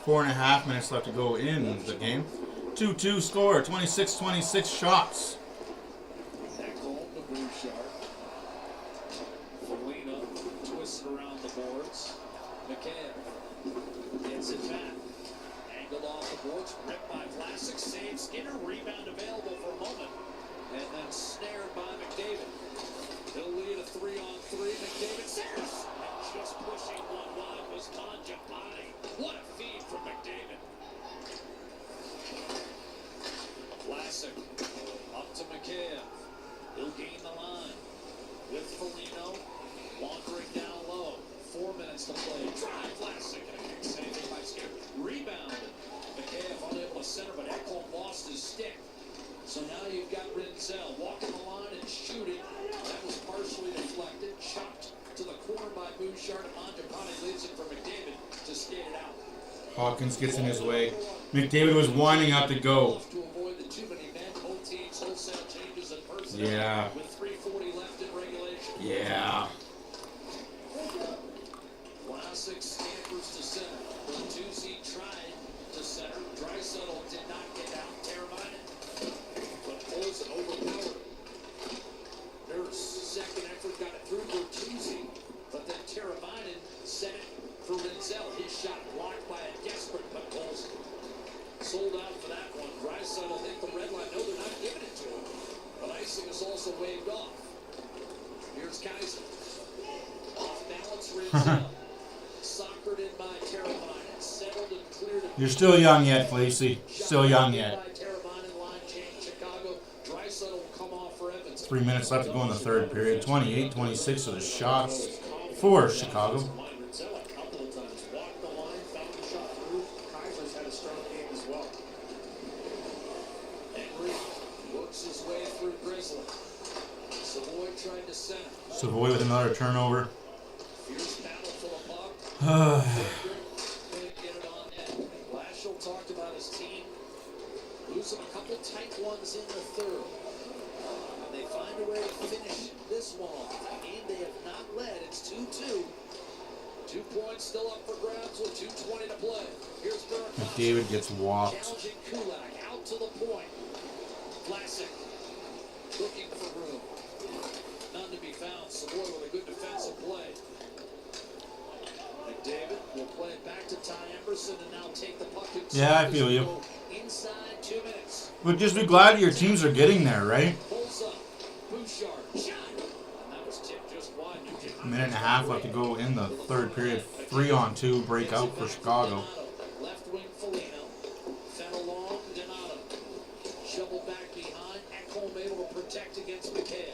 4.5 minutes left to go in the game. 2-2 score, 26-26 shots. Back home to Bouchard. Foligno twisted around the boards. McCann gets it back. Angled off the boards, ripped by Vlasic, save Skinner, rebound available for a moment, and then snared by McDavid. He'll lead a 3-on-3. McDavid saves. And just pushing one wide was Mangiapane. What a feed from McDavid. Vlasic up to McCann. He'll gain the line with Foligno wandering down low. 4 minutes to play. Drive Vlasic and a kick saving by Skinner. Rebound. McCann unable to center, but Ekholm lost his stick. So now you've got Rinzel walking the line and shooting. That was partially deflected, chopped to the corner by Bouchard. Mangiapane leaves it for McDavid to skate it out. Hawkins gets in his way. McDavid was winding up to go. To avoid the too many men, both teams wholesale changes in personnel. Yeah. With 3:40 left in regulation. Yeah. Vlasic scampers to center. Bertuzzi tried to center. Draisaitl did not get out. Teravainen, but Olsen overpowered. Their second effort got it through Bertuzzi, but then Teravainen set it for Rinzel. His shot blocked by a desperate Olsen. Sold out for that one. Draisaitl hit the red line. No, they're not giving it to him, but icing is also waved off. Here's Kaiser. Off balance, Rinzel. Soccered in by Teravainen. Settled and cleared it. You're still young yet, Flacy. Still young yet. 3 minutes left to go in the third period. 28-26 of the shots for Chicago. Rinzel a couple of times walked the line, found the shot through. Kaiser's had a strong game as well. Savoy with another turnover. Fierce battle for the puck. Couldn't get it on net. Blashill talked about his team losing a couple tight ones in the third. And they find a way to finish this one off. A game they have not led. It's 2-2. 2 points still up for grabs with 2:20 to play. Here's Burakovsky. McDavid gets walked. Challenging Kulak out to the point. Vlasic looking for room. None to be found. Savoy with a good defensive play. McDavid will play it back to Ty Emberson and now take the puck inside. Yeah, I feel you. Inside 2 minutes. But just be glad your teams are getting there, right? Pulls up. Bouchard. Shot. And that was tipped just wide. A minute and a half left to go in the third period. 3-on-2 breakout for Chicago. Left wing Foligno. Fed along Donato. Shovel back behind. Ekholm able to protect against McKay.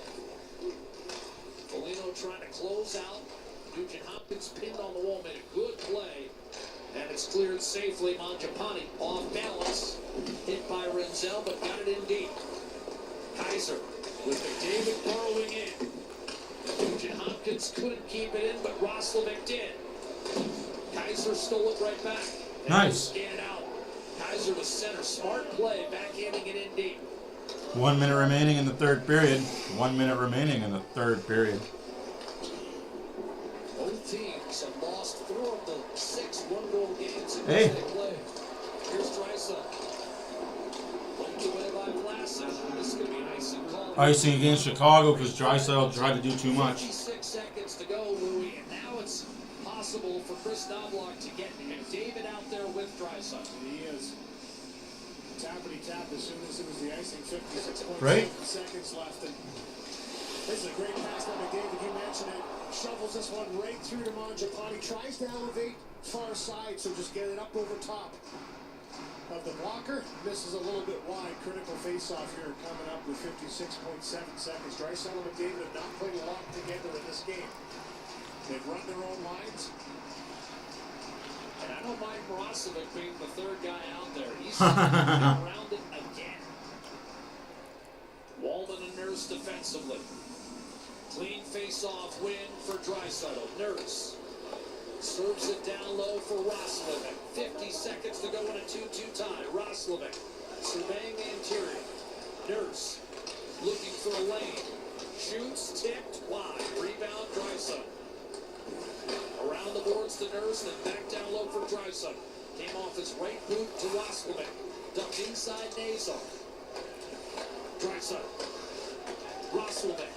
Foligno trying to close out. Nugent Hopkins pinned on the wall, made a good play. And it's cleared safely. Mangiapane off balance. Hit by Renzel, but got it in deep. Kaiser with McDavid burrowing in. Nugent Hopkins couldn't keep it in, but Roslovic did. Kaiser stole it right back. And Nice. Scanned out. Kaiser was center. Smart play, backhanding it in deep. 1 minute remaining in the third period. 1 minute remaining in the third period. Both teams have lost 4 of the 6 one-goal games in Hey. which they played. Here's Draisaitl. Poked away by Vlasic. This could be icing call. Icing against Chicago because Draisaitl tried to do too much. 56 seconds to go, Louis, and now it's possible for Chris Knobloch to get McDavid out there with Draisaitl. He is. Tappity-tap as soon as it was the icing, 56.7 Right. seconds left. And this is a great pass by McDavid. You mentioned it. Shovels this one right through to Mangiapane. Tries to elevate far side, so just get it up over top of the blocker. Misses a little bit wide. Critical face-off here coming up with 56.7 seconds. Draisaitl and McDavid have not played a lot together in this game. They've run their own lines. And I don't mind Mirosevic being the third guy out there. He's around it again. Walman and Nurse defensively. Clean face-off win for Draisaitl. Nurse serves it down low for Roslovic. 50 seconds to go in a 2-2 tie. Roslovic surveying the interior. Nurse looking for a lane. Shoots, tipped, wide. Rebound, Draisaitl. Around the boards to Nurse, then back down low for Draisaitl. Came off his right boot to Roslovic. Dumped inside Nazar. Draisaitl. Roslovic.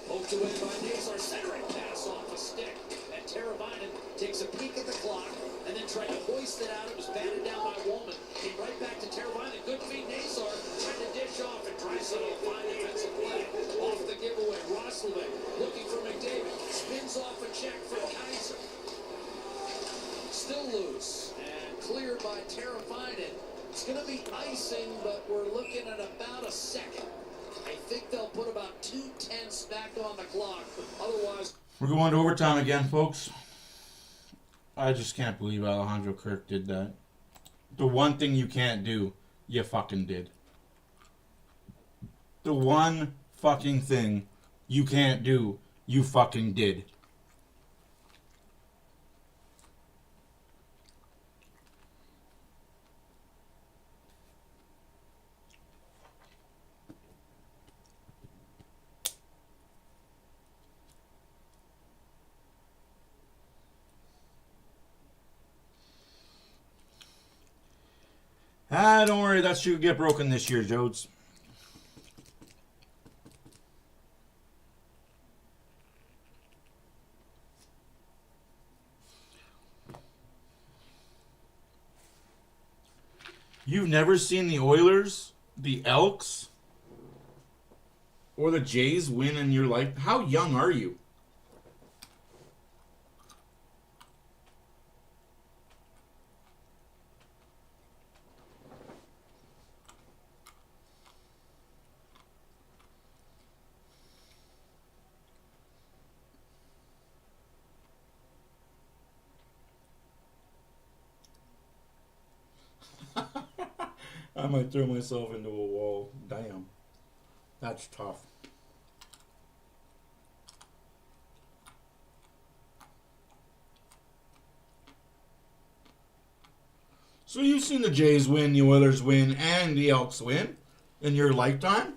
Poked away by Nazar. Centering pass off a stick. And Teravainen takes a peek at the clock and then tried to hoist it out. It was batted down by Walman. Came right back to Teravainen. Good feed Nazar. Trying to dish off and Draisaitl fine defensive play. Off the giveaway. Roslovic looking for McDavid. Spins off a check for Kaiser. Still loose and cleared by Teravainen. It's going to be icing, but we're looking at about a second. I think they'll put about 2/10 back on the clock. Otherwise, We're going to overtime again, folks. I just can't believe Alejandro Kirk did that. The one thing you can't do, you fucking did. The one fucking thing you can't do, you fucking did. Don't worry, that should get broken this year, Jodes. You've never seen the Oilers, the Elks, or the Jays win in your life? How young are you? I might throw myself into a wall. Damn. That's tough. So you've seen the Jays win, the Oilers win, and the Elks win in your lifetime?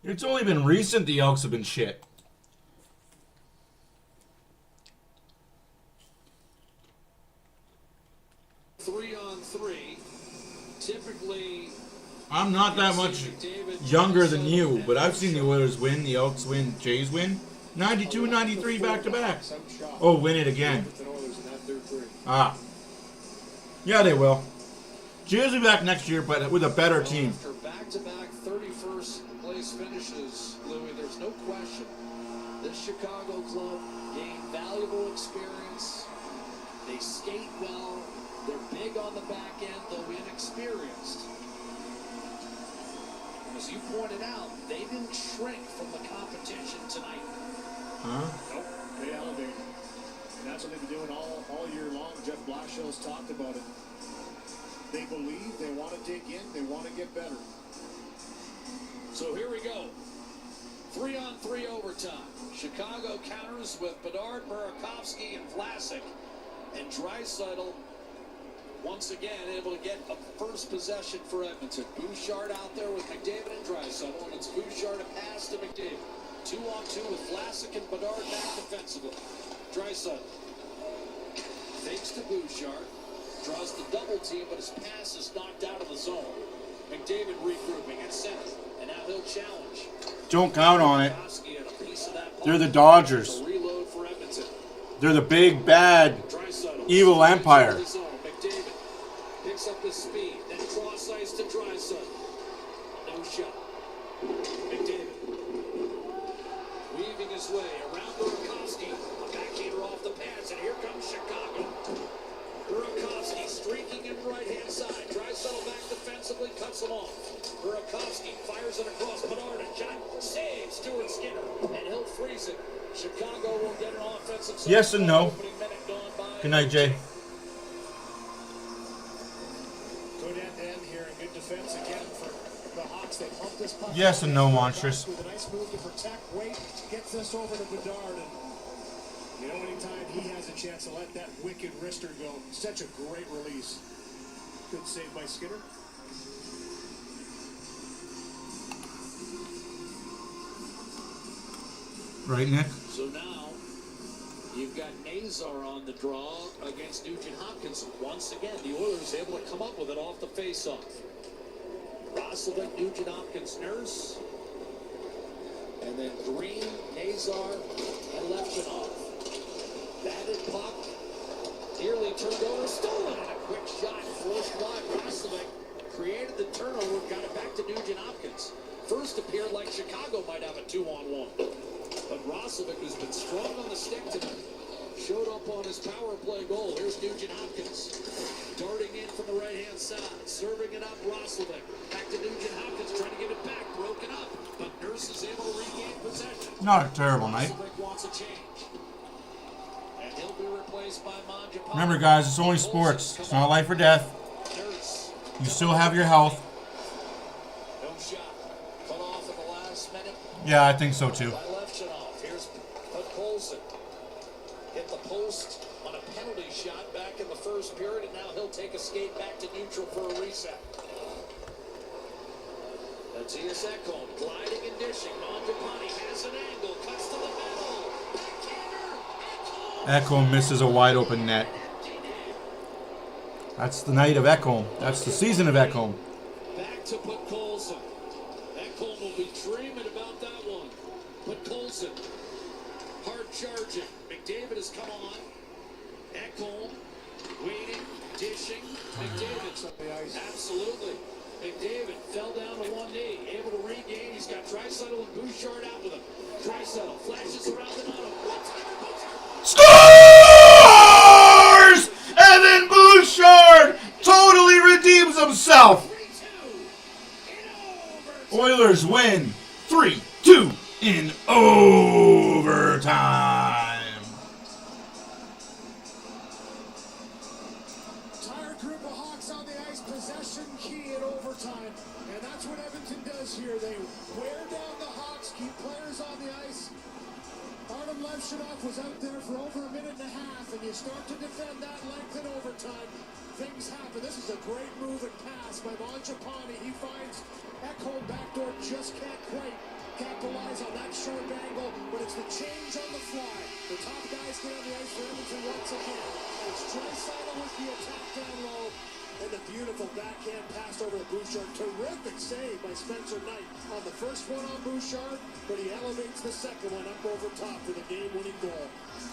It's only been recent the Elks have been shit. Three-on-three. Typically, I'm not that much younger than you, but I've seen the Oilers win, the Elks win, Jays win. 92, 93 back-to-back. Oh, win it again. Ah. Yeah, they will. Jays will be back next year, but with a better team. After back-to-back 31st place finishes, Louis, there's no question this Chicago club gained valuable experience. They skate well. They're big on the back end, though inexperienced. As you pointed out, they didn't shrink from the competition tonight. Huh? Nope, they elevated. And that's what they've been doing all year long. Jeff Blashill's talked about it. They believe, they want to dig in, they want to get better. So here we go. 3-on-3 overtime. Chicago counters with Bedard, Burakovsky, and Vlasic. And Draisaitl once again able to get a first possession for Edmonton. Bouchard out there with McDavid and Draisaitl, and it's Bouchard a pass to McDavid. 2-on-2 with Vlasic and Bedard back defensively. Draisaitl fakes to Bouchard, draws the double team, but his pass is knocked out of the zone. McDavid regrouping at center, and now he'll challenge. Don't count on it. Burakovsky had a piece of that They're the puck. Dodgers. A reload for Edmonton. They're the big, bad, Draisaitl evil empire. McDavid picks up his speed, then cross ice to Draisaitl. No shot. McDavid weaving his way around Burakovsky. A backhander off the pads, and here comes Chicago. Burakovsky streaking in right-hand side. Draisaitl back defensively, cuts him off. Burakovsky fires it across Bedard, and shot saves Stuart Skinner, and he'll freeze it. Chicago will get an offensive. Yes and no. Good night, Jay. Good end here and good defense again for the Hawks. They pump this puck. Yes and no, Monstrous. With a nice move to protect, wait, gets this over to Bedard, and you know, anytime he has a chance to let that wicked wrister go, such a great release. Good save by Skinner. Right, Nick? So now you've got Nazar on the draw against Nugent Hopkins. Once again, the Oilers able to come up with it off the face-off. Roslovic, Nugent Hopkins, Nurse, and then Green, Nazar, and Leftonov. Batted puck, nearly turned over, stolen, and a quick shot, forced wide. Roslovic created the turnover, got it back to Nugent Hopkins. First appeared like Chicago might have a 2-on-1. But Roslovic, who's been strong on the stick tonight, showed up on his power play goal. Here's Nugent Hopkins, darting in from the right-hand side, serving it up. Roslovic back to Nugent Hopkins, trying to get it back, broken up, but Nurse is able to regain possession. Not a terrible night. Roslovic wants a change, and he'll be replaced by Mangiapane. Remember, guys, it's only sports. It's not life or death. Nurse, You still have your health. no shot, cut off at the last minute. Yeah, I think so too. By Leftonov. Here's Colson. Hit the post on a penalty shot back in the first period, and now he'll take a skate back to neutral for a reset. Matthias Ekholm gliding and dishing. Mangiapane has an angle, cuts to the middle. Backhander, Ekholm misses a wide open net. That's the night of Ekholm. That's the season of Ekholm. back to put Colson. Ekholm will be dreaming about that one. Put Colson hard charging. McDavid has come on. Ekholm waiting, dishing. McDavid's on the ice. Absolutely. McDavid fell down to one knee, able to regain. He's got Draisaitl and Bouchard out with him. Draisaitl flashes around the net. Scores! Evan Bouchard totally redeems himself. Oilers win 3-2 in overtime. Tired group of Hawks on the ice. possession key in overtime, and that's what Edmonton does here. They wear down the Hawks, keep players on the ice. Artem Levshunov was out there for over a minute and a half, and you start to defend that length in overtime. Things happen. This is a great move and pass by Mangiapane. He finds Ekholm backdoor, just can't quite capitalize on that sharp angle, but it's the change on the fly. The top guys get on the ice for Edmonton once again. It's Draisaitl with the attack down low, and the beautiful backhand pass over to Bouchard. Terrific save by Spencer Knight on the first one on Bouchard, but he elevates the second one up over top for the game-winning goal.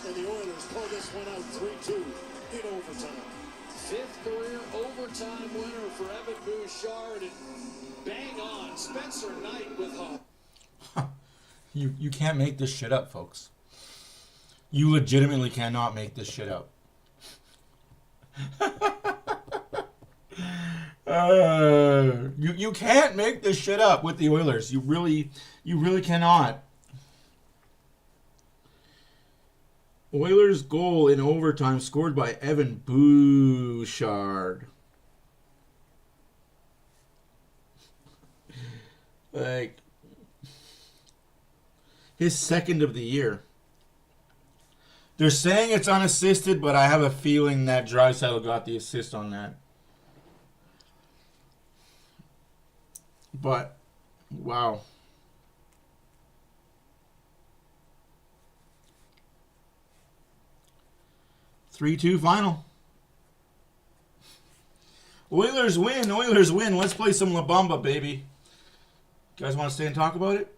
And the Oilers pull this one out 3-2 in overtime. Fifth career overtime winner for Evan Bouchard, and bang on, Spencer Knight with hope. You can't make this shit up, folks. You legitimately cannot make this shit up. You can't make this shit up with the Oilers. You really cannot. Oilers goal in overtime scored by Evan Bouchard. Like, his second of the year. They're saying it's unassisted, but I have a feeling that Draisaitl got the assist on that. But, wow. 3-2 final. Oilers win. Oilers win. Let's play some La Bamba, baby. You guys want to stay and talk about it?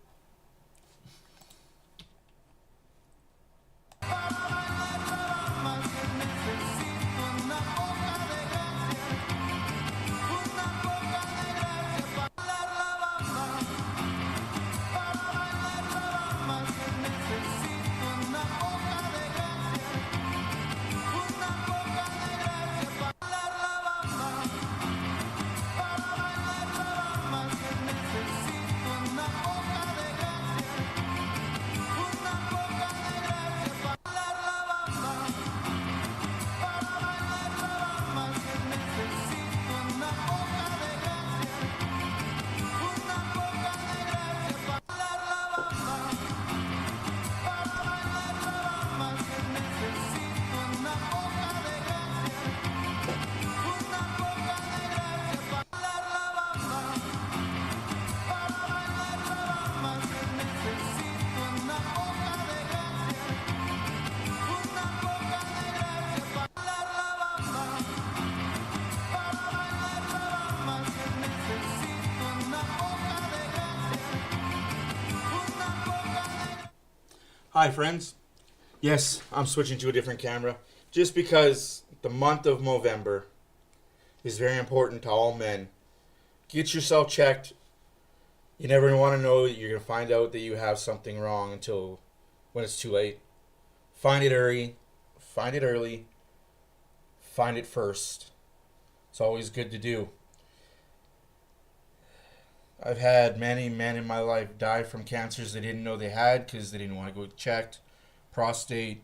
Hi friends. Yes, I'm switching to a different camera just because the month of November is very important to all men. Get yourself checked. You never want to know that you're going to find out that you have something wrong until when it's too late. Find it early. Find it early. Find it first. It's always good to do. I've had many men in my life die from cancers they didn't know they had because they didn't want to go checked. Prostate.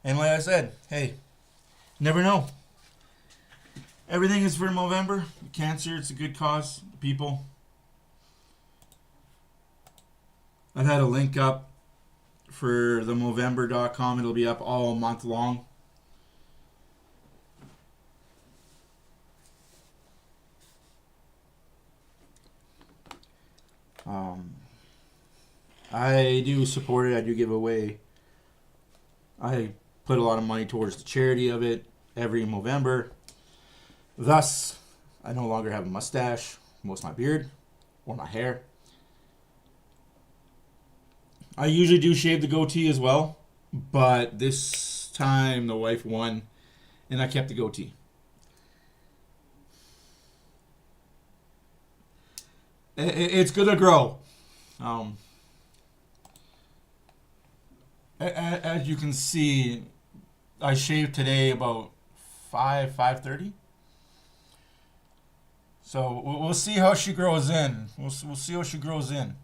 And like I said, hey, never know. Everything is for November. Cancer, it's a good cause. People. I've had a link up for the Movember.com. It'll be up all month long. I do support it. I do give away. I put a lot of money towards the charity of it every November. Thus, I no longer have a mustache, most of my beard, or my hair. I usually do shave the goatee as well, but this time the wife won, and I kept the goatee. It's gonna grow. As you can see, I shaved today about 5:30. So we'll see how she grows in. We'll see how she grows in.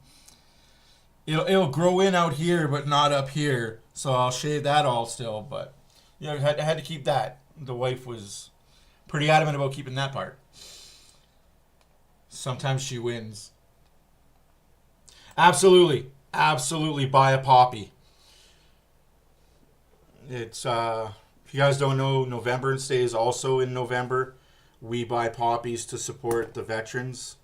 It'll grow in out here, but not up here. So I'll shave that all still. But yeah, I had to keep that. The wife was Pretty adamant about keeping that part. Sometimes she wins. Absolutely. Absolutely buy a poppy. It's, if you guys don't know, November and Stay is also in November. We buy poppies to support the veterans.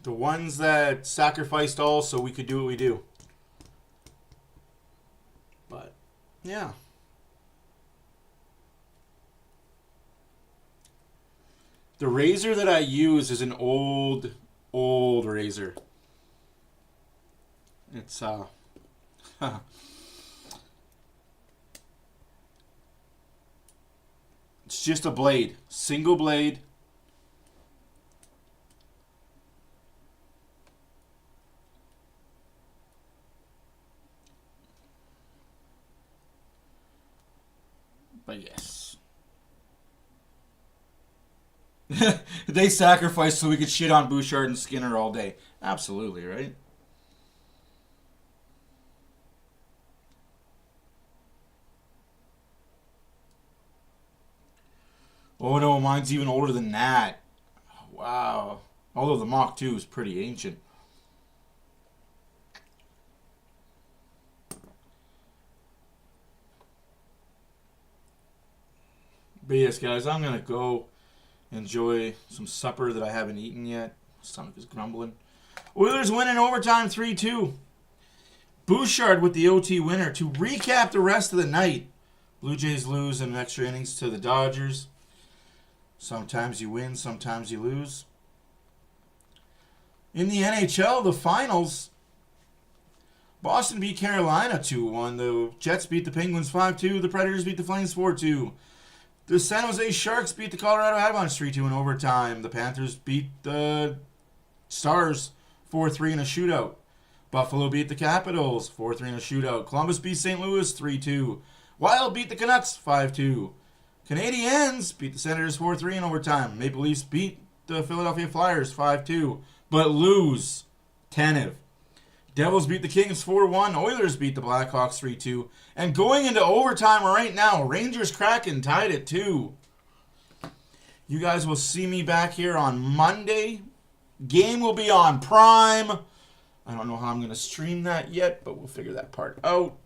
The ones that sacrificed all so we could do what we do. But, yeah. The razor that I use is an old razor. It's, it's just a blade. Single blade. But yes. They sacrificed so we could shit on Bouchard and Skinner all day. Absolutely, right? Oh no, mine's even older than that. Wow. Although the Mach 2 is pretty ancient. But yes, guys, I'm going to go enjoy some supper that I haven't eaten yet. My stomach is grumbling. Oilers win in overtime 3-2. Bouchard with the OT winner. To recap the rest of the night, Blue Jays lose in extra innings to the Dodgers. Sometimes you win, sometimes you lose. In the NHL, the finals, Boston beat Carolina 2-1. The Jets beat the Penguins 5-2. The Predators beat the Flames 4-2. The San Jose Sharks beat the Colorado Avalanche 3-2 in overtime. The Panthers beat the Stars 4-3 in a shootout. Buffalo beat the Capitals 4-3 in a shootout. Columbus beat St. Louis 3-2. Wild beat the Canucks 5-2. Canadiens beat the Senators 4-3 in overtime. Maple Leafs beat the Philadelphia Flyers 5-2, but lose 10-0. Devils beat the Kings 4-1. Oilers beat the Blackhawks 3-2. And going into overtime right now, Rangers Kraken tied at 2. You guys will see me back here on Monday. Game will be on Prime. I don't know how I'm going to stream that yet, but we'll figure that part out.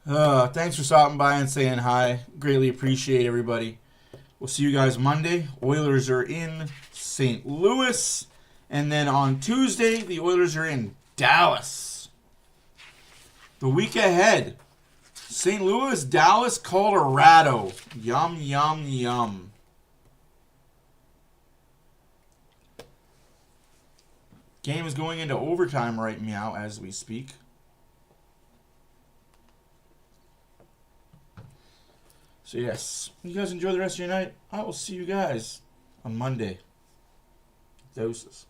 Thanks for stopping by and saying hi. Greatly appreciate everybody. We'll see you guys Monday. Oilers are in St. Louis. And then on Tuesday, the Oilers are in Dallas. The week ahead, St. Louis, Dallas, Colorado. Yum, yum, yum. Game is going into overtime right now as we speak. So yes, you guys enjoy the rest of your night. I will see you guys on Monday. Doses.